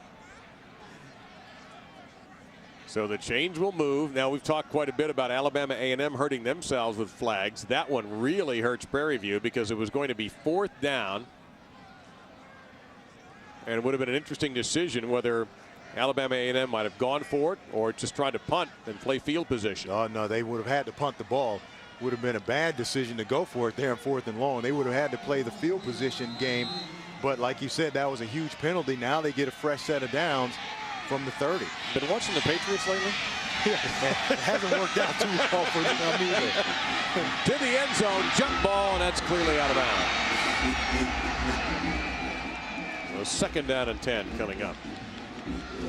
So the change will move. Now, we've talked quite a bit about Alabama A&M hurting themselves with flags. That one really hurts Prairie View because it was going to be 4th down. And it would have been an interesting decision whether Alabama A&M might have gone for it or just tried to punt and play field position. Oh, no, they would have had to punt the ball. Would have been a bad decision to go for it there in 4th and long. They would have had to play the field position game. But like you said, that was a huge penalty. Now they get a fresh set of downs from the 30. Been watching the Patriots lately? Yeah, it hasn't worked out too well for them either. To the end zone, jump ball, and that's clearly out of bounds. So 2nd down and 10 coming up.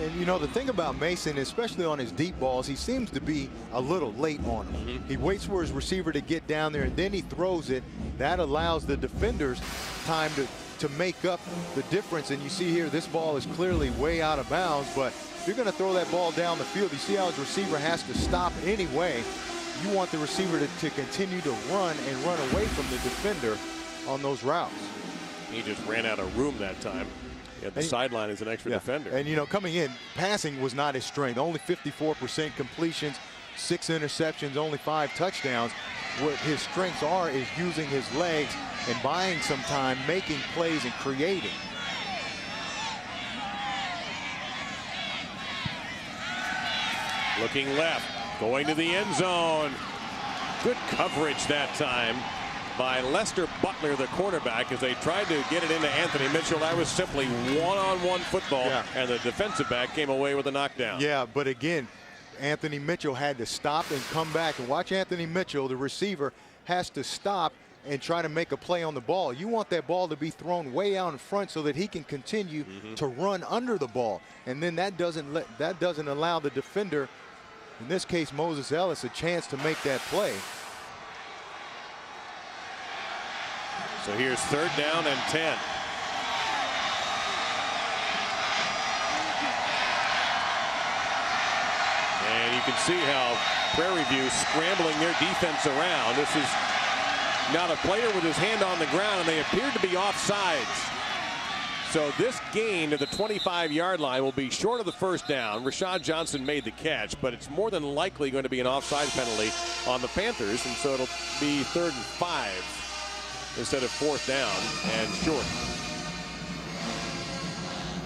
And you know, the thing about Mason, especially on his deep balls, he seems to be a little late on them. He waits for his receiver to get down there and then he throws it. That allows the defenders time to make up the difference. And you see here, this ball is clearly way out of bounds, but if you're going to throw that ball down the field, you see how his receiver has to stop anyway. You want the receiver to continue to run and run away from the defender on those routes. He just ran out of room that time. He had the sideline as an extra defender. And, you know, coming in, passing was not his strength. Only 54% completions, 6 interceptions, only 5 touchdowns. What his strengths are is using his legs and buying some time, making plays and creating. Looking left, going to the end zone. Good coverage that time by Lester Butler, the cornerback, as they tried to get it into Anthony Mitchell. That was simply one-on-one football, and the defensive back came away with a knockdown. Yeah, but again, Anthony Mitchell had to stop and come back. And watch Anthony Mitchell, the receiver, has to stop and try to make a play on the ball. You want that ball to be thrown way out in front so that he can continue to run under the ball. And then that doesn't allow the defender, in this case Moses Ellis, a chance to make that play. So here's 3rd down and 10. can see how Prairie View scrambling their defense around. This is not a player with his hand on the ground, and they appear to be offsides. So this gain to the 25-yard line will be short of the first down. Rashad Johnson made the catch, but it's more than likely going to be an offside penalty on the Panthers, and so it'll be 3rd and 5 instead of 4th down and short.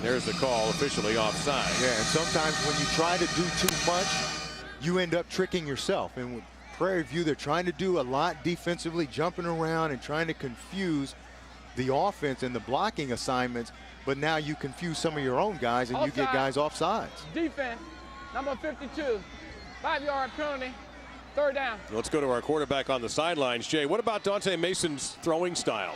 There's the call, officially offside. Yeah, and sometimes when you try to do too much, you end up tricking yourself. And with Prairie View, they're trying to do a lot defensively, jumping around and trying to confuse the offense and the blocking assignments, but now you confuse some of your own guys and Offside. you get guys offsides. Defense, number 52, 5-yard penalty, 3rd down. Let's go to our quarterback on the sidelines. Jay, what about Dante Mason's throwing style?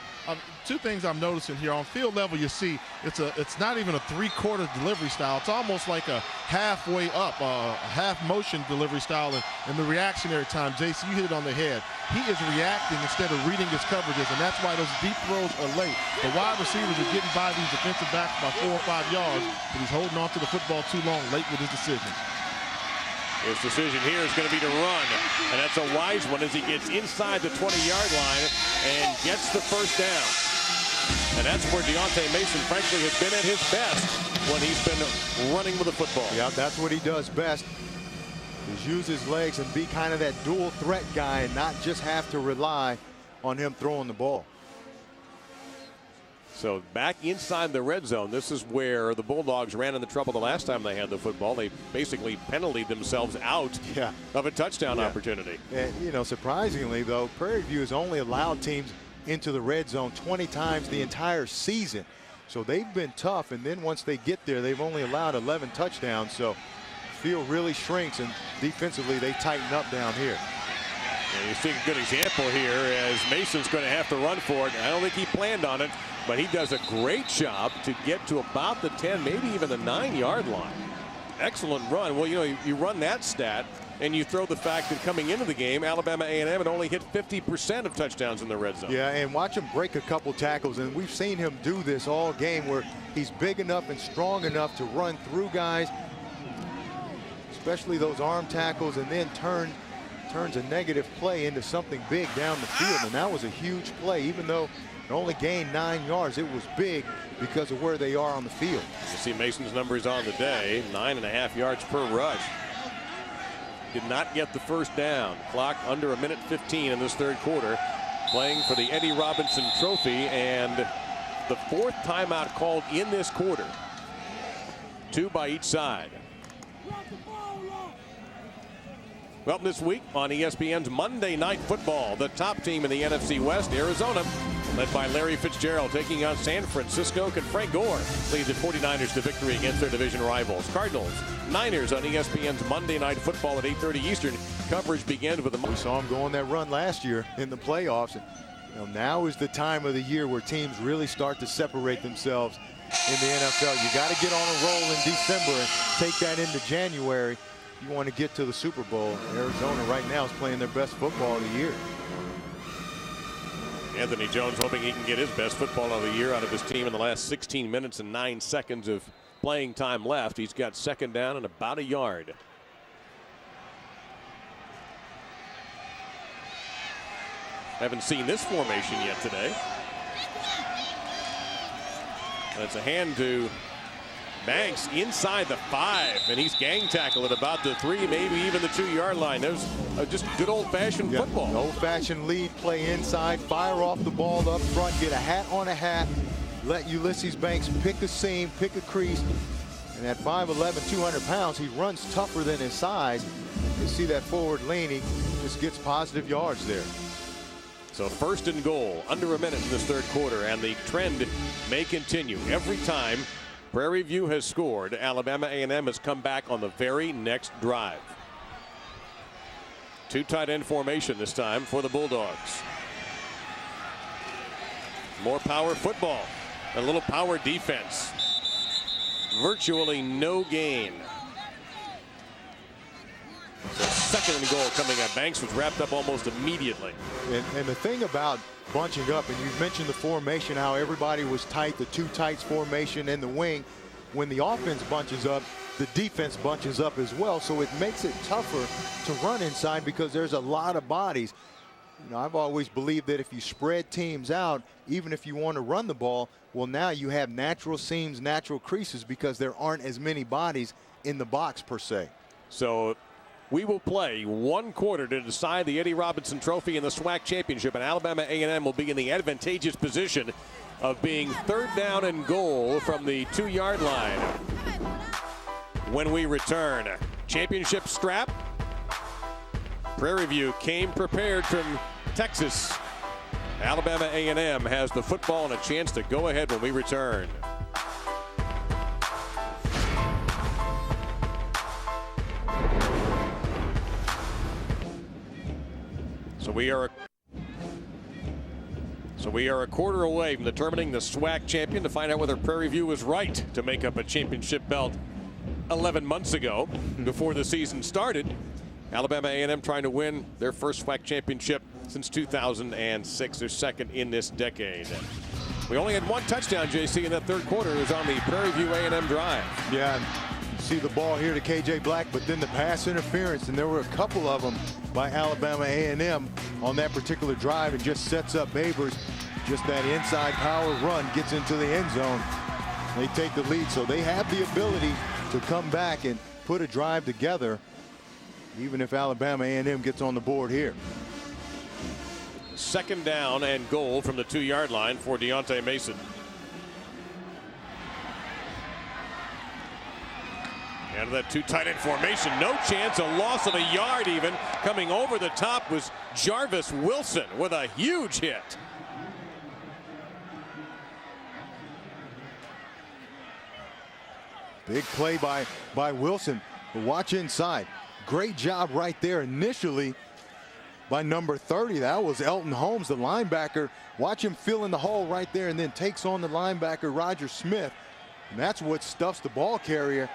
Two things I'm noticing here. On field level, you see it's not even a 3/4 delivery style. It's almost like a halfway up, a half motion delivery style. And the reactionary time, JC, you hit it on the head. He is reacting instead of reading his coverages, and that's why those deep throws are late. The wide receivers are getting by these defensive backs by 4 or 5 yards, but he's holding on to the football too long late with his decision. His decision here is going to be to run, and that's a wise one as he gets inside the 20-yard line and gets the first down. And that's where Deontay Mason, frankly, has been at his best when he's been running with the football. Yeah, that's what he does best, is use his legs and be kind of that dual threat guy and not just have to rely on him throwing the ball. So back inside the red zone, this is where the Bulldogs ran into trouble the last time they had the football. They basically penaltied themselves out of a touchdown opportunity. And, you know, surprisingly, though, Prairie View has only allowed teams into the red zone 20 times the entire season. So they've been tough, and then once they get there, they've only allowed 11 touchdowns. So field really shrinks, and defensively they tighten up down here. And you see a good example here as Mason's going to have to run for it. I don't think he planned on it, but he does a great job to get to about the 10, maybe even the 9-yard line. Excellent run. Well, you know, you run that stat, and you throw the fact that coming into the game, Alabama A&M had only hit 50% of touchdowns in the red zone. Yeah, and watch him break a couple tackles, and we've seen him do this all game where he's big enough and strong enough to run through guys, especially those arm tackles, and then turns a negative play into something big down the field. And that was a huge play. Even though it only gained 9 yards, it was big because of where they are on the field. You see Mason's numbers on the day, 9.5 yards per rush. Did not get the first down. Clock under 1:15 in this 3rd quarter. Playing for the Eddie Robinson Trophy, and the 4th timeout called in this quarter. 2 by each side. Well, this week on ESPN's Monday Night Football, the top team in the NFC West, Arizona, led by Larry Fitzgerald, taking on San Francisco. Can Frank Gore lead the 49ers to victory against their division rivals? Cardinals, Niners on ESPN's Monday Night Football at 8:30 Eastern. Coverage begins with the... We saw him go on that run last year in the playoffs. And, you know, now is the time of the year where teams really start to separate themselves in the NFL. You got to get on a roll in December and take that into January. You want to get to the Super Bowl. Arizona right now is playing their best football of the year. Anthony Jones hoping he can get his best football of the year out of his team in the last 16 minutes and 9 seconds of playing time left. He's got 2nd down and about a yard. Haven't seen this formation yet today. That's a hand to Banks inside the 5, and he's gang tackled at about the 3, maybe even the 2-yard line. There's just good old-fashioned football. Old-fashioned lead play inside, fire off the ball up front, get a hat on a hat, let Ulysses Banks pick a seam, pick a crease, and at 5'11", 200 pounds, he runs tougher than his size. You see that forward lean, he just gets positive yards there. So 1st and goal, under a minute in this 3rd quarter, and the trend may continue. Every time Prairie View has scored, Alabama A&M has come back on the very next drive. 2 tight end formation this time for the Bulldogs. More power football, a little power defense. Virtually no gain. So 2nd and goal coming up. Banks was wrapped up almost immediately. And the thing about bunching up, and you've mentioned the formation, how everybody was tight, the 2 tights formation in the wing. When the offense bunches up, the defense bunches up as well, so it makes it tougher to run inside because there's a lot of bodies. You know, I've always believed that if you spread teams out, even if you want to run the ball, well, now you have natural seams, natural creases because there aren't as many bodies in the box per se. So we will play one quarter to decide the Eddie Robinson Trophy and the SWAC Championship, and Alabama A&M will be in the advantageous position of being 3rd down and goal from the 2-yard line. When we return, championship strap. Prairie View came prepared from Texas. Alabama A&M has the football and a chance to go ahead when we return. So we are a quarter away from determining the SWAC champion to find out whether Prairie View was right to make up a championship belt 11 months ago before the season started. Alabama A&M trying to win their first SWAC championship since 2006, their second in this decade. We only had one touchdown, JC, in that third quarter. It was on the Prairie View A&M drive. Yeah, you see the ball here to KJ Black, but then the pass interference, and there were a couple of them by Alabama A&M on that particular drive, and just sets up Babers. Just that inside power run gets into the end zone. They take the lead, so they have the ability to come back and put a drive together, even if Alabama A&M gets on the board here. 2nd down and goal from the 2-yard line for Deontay Mason. Out of that 2 tight end formation, no chance, a loss of a yard even. Coming over the top was Jarvis Wilson with a huge hit. Big play by Wilson. But watch inside. Great job right there initially by number 30. That was Elton Holmes, the linebacker. Watch him fill in the hole right there and then takes on the linebacker, Roger Smith. And that's what stuffs the ball carrier.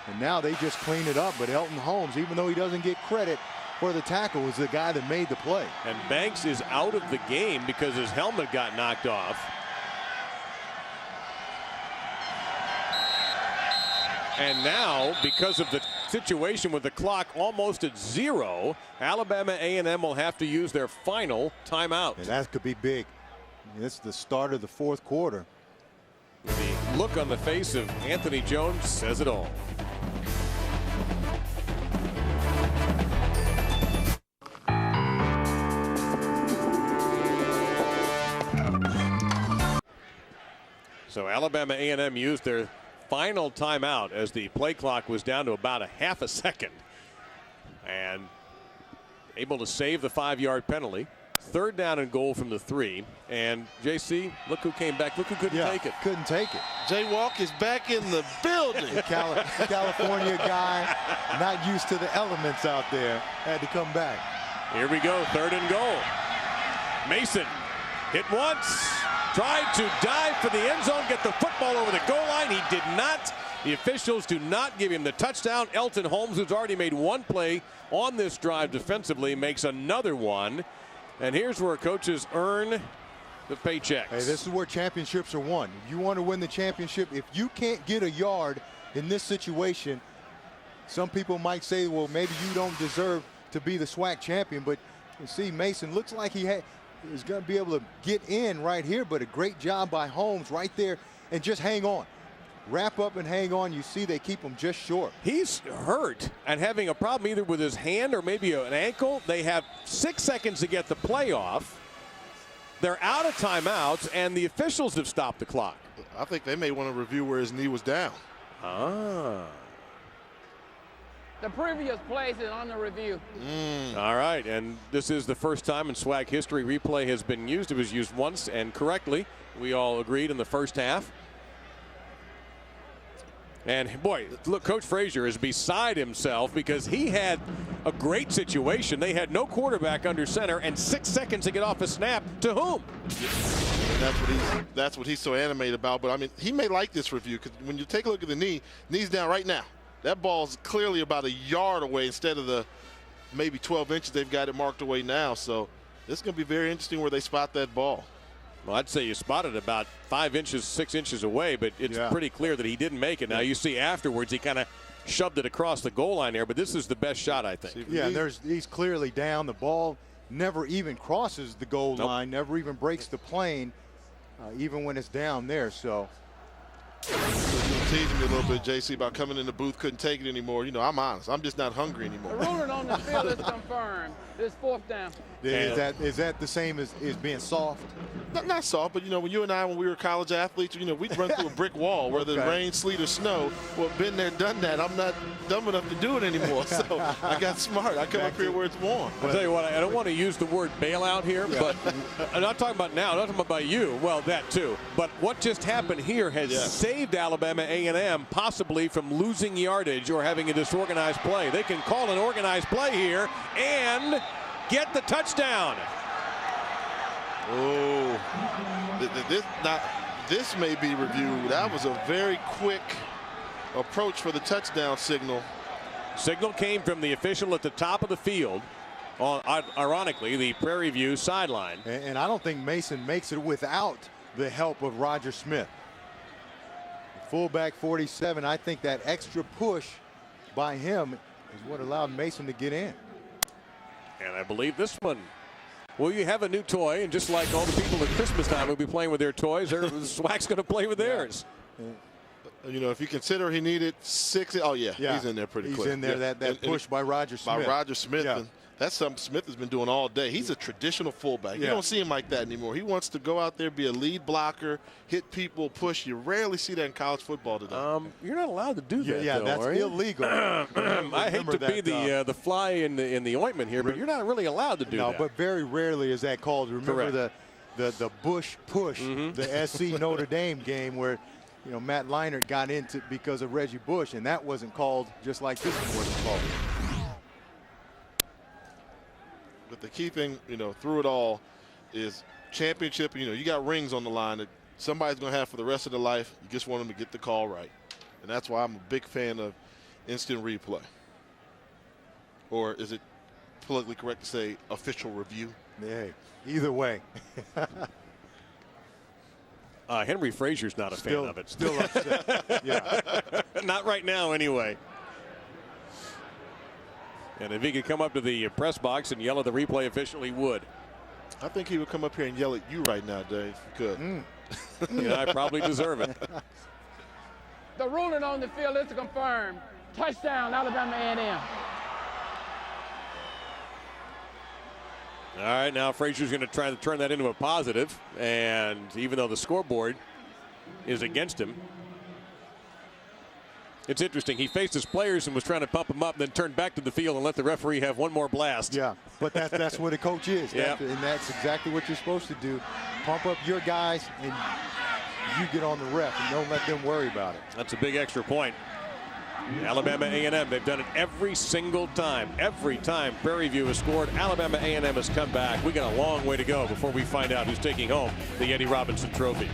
And now they just clean it up. But Elton Holmes, even though he doesn't get credit for the tackle, was the guy that made the play. And Banks is out of the game because his helmet got knocked off. And now, because of the situation with the clock almost at 0, Alabama A&M will have to use their final timeout. And that could be big. It's the start of the 4th quarter. The look on the face of Anthony Jones says it all. So Alabama A&M used their final timeout as the play clock was down to about a half a second, and able to save the 5-yard penalty. 3rd down and goal from the 3. And JC, look who came back. Look who couldn't take it. Couldn't take it. Jay Walk is back in the building. California guy, not used to the elements out there, had to come back. Here we go, 3rd and goal. Mason hit once. Tried to dive for the end zone, get the football over the goal line. He did not. The officials do not give him the touchdown. Elton Holmes, who's already made one play on this drive defensively, makes another one. And here's where coaches earn the paychecks. Hey, this is where championships are won. If you want to win the championship, if you can't get a yard in this situation, some people might say, well, maybe you don't deserve to be the SWAC champion. But you see, Mason looks like he is going to be able to get in right here, but a great job by Holmes right there, and just hang on. Wrap up and hang on. You see they keep him just short. He's hurt and having a problem either with his hand or maybe an ankle. They have 6 seconds to get the play off. They're out of timeouts, and the officials have stopped the clock. I think they may want to review where his knee was down. The previous place is on the review. All right, and this is the first time in SWAC history replay has been used. It was used once and correctly. We all agreed in the first half. And boy, look, Coach Frazier is beside himself because he had a great situation. They had no quarterback under center and 6 seconds to get off a snap. To whom? And that's what he's so animated about. But I mean, he may like this review because when you take a look at the knee's down right now. That ball's clearly about a yard away instead of the maybe 12 inches they've got it marked away now. So this is going to be very interesting where they spot that ball. Well, I'd say you spotted about 5 inches, 6 inches away, but it's pretty clear that he didn't make it. Now you see afterwards he kind of shoved it across the goal line there, but this is the best shot, I think. Yeah, he's clearly down. The ball never even crosses the goal line, never even breaks the plane, even when it's down there. So. You were teasing me a little bit, JC, about coming in the booth, couldn't take it anymore. You know, I'm honest. I'm just not hungry anymore. The ruling on the field is confirmed. It's 4th down. Is that the same as being soft? Not soft, but, you know, when you and I, when we were college athletes, you know, we'd run through a brick wall, whether it rain, sleet, or snow. Well, been there, done that. I'm not dumb enough to do it anymore. So I got smart. I come up here where it's warm. I'll tell you what, I don't want to use the word bailout here, but I'm not talking about now. I'm not talking about you. Well, that too. But what just happened here has saved Alabama A&M possibly from losing yardage or having a disorganized play. They can call an organized play here and get the touchdown. Oh, this may be reviewed. That was a very quick approach for the touchdown signal. Signal came from the official at the top of the field, on, ironically, the Prairie View sideline. And I don't think Mason makes it without the help of Roger Smith. Fullback 47, I think that extra push by him is what allowed Mason to get in. And I believe this one. Well, you have a new toy, and just like all the people at Christmas time will be playing with their toys, the SWAC's going to play with theirs. You know, if you consider he needed 6, he's in there pretty quick. He's in there, that push by Roger Smith. By Roger Smith. And that's something Smith has been doing all day. He's a traditional fullback. You don't see him like that anymore. He wants to go out there, be a lead blocker, hit people, push. You rarely see that in college football today. You're not allowed to do that, though, that's illegal. I hate to be the fly in the ointment here, but you're not really allowed to do that. No, but very rarely is that called. Remember the Bush push, the SC Notre Dame game where, you know, Matt Leinart got into because of Reggie Bush, and that wasn't called, just like this one wasn't called. But the key thing, you know, through it all is championship. You know, you got rings on the line that somebody's going to have for the rest of their life. You just want them to get the call right. And that's why I'm a big fan of instant replay. Or is it politically correct to say official review? Yeah, either way. Henry Frazier's not a fan of it. Still upset. Not right now, anyway. And if he could come up to the press box and yell at the replay official, he would. I think he would come up here and yell at you right now, Dave, if he could. Yeah, I probably deserve it. The ruling on the field is confirmed. Touchdown, Alabama A&M. All right, now Frazier's going to try to turn that into a positive, and even though the scoreboard is against him, it's interesting. He faced his players and was trying to pump them up, and then turned back to the field and let the referee have one more blast. Yeah, but that's what a coach is. Yeah. And that's exactly what you're supposed to do. Pump up your guys, and you get on the ref, and don't let them worry about it. That's a big extra point. Alabama A&M, they've done it every single time. Every time Prairie View has scored, Alabama A&M has come back. We got a long way to go before we find out who's taking home the Eddie Robinson Trophy.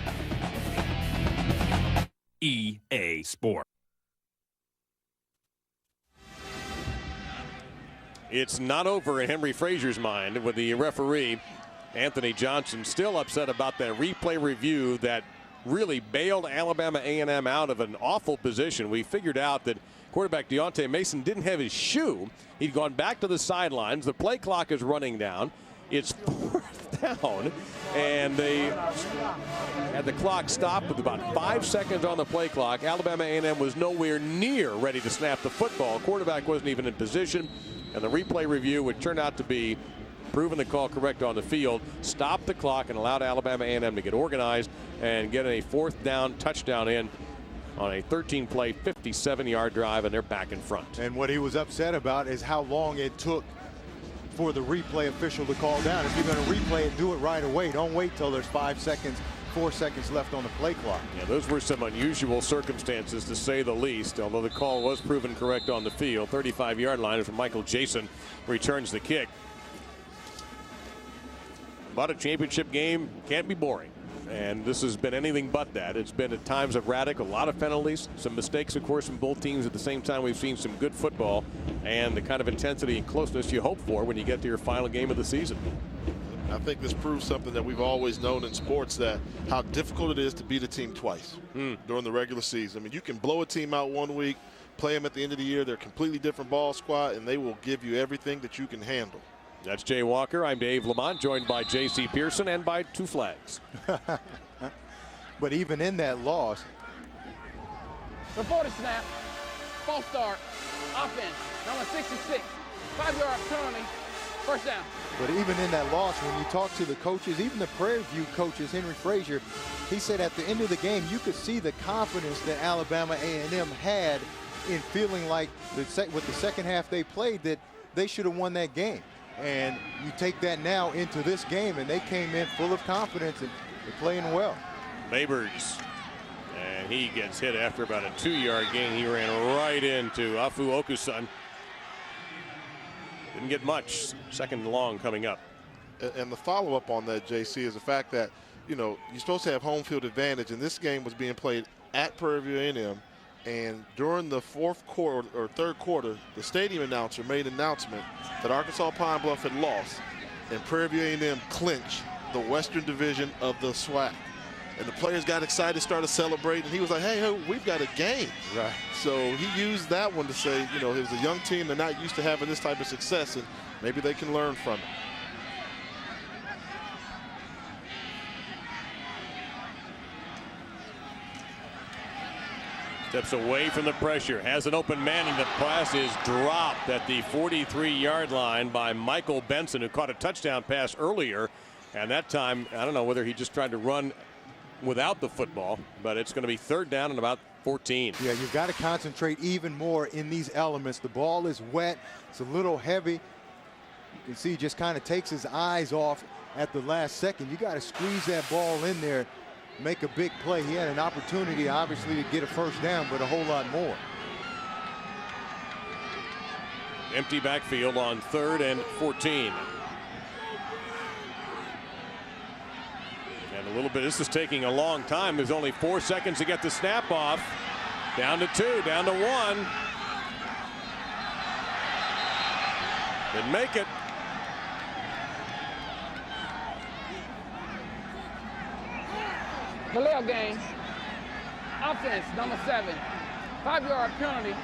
EA Sport. It's not over in Henry Frazier's mind with the referee, Anthony Johnson, still upset about that replay review that really bailed Alabama A&M out of an awful position. We figured out that quarterback Deontay Mason didn't have his shoe. He'd gone back to the sidelines. The play clock is running down. It's 4th down, and they had the clock stopped with about 5 seconds on the play clock. Alabama A&M was nowhere near ready to snap the football. Quarterback wasn't even in position, and the replay review would turn out to be proving the call correct on the field, stopped the clock and allowed Alabama A&M to get organized and get a 4th down touchdown in on a 13-play, 57-yard drive, and they're back in front. And what he was upset about is how long it took for the replay official to call down. If you're going to replay it, do it right away. Don't wait till there's 5 seconds, 4 seconds left on the play clock. Yeah, those were some unusual circumstances, to say the least, although the call was proven correct on the field. 35-yard line as Michael Jason returns the kick. But a championship game can't be boring. And this has been anything but that. It's been at times erratic, a lot of penalties, some mistakes, of course, from both teams. At the same time, we've seen some good football and the kind of intensity and closeness you hope for when you get to your final game of the season. I think this proves something that we've always known in sports, that how difficult it is to beat a team twice during the regular season. I mean, you can blow a team out one week, play them at the end of the year. They're a completely different ball squad, and they will give you everything that you can handle. That's Jay Walker. I'm Dave Lamont, joined by J.C. Pearson and by two flags. But even in that loss. Before the snap, false start, offense, number 66, 5-yard penalty, first down. But even in that loss, when you talk to the coaches, even the Prairie View coaches, Henry Frazier, he said at the end of the game, you could see the confidence that Alabama A&M had in feeling like with the second half they played that they should have won that game. And you take that now into this game, and they came in full of confidence and they're playing well. Babers, and he gets hit after about a 2-yard gain. He ran right into Afu Okusun. Didn't get much. Second and long coming up. And the follow-up on that, JC, is the fact that, you're supposed to have home field advantage, and this game was being played at Prairie View A&M. And during the fourth quarter or third quarter, the stadium announcer made an announcement that Arkansas Pine Bluff had lost, and Prairie View A&M clinched the Western Division of the SWAC. And the players got excited, started celebrating. He was like, hey, we've got a game. Right. So he used that one to say, it was a young team. They're not used to having this type of success, and maybe they can learn from it. Steps away from the pressure, has an open man, and the pass is dropped at the 43-yard line by Michael Benson, who caught a touchdown pass earlier. And that time, I don't know whether he just tried to run without the football, but it's going to be third down and about 14. Yeah, you've got to concentrate even more in these elements. The ball is wet. It's a little heavy. You can see he just kind of takes his eyes off at the last second. You got to squeeze that ball in there, make a big play. He had an opportunity, obviously, to get a first down, but a whole lot more. Empty backfield on 3rd and 14. And a little bit, this is taking a long time. There's only 4 seconds to get the snap off. Down to 2, down to 1. Didn't make it. Vallejo game, offense, number 7, 5-yard penalty,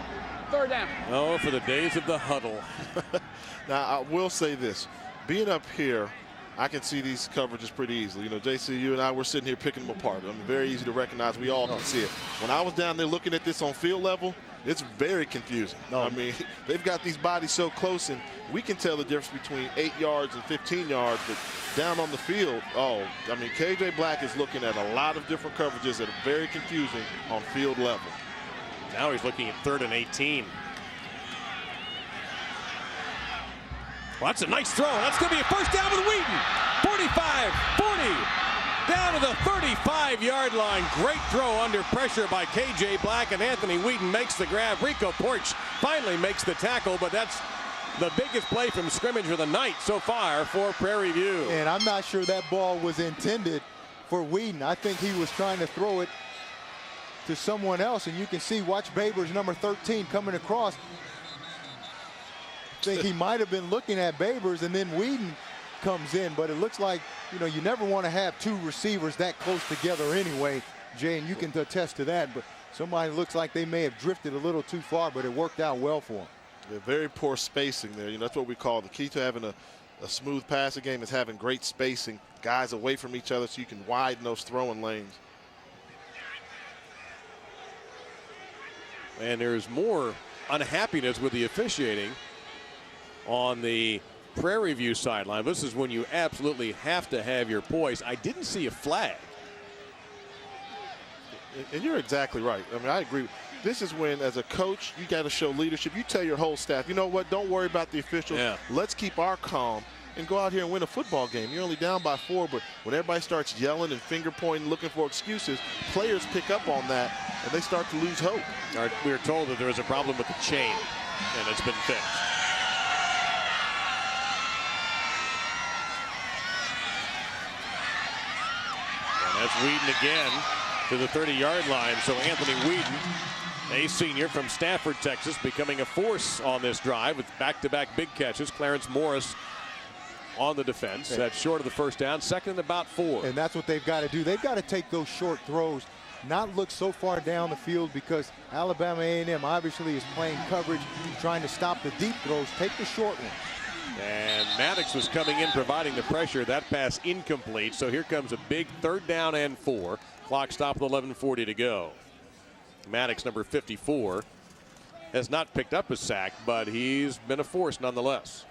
third down. Oh, for the days of the huddle. Now, I will say this. Being up here, I can see these coverages pretty easily. JC, you and I, we're sitting here picking them apart. Very easy to recognize. We all can see it. When I was down there looking at this on field level, it's very confusing. I mean, they've got these bodies so close, and we can tell the difference between 8 yards and 15 yards, but down on the field, KJ Black is looking at a lot of different coverages that are very confusing on field level. Now he's looking at 3rd and 18. Well, that's a nice throw. That's going to be a first down with Wheaton. 45, 40, down to the 35-yard line. Great throw under pressure by K.J. Black, and Anthony Wheaton makes the grab. Rico Porch finally makes the tackle, but that's the biggest play from scrimmage of the night so far for Prairie View. And I'm not sure that ball was intended for Wheaton. I think he was trying to throw it to someone else, and you can see, watch Babers, number 13, coming across. I think he might have been looking at Babers, and then Wheaton comes in, but it looks like, you never want to have 2 receivers that close together anyway, Jay, and you can attest to that, but somebody looks like they may have drifted a little too far, but it worked out well for them. Yeah, very poor spacing there. That's what we call the key to having a smooth passing game is having great spacing, guys away from each other so you can widen those throwing lanes. And there's more unhappiness with the officiating on the Prairie View sideline. This is when you absolutely have to have your poise. I didn't see a flag. And you're exactly right. I agree. This is when, as a coach, you got to show leadership. You tell your whole staff, you know what, don't worry about the officials. Yeah. Let's keep our calm and go out here and win a football game. You're only down by 4, but when everybody starts yelling and finger pointing, looking for excuses, players pick up on that, and they start to lose hope. We were told that there was a problem with the chain, and it's been fixed. And that's Wheaton again to the 30-yard line. So Anthony Wheaton, a senior from Stafford, Texas, becoming a force on this drive with back-to-back big catches. Clarence Morris on the defense. That's short of the first down. Second and about 4. And that's what they've got to do. They've got to take those short throws not look so far down the field because Alabama A&M obviously is playing coverage, trying to stop the deep throws, take the short one. And Maddox was coming in providing the pressure. That pass incomplete. So here comes a big 3rd down and 4. Clock stop with 11:40 to go. Maddox, number 54, has not picked up a sack, but he's been a force nonetheless.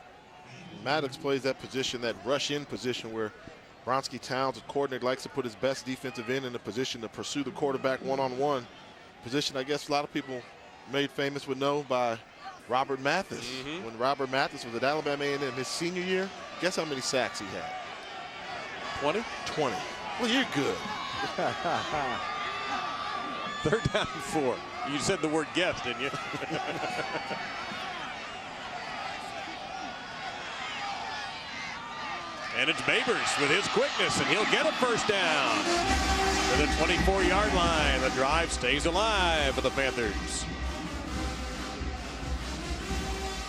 Maddox plays that position, that rush-in position, where Bronski Towns, the coordinator, likes to put his best defensive end in a position to pursue the quarterback one-on-one. Position I guess a lot of people made famous would know by Robert Mathis. When Robert Mathis was at Alabama A&M his senior year, guess how many sacks he had? 20? 20. Well, you're good. 3rd down and 4. You said the word guess, didn't you? And it's Babers with his quickness, and he'll get a 1st down to the 24-yard line. The drive stays alive for the Panthers.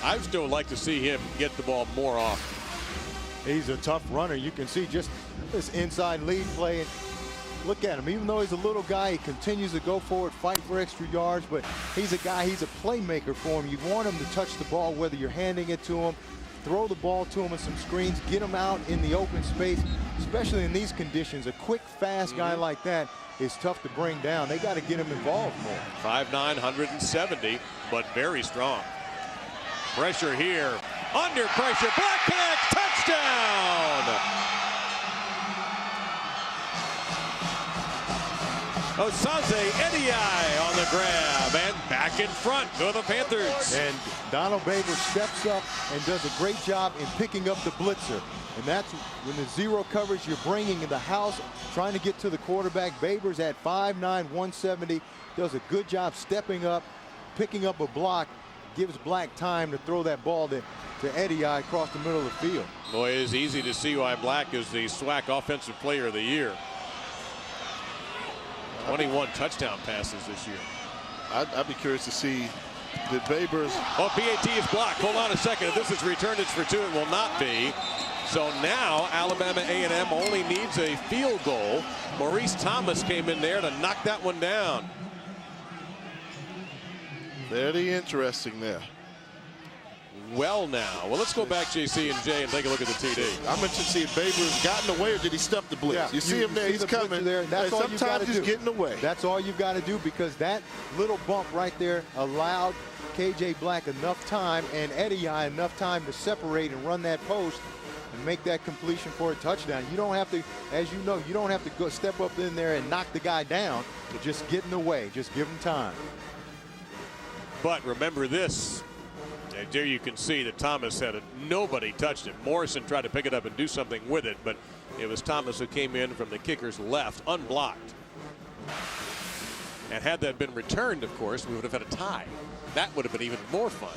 I'd still like to see him get the ball more often. He's a tough runner. You can see just this inside lead play. Look at him. Even though he's a little guy, he continues to go forward, fight for extra yards, but he's a guy, he's a playmaker for him. You want him to touch the ball, whether you're handing it to him, throw the ball to him in some screens, get him out in the open space, especially in these conditions. A quick, fast guy like that is tough to bring down. They got to get him involved more. 5'9", 170, but very strong. Pressure here. Under pressure. Black connects. Touchdown! Osaze Ediai on the grab, and back in front go the Panthers. And Donald Babers steps up and does a great job in picking up the blitzer. And that's when the zero coverage you're bringing in the house, trying to get to the quarterback. Babers at 5'9", 170, does a good job stepping up, picking up a block, gives Black time to throw that ball to Ediai across the middle of the field. Boy, it is easy to see why Black is the SWAC Offensive Player of the Year. 21 touchdown passes this year. I'd be curious to see, did Babers... Oh, PAT is blocked. Hold on a second. If this is returned, it's for 2. It will not be. So now Alabama A&M only needs a field goal. Maurice Thomas came in there to knock that one down. Very interesting there. Well now. Well, let's go back, JC and Jay, and take a look at the TD. I'm interested to see if Babers gotten away or did he stuff the blitz? Yeah, you see him there, he's coming. There. That's all sometimes he's getting away. That's all you've got to do, because that little bump right there allowed KJ Black enough time and Ediai enough time to separate and run that post and make that completion for a touchdown. You don't have to, as you know, you don't have to go step up in there and knock the guy down. Just get in the way. Just give him time. But remember this. And there you can see that Thomas had it. Nobody touched it. Morrison tried to pick it up and do something with it, but it was Thomas who came in from the kicker's left, unblocked. And had that been returned, of course, we would have had a tie. That would have been even more fun.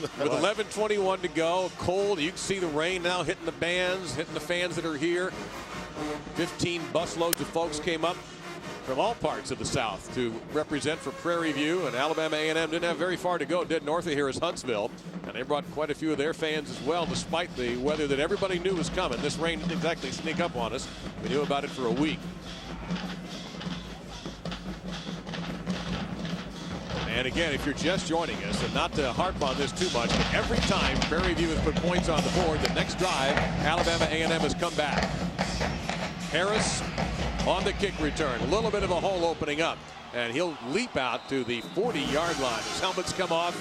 With 11:21 to go, cold. You can see the rain now hitting the bands, hitting the fans that are here. 15 busloads of folks came up from all parts of the South to represent for Prairie View, and Alabama A&M didn't have very far to go. Dead north of here is Huntsville, and they brought quite a few of their fans as well, despite the weather that everybody knew was coming. This rain didn't exactly sneak up on us. We knew about it for a week. And again, if you're just joining us, and not to harp on this too much, but every time Prairie View has put points on the board, the next drive, Alabama A&M has come back. Harris on the kick return. A little bit of a hole opening up, and he'll leap out to the 40-yard line. His helmets come off,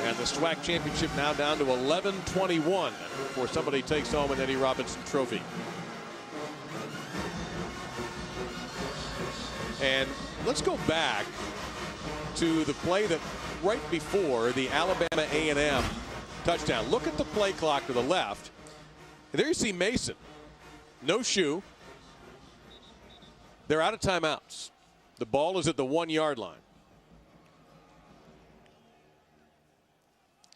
and the SWAC Championship now down to 11-21 before somebody takes home an Eddie Robinson trophy. And let's go back to the play that right before the Alabama A&M touchdown. Look at the play clock to the left. There you see Mason. No shoe. They're out of timeouts. The ball is at the 1-yard line.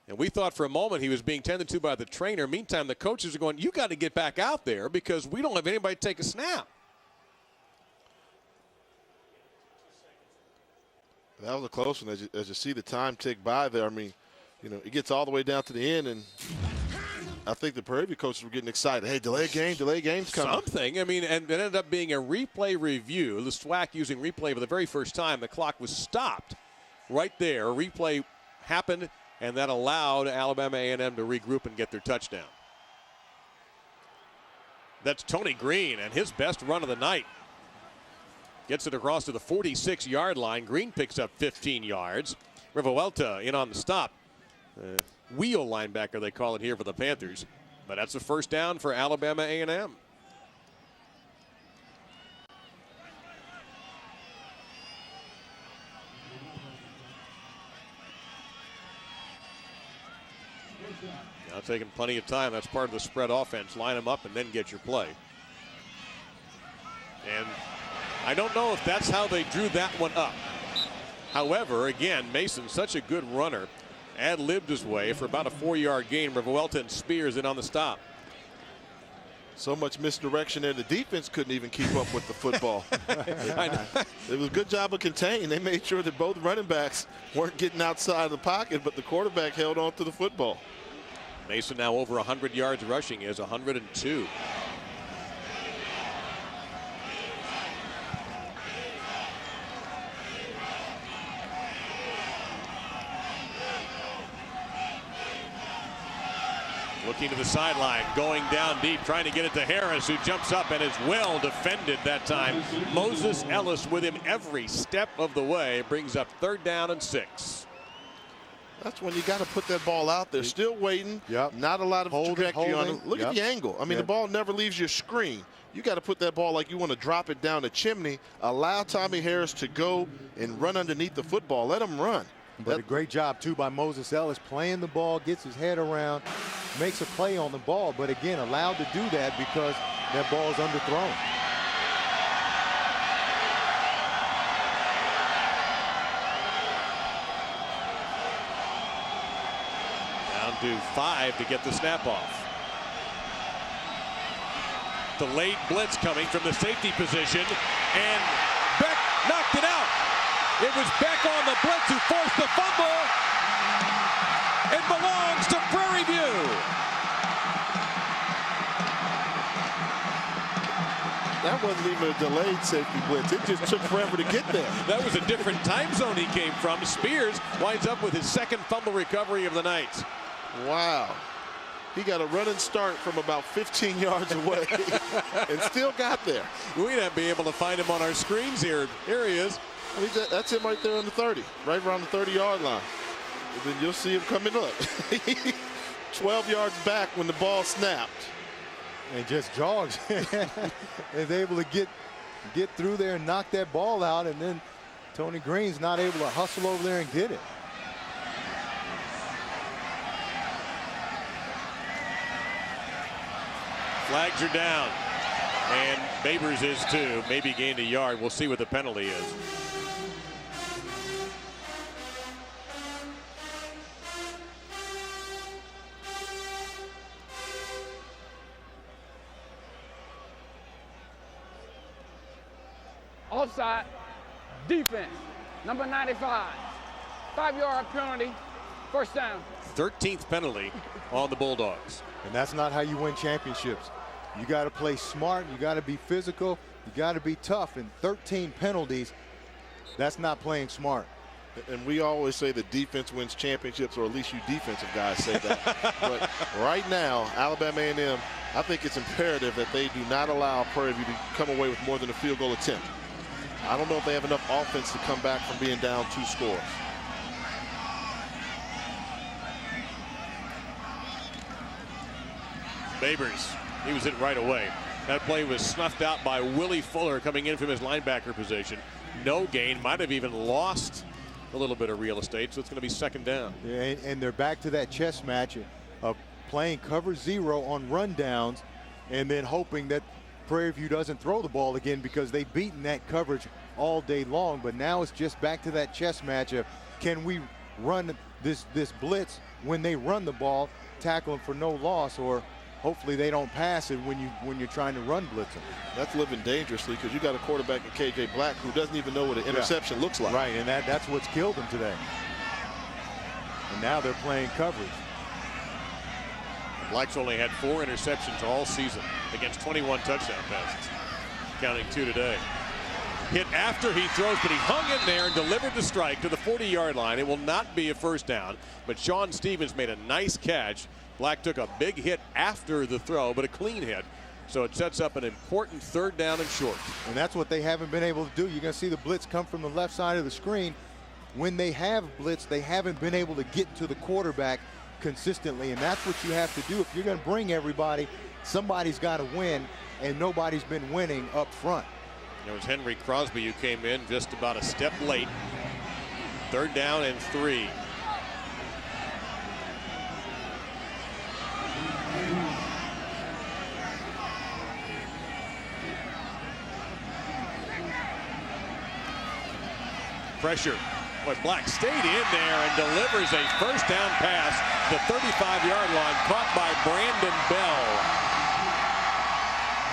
And we thought for a moment he was being tended to by the trainer. Meantime, the coaches are going, you got to get back out there because we don't have anybody to take a snap. That was a close one. As you see the time tick by there, I mean, you know, it gets all the way down to the end, and I think the Prairie View coaches were getting excited. Hey, delay game's coming. Something. I mean, and it ended up being a replay review. The SWAC using replay for the very first time. The clock was stopped right there. A replay happened, and that allowed Alabama A&M to regroup and get their touchdown. That's Tony Green and his best run of the night. Gets it across to the 46-yard line. Green picks up 15 yards. Revuelta in on the stop. Wheel linebacker, they call it here for the Panthers. But that's a first down for Alabama A&M. Now taking plenty of time. That's part of the spread offense. Line them up and then get your play. And I don't know if that's how they drew that one up. However, again, Mason, such a good runner, ad-libbed his way for about a 4-yard gain. Revuelta and Spears in on the stop. So much misdirection there. The defense couldn't even keep up with the football. It was a good job of containing. They made sure that both running backs weren't getting outside of the pocket, but the quarterback held on to the football. Mason now over 100 yards rushing. He has 102. Looking to the sideline, going down deep, trying to get it to Harris, who jumps up and is well defended that time. Moses Ellis with him every step of the way, brings up 3rd down and 6. That's when you got to put that ball out there. Still waiting. Yep. Not a lot of trajectory on it. Look at the angle. I mean, the ball never leaves your screen. You got to put that ball like you want to drop it down the chimney. Allow Tommy Harris to go and run underneath the football. Let him run. But a great job, too, by Moses Ellis, playing the ball, gets his head around, makes a play on the ball, but again, allowed to do that because that ball is underthrown. Down to 5 to get the snap off. The late blitz coming from the safety position, and Beck knocked it out. It was Beck on the blitz who forced the fumble. It belongs to Prairie View. That wasn't even a delayed safety blitz. It just took forever to get there. That was a different time zone he came from. Spears winds up with his 2nd fumble recovery of the night. Wow. He got a running start from about 15 yards away and still got there. We'd not be able to find him on our screens here. Here he is. That's him right there on the 30, right around the 30-yard line. And then you'll see him coming up. 12 yards back when the ball snapped. And just jogs. Is able to get through there and knock that ball out, and then Tony Green's not able to hustle over there and get it. Flags are down. And Babers is too. Maybe gained a yard. We'll see what the penalty is. Offside, defense, number 95. 5-yard penalty, 1st down. 13th penalty on the Bulldogs. And that's not how you win championships. You got to play smart. You got to be physical. You got to be tough. And 13 penalties, that's not playing smart. And we always say that defense wins championships, or at least you defensive guys say that. But right now, Alabama A&M, I think it's imperative that they do not allow Prairie View to come away with more than a field goal attempt. I don't know if they have enough offense to come back from being down 2 scores. Babers, he was hit right away. That play was snuffed out by Willie Fuller coming in from his linebacker position. No gain, might have even lost a little bit of real estate, so it's going to be 2nd down. Yeah, and they're back to that chess match of playing cover 0 on rundowns and then hoping that Prairie View doesn't throw the ball again, because they've beaten that coverage all day long. But now it's just back to that chess match of, can we run this blitz when they run the ball, tackle them for no loss, or hopefully they don't pass it when you're trying to run blitz them. That's living dangerously, because you got a quarterback in KJ Black who doesn't even know what an interception looks like. Right, and that's what's killed them today. And now they're playing coverage. Black's only had 4 interceptions all season against 21 touchdown passes, counting 2 today. Hit after he throws, but he hung in there and delivered the strike to the 40-yard line. It will not be a first down, but Sean Stevens made a nice catch. Black took a big hit after the throw, but a clean hit. So it sets up an important 3rd down and short. And that's what they haven't been able to do. You're going to see the blitz come from the left side of the screen. When they have blitz, they haven't been able to get to the quarterback consistently, and that's what you have to do. If you're going to bring everybody, somebody's got to win, and nobody's been winning up front. It was Henry Crosby who came in just about a step late. 3rd down and 3. Pressure. But Black stayed in there and delivers a first down pass. The 35-yard line caught by Brandon Bell.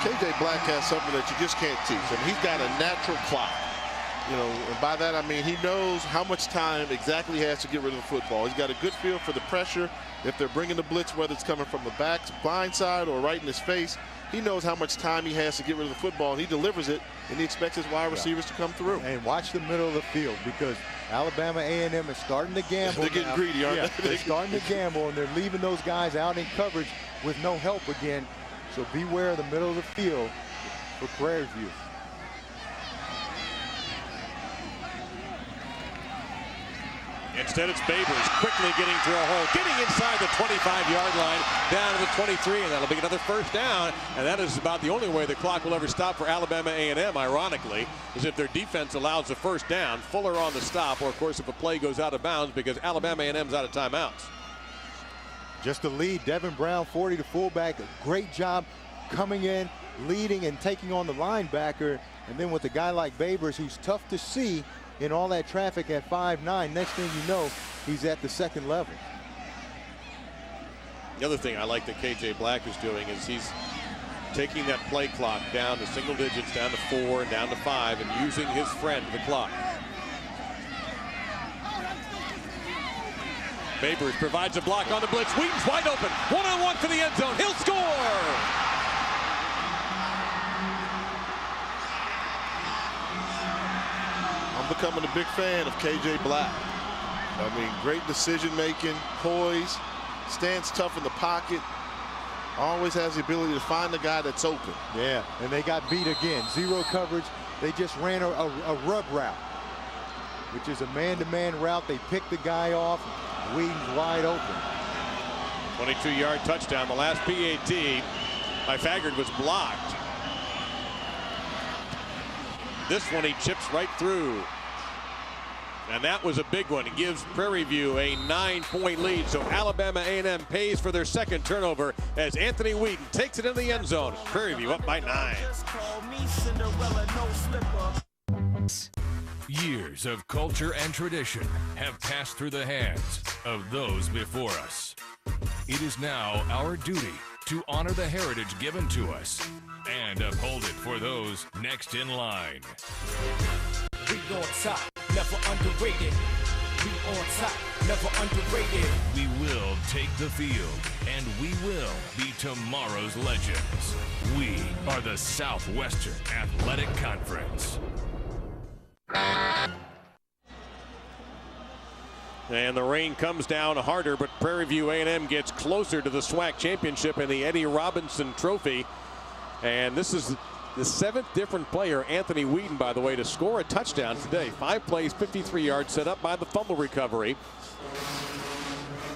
KJ Black has something that you just can't teach. I mean, he's got a natural clock. You know, and by that I mean he knows how much time exactly he has to get rid of the football. He's got a good feel for the pressure. If they're bringing the blitz, whether it's coming from the back, blind side, or right in his face, he knows how much time he has to get rid of the football, and he delivers it, and he expects his wide receivers to come through. And watch the middle of the field, because Alabama A&M is starting to gamble. They're getting greedy, aren't they? They're starting to gamble, and they're leaving those guys out in coverage with no help again. So beware of the middle of the field for Prairie View. Instead, it's Babers quickly getting through a hole, getting inside the 25-yard line, down to the 23, and that'll be another first down. And that is about the only way the clock will ever stop for Alabama A&M, ironically, is if their defense allows the first down. Fuller on the stop, or of course if a play goes out of bounds, because Alabama A&M's out of timeouts. Just a lead. Devin Brown, 40 to fullback. A great job coming in, leading and taking on the linebacker. And then with a guy like Babers, who's tough to see in all that traffic at 5'9", next thing you know, he's at the second level. The other thing I like that KJ Black is doing is he's taking that play clock down to single digits, down to 4 and down to 5, and using his friend, the clock. Babers provides a block on the blitz. Wheaton's wide open. One-on-one for the end zone. He'll score! I'm becoming a big fan of KJ Black. I mean, great decision making, poise, stands tough in the pocket, always has the ability to find the guy that's open. Yeah, and they got beat again. Zero coverage. They just ran a rub route, which is a man-to-man route. They picked the guy off. Wheaton's wide open. 22-yard touchdown. The last PAT by Faggard was blocked. This one he chips right through. And that was a big one. It gives Prairie View a 9-point lead. So Alabama A&M pays for their second turnover as Anthony Wheaton takes it in the end zone. Prairie View up by 9. Years of culture and tradition have passed through the hands of those before us. It is now our duty to honor the heritage given to us and uphold it for those next in line. We on top, never underrated. We on top, never underrated. We will take the field, and we will be tomorrow's legends. We are the Southwestern Athletic Conference. And the rain comes down harder, but Prairie View A&M gets closer to the SWAC Championship and the Eddie Robinson Trophy. And this is the 7th different player, Anthony Wheaton, by the way, to score a touchdown today. 5 plays, 53 yards, set up by the fumble recovery.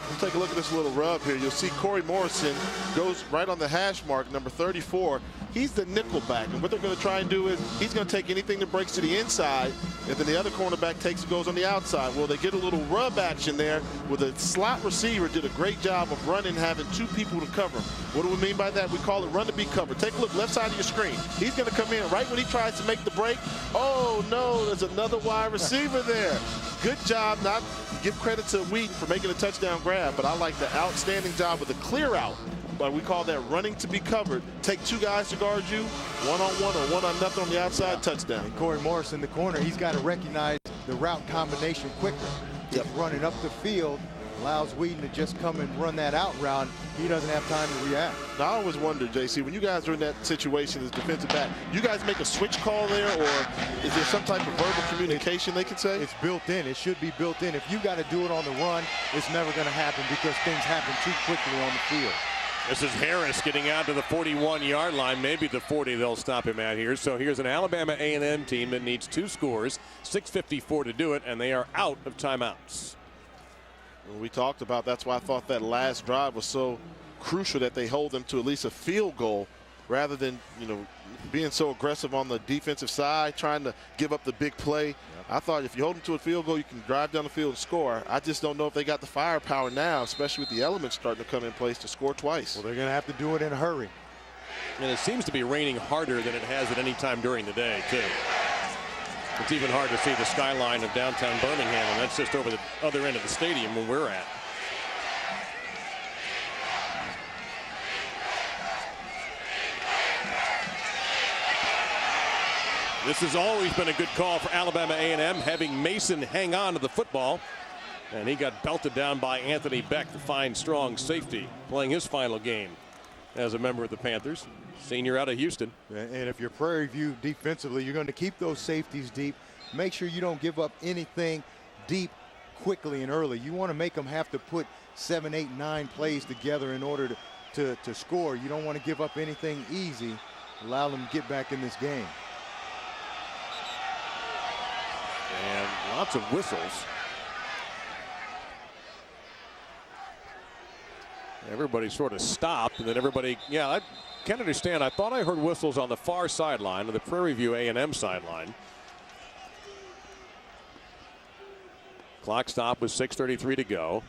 Let's take a look at this little rub here. You'll see Corey Morrison goes right on the hash mark, number 34. He's the nickel back, and what they're going to try and do is he's going to take anything that breaks to the inside, and then the other cornerback goes on the outside. Well, they get a little rub action there with a slot receiver. Did a great job of running, having 2 people to cover him. What do we mean by that? We call it run to be covered. Take a look left side of your screen. He's going to come in right when he tries to make the break. Oh no, there's another wide receiver there. Good job. Not give credit to Wheaton for making a touchdown grab, but I like the outstanding job with the clear out. But we call that running to be covered. Take 2 guys to guard you, 1-on-1 or 1-on-nothing on the outside, touchdown. And Corey Morrison in the corner, he's got to recognize the route combination quicker. He's running up the field, allows Whedon to just come and run that out route. He doesn't have time to react. Now, I always wonder, JC, when you guys are in that situation as defensive back, you guys make a switch call there, or is there some type of verbal communication they can say? It's built in. It should be built in. If you got to do it on the run, it's never going to happen because things happen too quickly on the field. This is Harris getting out to the 41-yard line, maybe the 40 they'll stop him at here. So here's an Alabama A&M team that needs 2 scores, 6:54 to do it, and they are out of timeouts. We talked about that's why I thought that last drive was so crucial that they hold them to at least a field goal rather than, being so aggressive on the defensive side, trying to give up the big play. Yep. I thought if you hold them to a field goal, you can drive down the field and score. I just don't know if they got the firepower now, especially with the elements starting to come in place to score twice. Well, they're going to have to do it in a hurry. And it seems to be raining harder than it has at any time during the day, too. It's even hard to see the skyline of downtown Birmingham, and that's just over the other end of the stadium where we're at. This has always been a good call for Alabama A&M, having Mason hang on to the football. And he got belted down by Anthony Beck, the fine, strong safety, playing his final game as a member of the Panthers. Senior out of Houston. And if you're Prairie View defensively, you're going to keep those safeties deep. Make sure you don't give up anything deep quickly and early. You want to make them have to put 7, 8, 9 plays together in order to score. You don't want to give up anything easy. Allow them to get back in this game. And lots of whistles. Everybody sort of stopped, and then everybody, I can't understand. I thought I heard whistles on the far sideline, on the Prairie View A&M sideline. Clock stop with 6:33 to go.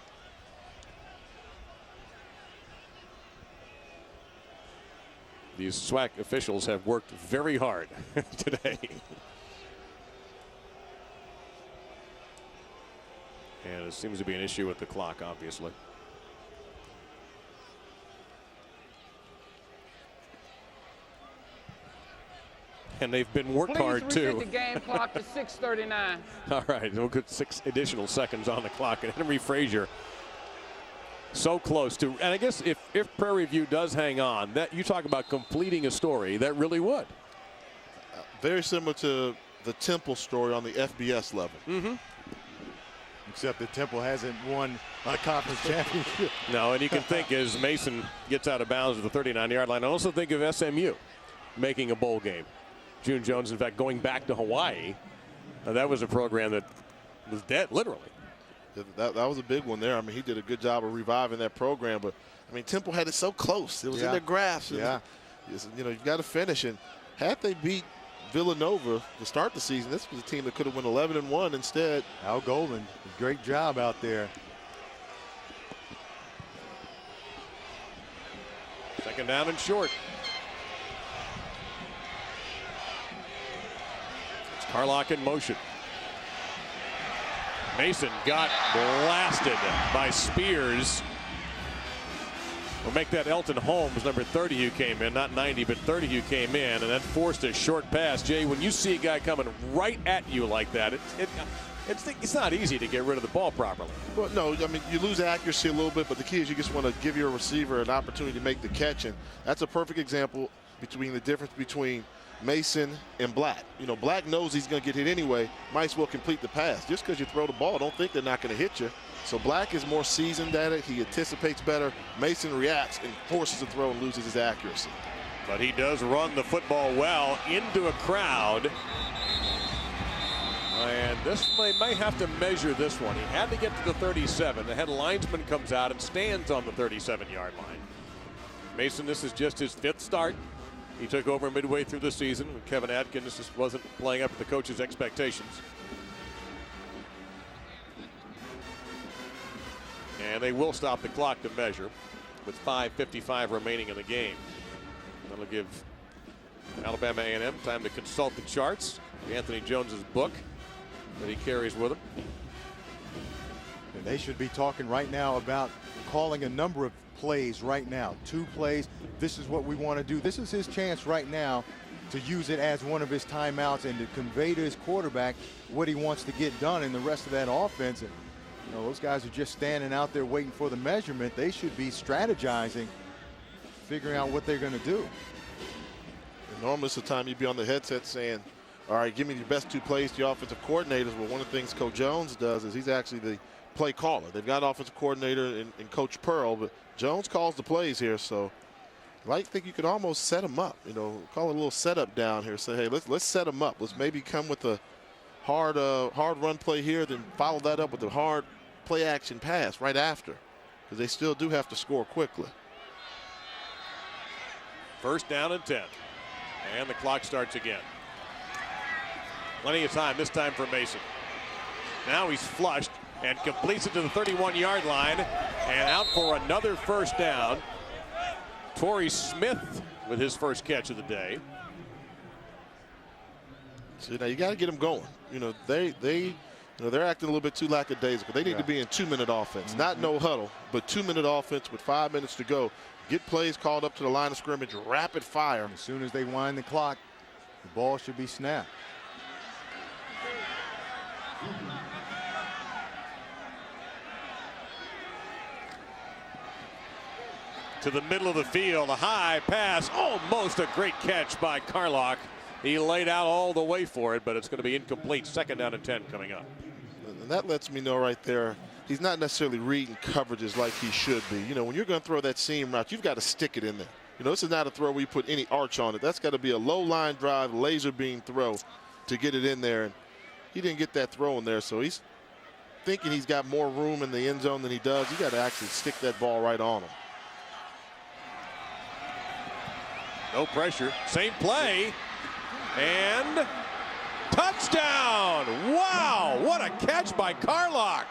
These SWAC officials have worked very hard today. And it seems to be an issue with the clock, obviously. And they've been worked hard, too. Please reset the game clock to 6:39. All right, we'll get 6 additional seconds on the clock. And Henry Frazier so close to, and I guess if Prairie View does hang on, that you talk about completing a story, that really would. Very similar to the Temple story on the FBS level. Mm-hmm. Except that Temple hasn't won a conference championship. No, and you can think as Mason gets out of bounds at the 39-yard line, I also think of SMU making a bowl game. June Jones, in fact, going back to Hawaii. That was a program that was dead, literally. That was a big one there. I mean, he did a good job of reviving that program. But, I mean, Temple had it so close. It was in their grasp. Yeah. You've got to finish. And had they beat Villanova to start the season, this was a team that could have won 11-1 instead. Al Golden, great job out there. Second down and short. It's Carlock in motion. Mason got blasted by Spears. We'll make that Elton Holmes, number 30, who came in, not 90, but 30 who came in, and then forced a short pass. Jay, when you see a guy coming right at you like that, it's not easy to get rid of the ball properly. Well, no, I mean, you lose accuracy a little bit, but the key is you just want to give your receiver an opportunity to make the catch, and that's a perfect example between the difference between Mason and Black. Black knows he's going to get hit anyway, might as well complete the pass. Just because you throw the ball, don't think they're not going to hit you. So Black is more seasoned at it. He anticipates better. Mason reacts and forces a throw and loses his accuracy. But he does run the football well into a crowd. And may have to measure this one. He had to get to the 37. The head linesman comes out and stands on the 37-yard line. Mason, this is just his 5th start. He took over midway through the season when Kevin Atkins just wasn't playing up to the coach's expectations. And they will stop the clock to measure with 5:55 remaining in the game. That'll give Alabama A&M time to consult the charts, Anthony Jones's book that he carries with him. And they should be talking right now about calling a number of plays right now. 2 plays. This is what we want to do. This is his chance right now to use it as one of his timeouts and to convey to his quarterback what he wants to get done in the rest of that offense. And You know, those guys are just standing out there waiting for the measurement. They should be strategizing, figuring out what they're going to do. And normally it's the time you'd be on the headset saying, all right, give me your best 2 plays to your offensive coordinators. But one of the things Coach Jones does is he's actually the play caller. They've got an offensive coordinator in Coach Pearl, but Jones calls the plays here. So I think you could almost set them up, you know, call it a little setup down here. Say, hey, let's set them up. Let's maybe come with a hard run play here, then follow that up with a hard play action pass right after, because they still do have to score quickly. First down and 10. And the clock starts again. Plenty of time, this time for Mason. Now he's flushed and completes it to the 31-yard line and out for another first down. Torrey Smith with his first catch of the day. So now you got to get them going. You know, they're acting a little bit too lackadaisical. They need to be in 2-minute offense, not no huddle, but 2-minute offense with 5 minutes to go. Get plays called up to the line of scrimmage, rapid fire. As soon as they wind the clock, the ball should be snapped. To the middle of the field, a high pass, almost a great catch by Carlock. He laid out all the way for it, but it's going to be incomplete. Second down and 10 coming up. And that lets me know right there, he's not necessarily reading coverages like he should be. You know, when you're going to throw that seam route, you've got to stick it in there. You know, this is not a throw where you put any arch on it. That's got to be a low line drive, laser beam throw to get it in there. And he didn't get that throw in there, so he's thinking he's got more room in the end zone than he does. You got to actually stick that ball right on him. No pressure. Same play. And touchdown. Wow, what a catch by Carlock.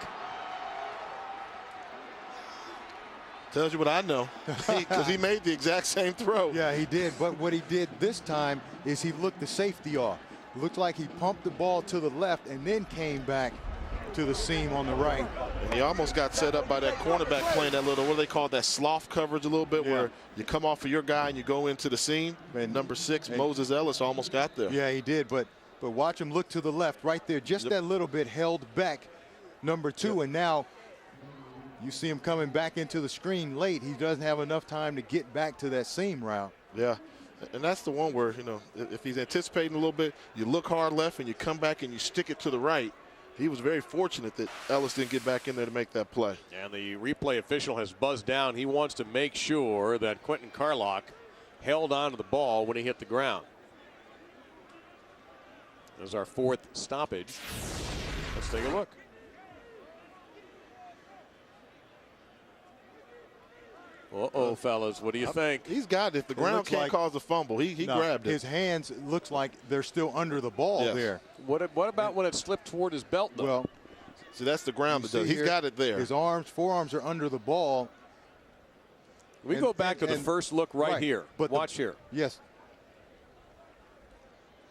Tells you what I know, because he made the exact same throw. Yeah, he did. But what he did this time is he looked the safety off. Looked like he pumped the ball to the left and then came back to the seam on the right. And he almost got set up by that cornerback playing that little, what do they call that, sloth coverage a little bit, where you come off of your guy and you go into the seam. And number 6, Moses Ellis, almost got there. Yeah, he did. But watch him look to the left right there. Just that little bit held back number 2. And now you see him coming back into the screen late. He doesn't have enough time to get back to that seam route. Yeah. And that's the one where, you know, if he's anticipating a little bit, you look hard left and you come back and you stick it to the right. He was very fortunate that Ellis didn't get back in there to make that play. And the replay official has buzzed down. He wants to make sure that Quentin Carlock held on to the ball when he hit the ground. There's our 4th stoppage. Let's take a look. Uh-oh, fellas, what do you think? He's got it. If the ground can't cause a fumble, he grabbed it. His hands looks like they're still under the ball there. What about when it slipped toward his belt, though? Well, so that's the ground that does. He's got it there. His forearms are under the ball. We go back to the first look right here. But watch here. Yes.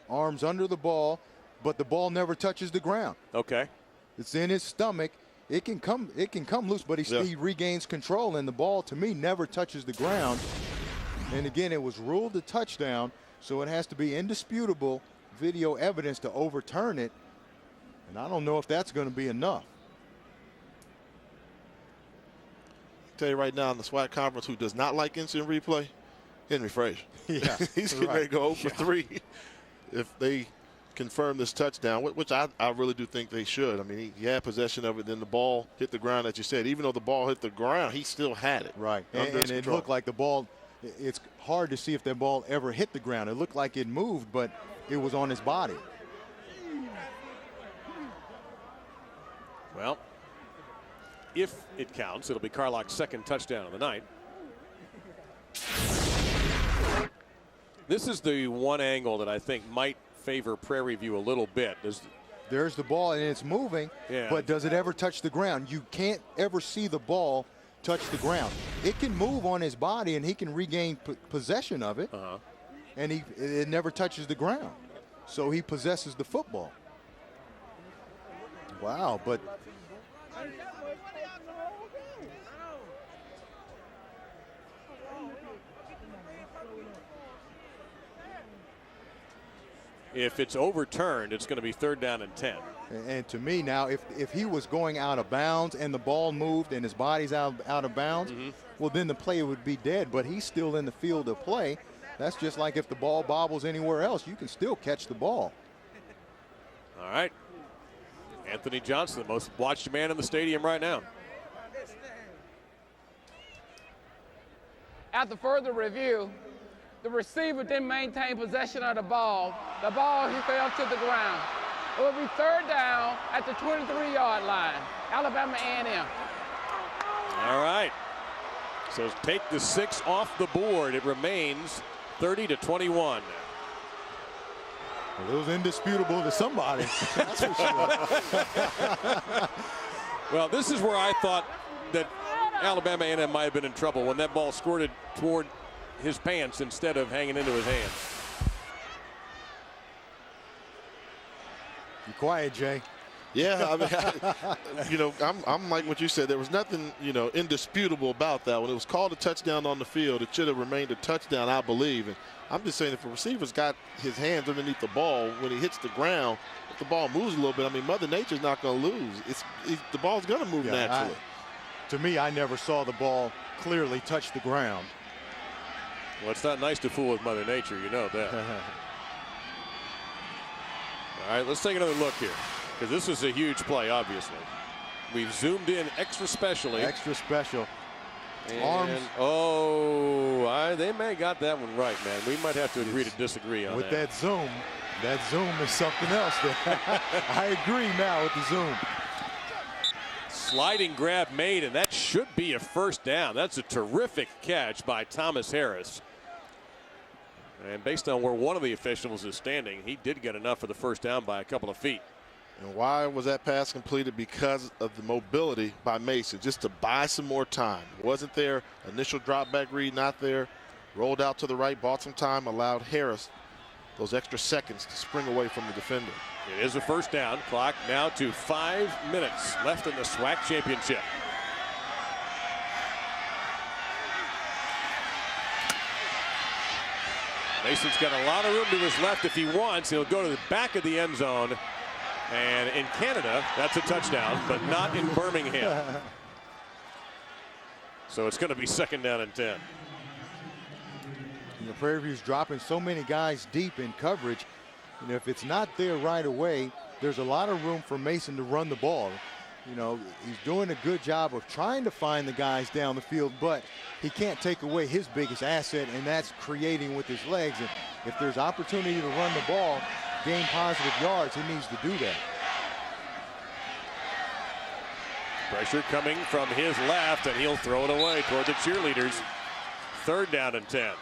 Arms under the ball, but the ball never touches the ground. Okay. It's in his stomach. It can come loose, but he regains control, and the ball, to me, never touches the ground. And again, it was ruled a touchdown, so it has to be indisputable video evidence to overturn it. And I don't know if that's going to be enough. I'll tell you right now in the SWAC conference, who does not like instant replay, Henry Frazier. Yeah, he's getting ready to go 0 for 3 if they confirm this touchdown, which I really do think they should. I mean, he had possession of it, then the ball hit the ground, as you said. Even though the ball hit the ground, he still had it. Right, and it looked like the ball, it's hard to see if that ball ever hit the ground. It looked like it moved, but it was on his body. Well, if it counts, it'll be Carlock's 2nd touchdown of the night. This is the one angle that I think might favor Prairie View a little bit. There's the ball, and it's moving, but does it ever touch the ground? You can't ever see the ball touch the ground. It can move on his body, and he can regain possession of it, and it never touches the ground. So he possesses the football. Wow, but if it's overturned, it's going to be 3rd down and 10. And to me now, if he was going out of bounds and the ball moved and his body's out of bounds, well, then the play would be dead. But he's still in the field of play. That's just like if the ball bobbles anywhere else, you can still catch the ball. All right. Anthony Johnson, the most watched man in the stadium right now. After further review, the receiver didn't maintain possession of the ball. The ball, he fell to the ground. It will be third down at the 23-yard line. Alabama A&M. All right. So take the 6 off the board. It remains 30-21. Well, it was indisputable to somebody. That's for sure. Well, this is where I thought that Alabama A&M might have been in trouble when that ball squirted toward his pants instead of hanging into his hands. You quiet, Jay. Yeah, I mean, I'm like what you said. There was nothing, indisputable about that. When it was called a touchdown on the field, it should have remained a touchdown, I believe. And I'm just saying, if a receiver's got his hands underneath the ball, when he hits the ground, if the ball moves a little bit, I mean, Mother Nature's not going to lose. The ball's going to move naturally. To me, I never saw the ball clearly touch the ground. Well, it's not nice to fool with Mother Nature, you know that. All right, let's take another look here, because this is a huge play, obviously. We've zoomed in extra specially. Extra special. And, arms. They may have got that one right, man. We might have to agree to disagree on with that zoom. That zoom is something else. I agree now with the zoom. Sliding grab made, and that should be a first down. That's a terrific catch by Thomas Harris. And based on where one of the officials is standing, he did get enough for the first down by a couple of feet. And why was that pass completed? Because of the mobility by Mason, just to buy some more time. Wasn't there. Initial drop back read not there. Rolled out to the right, bought some time, allowed Harris those extra seconds to spring away from the defender. It is a first down. Clock now to 5 minutes left in the SWAC Championship. Mason's got a lot of room to his left if he wants. He'll go to the back of the end zone. And in Canada, that's a touchdown, but not in Birmingham. So it's going to be second down and 10. Prairie View's dropping so many guys deep in coverage. If it's not there right away, there's a lot of room for Mason to run the ball. He's doing a good job of trying to find the guys down the field, but he can't take away his biggest asset, and that's creating with his legs. And if there's opportunity to run the ball, gain positive yards, he needs to do that. Pressure coming from his left, and he'll throw it away toward the cheerleaders. Third down and 10.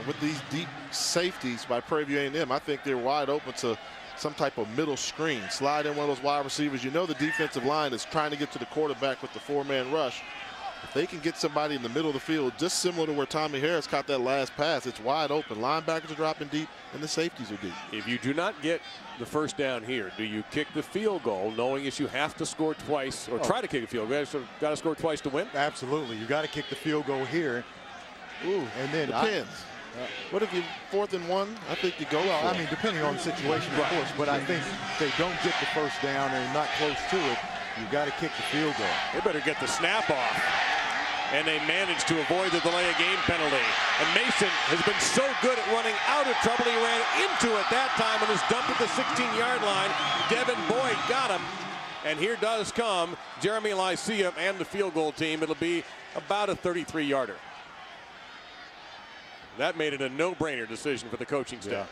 With these deep safeties by Prairie View A&M, I think they're wide open to some type of middle screen. Slide in one of those wide receivers. The defensive line is trying to get to the quarterback with the 4-man rush. If they can get somebody in the middle of the field, just similar to where Tommy Harris caught that last pass, it's wide open. Linebackers are dropping deep, and the safeties are deep. If you do not get the first down here, do you kick the field goal, knowing that you have to score twice, or try to kick a field goal? You got to score twice to win? Absolutely. You got to kick the field goal here. Ooh, and then depends. What if you 4th and 1? I think you go. Well, I mean, depending on the situation, of course. But I think they don't get the first down and not close to it. You've got to kick the field goal. They better get the snap off. And they managed to avoid the delay of game penalty. And Mason has been so good at running out of trouble. He ran into it that time and was dumped at the 16-yard line. Devin Boyd got him. And here does come Jeremy Lyceum and the field goal team. It'll be about a 33-yarder. That made it a no-brainer decision for the coaching staff.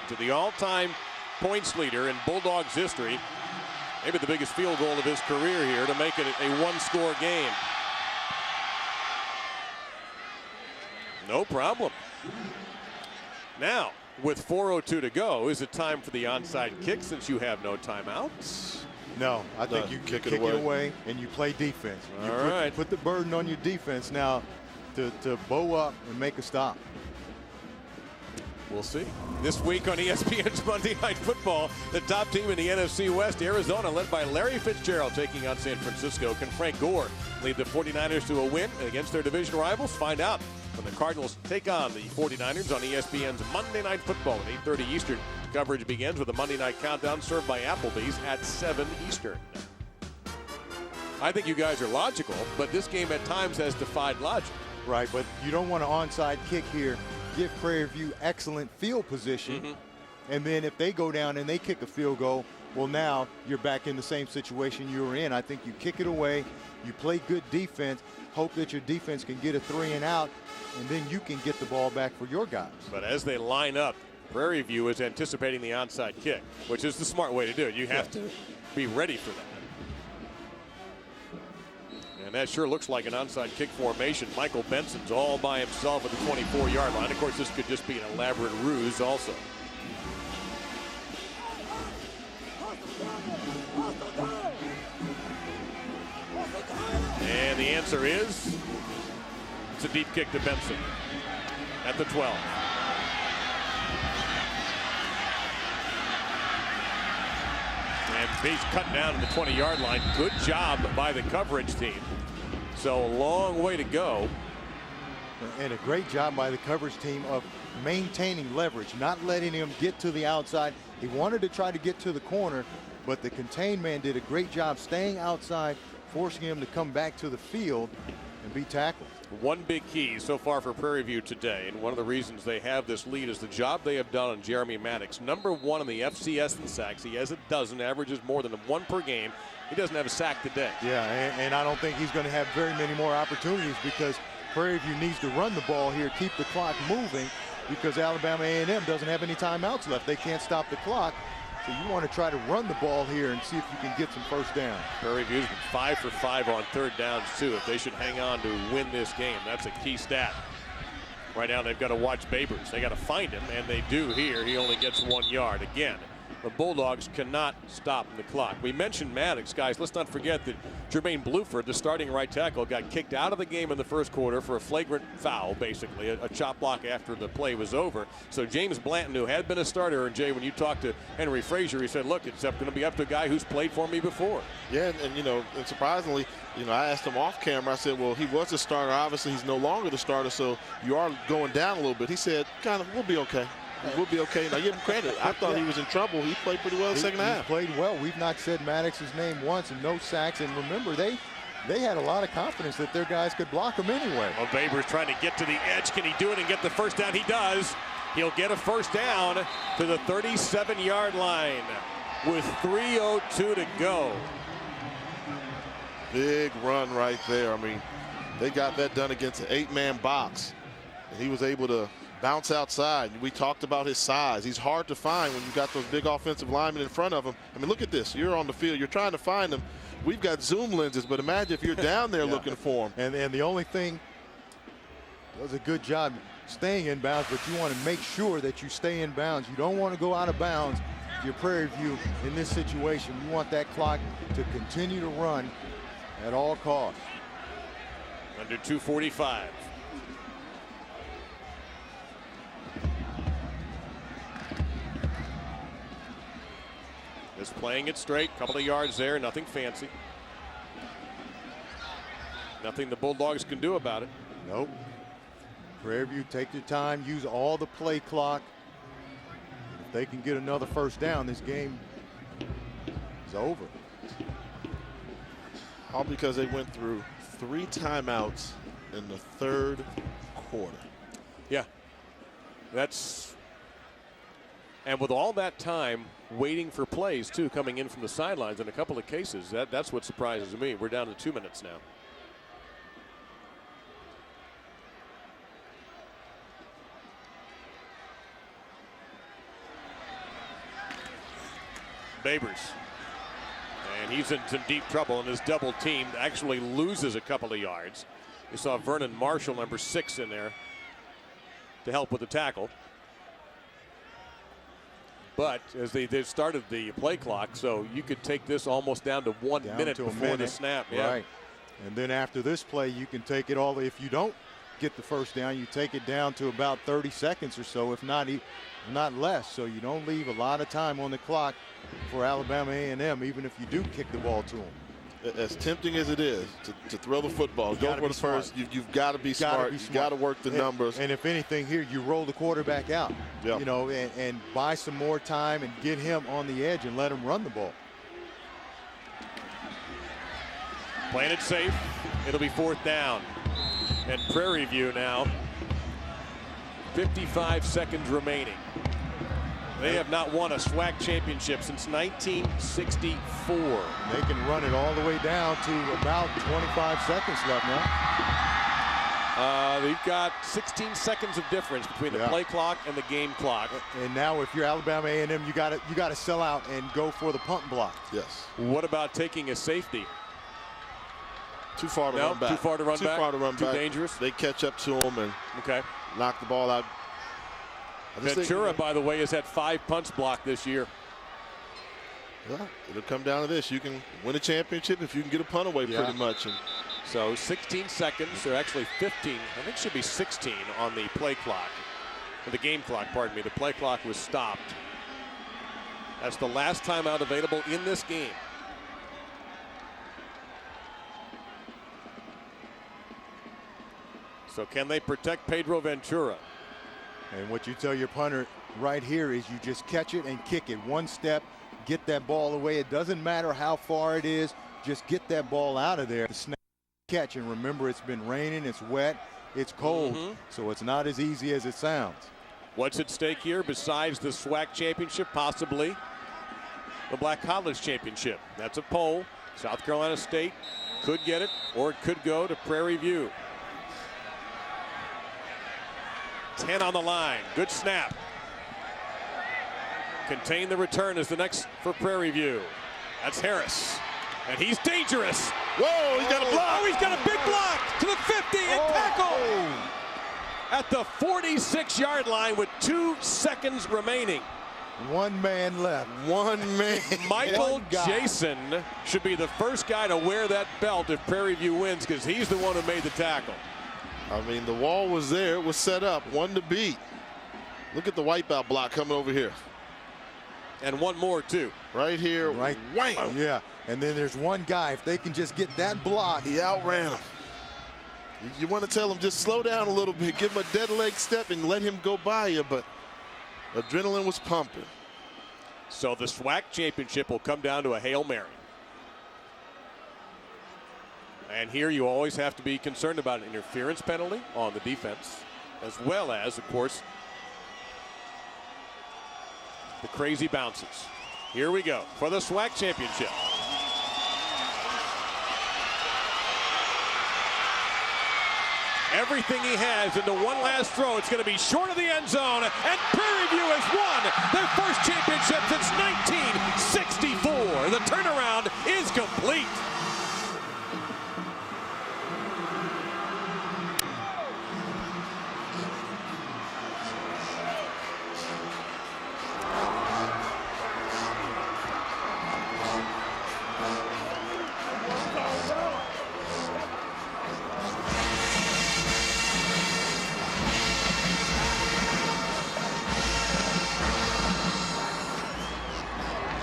To the all-time points leader in Bulldogs history, maybe the biggest field goal of his career here to make it a one-score game. No problem. Now, with 4:02 to go, is it time for the onside kick since you have no timeouts? No, I think you kick it away and you play defense. You put the burden on your defense now to bow up and make a stop. We'll see. This week on ESPN's Monday Night Football, the top team in the NFC West, Arizona, led by Larry Fitzgerald, taking on San Francisco. Can Frank Gore lead the 49ers to a win against their division rivals? Find out when the Cardinals take on the 49ers on ESPN's Monday Night Football at 8:30 Eastern. Coverage begins with a Monday Night Countdown served by Applebee's at 7 Eastern. I think you guys are logical, but this game at times has defied logic. Right, but you don't want an onside kick here. Give Prairie View excellent field position. And then if they go down and they kick a field goal, well, now you're back in the same situation you were in. I think you kick it away, you play good defense, hope that your defense can get a 3 and out, and then you can get the ball back for your guys. But as they line up, Prairie View is anticipating the onside kick, which is the smart way to do it. You have to be ready for that. And that sure looks like an onside kick formation. Michael Benson's all by himself at the 24-yard line. Of course, this could just be an elaborate ruse also. And the answer is, it's a deep kick to Benson at the 12. And he's cut down to the 20-yard line. Good job by the coverage team. So a long way to go. And a great job by the coverage team of maintaining leverage, not letting him get to the outside. He wanted to try to get to the corner, but the contained man did a great job staying outside, forcing him to come back to the field and be tackled. One big key so far for Prairie View today, and one of the reasons they have this lead is the job they have done on Jeremy Maddox. #1 in the FCS in sacks. He has a dozen, averages more than 1 per game. He doesn't have a sack today. Yeah, and I don't think he's going to have very many more opportunities because Prairie View needs to run the ball here, keep the clock moving, because Alabama A&M doesn't have any timeouts left. They can't stop the clock. So you want to try to run the ball here and see if you can get some first down. Prairie View's been 5 for 5 on 3rd downs too. If they should hang on to win this game, that's a key stat. Right now they've got to watch Babers. They got to find him, and they do here. He only gets 1 yard. Again, the Bulldogs cannot stop the clock. We mentioned Maddox, guys. Let's not forget that Jermaine Bluford, the starting right tackle, got kicked out of the game in the first quarter for a flagrant foul, basically, a chop block after the play was over. So James Blanton, who had been a starter, and Jay, when you talked to Henry Frazier, he said, look, it's going to be up to a guy who's played for me before. Yeah, and you know, and surprisingly, you know, I asked him off camera, I said, well, he was a starter. Obviously, he's no longer the starter, so you are going down a little bit. He said, kind of, we'll be okay. We'll be okay. And I give him credit. I thought he was in trouble. He played pretty well the second half. He played well. We've not said Maddox's name once, and no sacks. And remember, they had a lot of confidence that their guys could block him anyway. Well, Babers trying to get to the edge. Can he do it and get the first down? He does. He'll get a first down to the 37-yard line with 3:02 to go. Big run right there. I mean, they got that done against an 8-man box. And he was able to bounce outside. We talked about his size. He's hard to find when you've got those big offensive linemen in front of him. I mean, look at this. You're on the field. You're trying to find him. We've got zoom lenses, but imagine if you're down there looking for him. And the only thing, does a good job staying in bounds, but you want to make sure that you stay in bounds. You don't want to go out of bounds. Your Prairie View in this situation, you want that clock to continue to run at all costs. Under 2:45. Just playing it straight, couple of yards there, nothing fancy. Nothing the Bulldogs can do about it. Nope. Prairie View, take your time, use all the play clock. If they can get another first down, this game is over. All because they went through 3 timeouts in the 3rd quarter. Yeah. And with all that time waiting for plays, too, coming in from the sidelines in a couple of cases, that's what surprises me. We're down to 2 minutes now. Babers. And he's in some deep trouble, and his double team actually loses a couple of yards. You saw Vernon Marshall, number 6, in there to help with the tackle. But as they started the play clock, so you could take this almost down to 1 minute before the snap. Yeah. Right. And then after this play, you can take it all. If you don't get the first down, you take it down to about 30 seconds or so, if not less. So you don't leave a lot of time on the clock for Alabama A&M, even if you do kick the ball to them. As tempting as it is to throw the football, go for the first, you've got to be smart. You've got to work the numbers. And if anything here, you roll the quarterback out, you know, and buy some more time and get him on the edge and let him run the ball. Playing it safe. It'll be 4th down. And Prairie View now. 55 seconds remaining. They have not won a SWAC championship since 1964. They can run it all the way down to about 25 seconds left now. They've got 16 seconds of difference between the play clock and the game clock. And now if you're Alabama A&M, you got to sell out and go for the punt block. Yes. What about taking a safety? Too far to run back. Too far to run back. Too far to run back. Too dangerous. They catch up to him and knock the ball out. Ventura, by the way, has had 5 punts blocked this year. Well, it'll come down to this. You can win a championship if you can get a punt away pretty much. And so 16 seconds, or actually 15. I think it should be 16 on the play clock. Or the game clock, pardon me. The play clock was stopped. That's the last timeout available in this game. So can they protect Pedro Ventura? And what you tell your punter right here is you just catch it and kick it. One step, get that ball away. It doesn't matter how far it is. Just get that ball out of there. The snap catch, and remember, it's been raining, it's wet, it's cold, so it's not as easy as it sounds. What's at stake here besides the SWAC championship? Possibly the Black College championship. That's a poll. South Carolina State could get it, or it could go to Prairie View. 10 on the line. Good snap. Contain the return is the next for Prairie View. That's Harris. And he's dangerous. Whoa, he's got a block. Oh, he's got a big block to the 50 and tackle at the 46-yard line with 2 seconds remaining. One man left. One man. Michael Jason should be the first guy to wear that belt if Prairie View wins, because he's the one who made the tackle. I mean, the wall was there. It was set up. One to beat. Look at the wipeout block coming over here. And one more, too. Right here. Right. Wham. Yeah. And then there's one guy. If they can just get that block. He outran him. You want to tell him just slow down a little bit. Give him a dead leg step and let him go by you. But adrenaline was pumping. So the SWAC championship will come down to a Hail Mary. And here you always have to be concerned about an interference penalty on the defense, as well as, of course, the crazy bounces. Here we go for the SWAC championship. Everything he has into one last throw. It's going to be short of the end zone, and Prairie View has won their first championship since 1964. The turnaround is complete.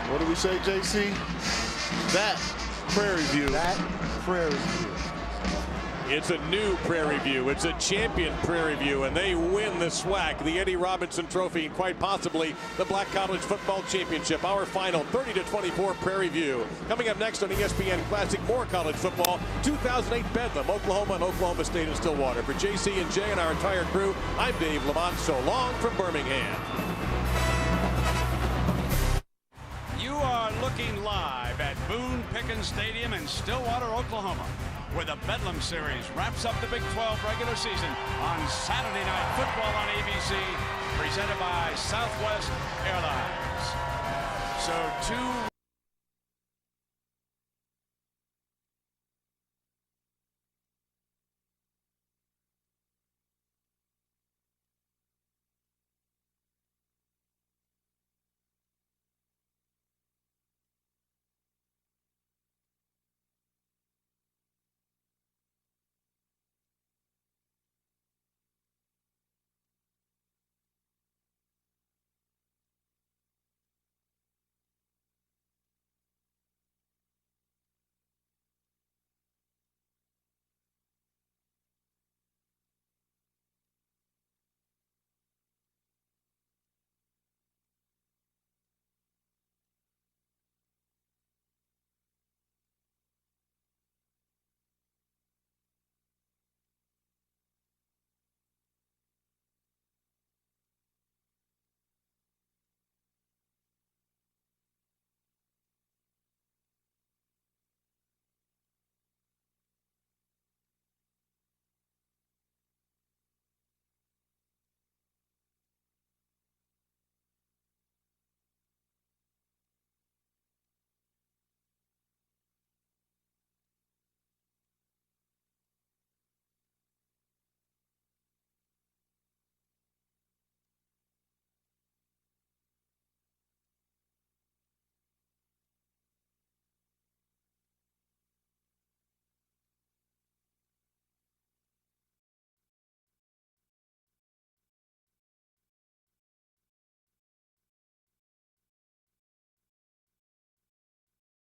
What do we say, JC? That Prairie View. That Prairie View. It's a new Prairie View. It's a champion Prairie View, and they win the SWAC, the Eddie Robinson Trophy, and quite possibly the Black College Football Championship. Our final, 30-24 Prairie View. Coming up next on ESPN Classic, more college football. 2008 Bedlam, Oklahoma and Oklahoma State and Stillwater. For JC and Jay and our entire crew, I'm Dave Lamont. So long from Birmingham. You are looking live at Boone Pickens Stadium in Stillwater, Oklahoma, where the Bedlam Series wraps up the Big 12 regular season on Saturday Night Football on ABC, presented by Southwest Airlines. So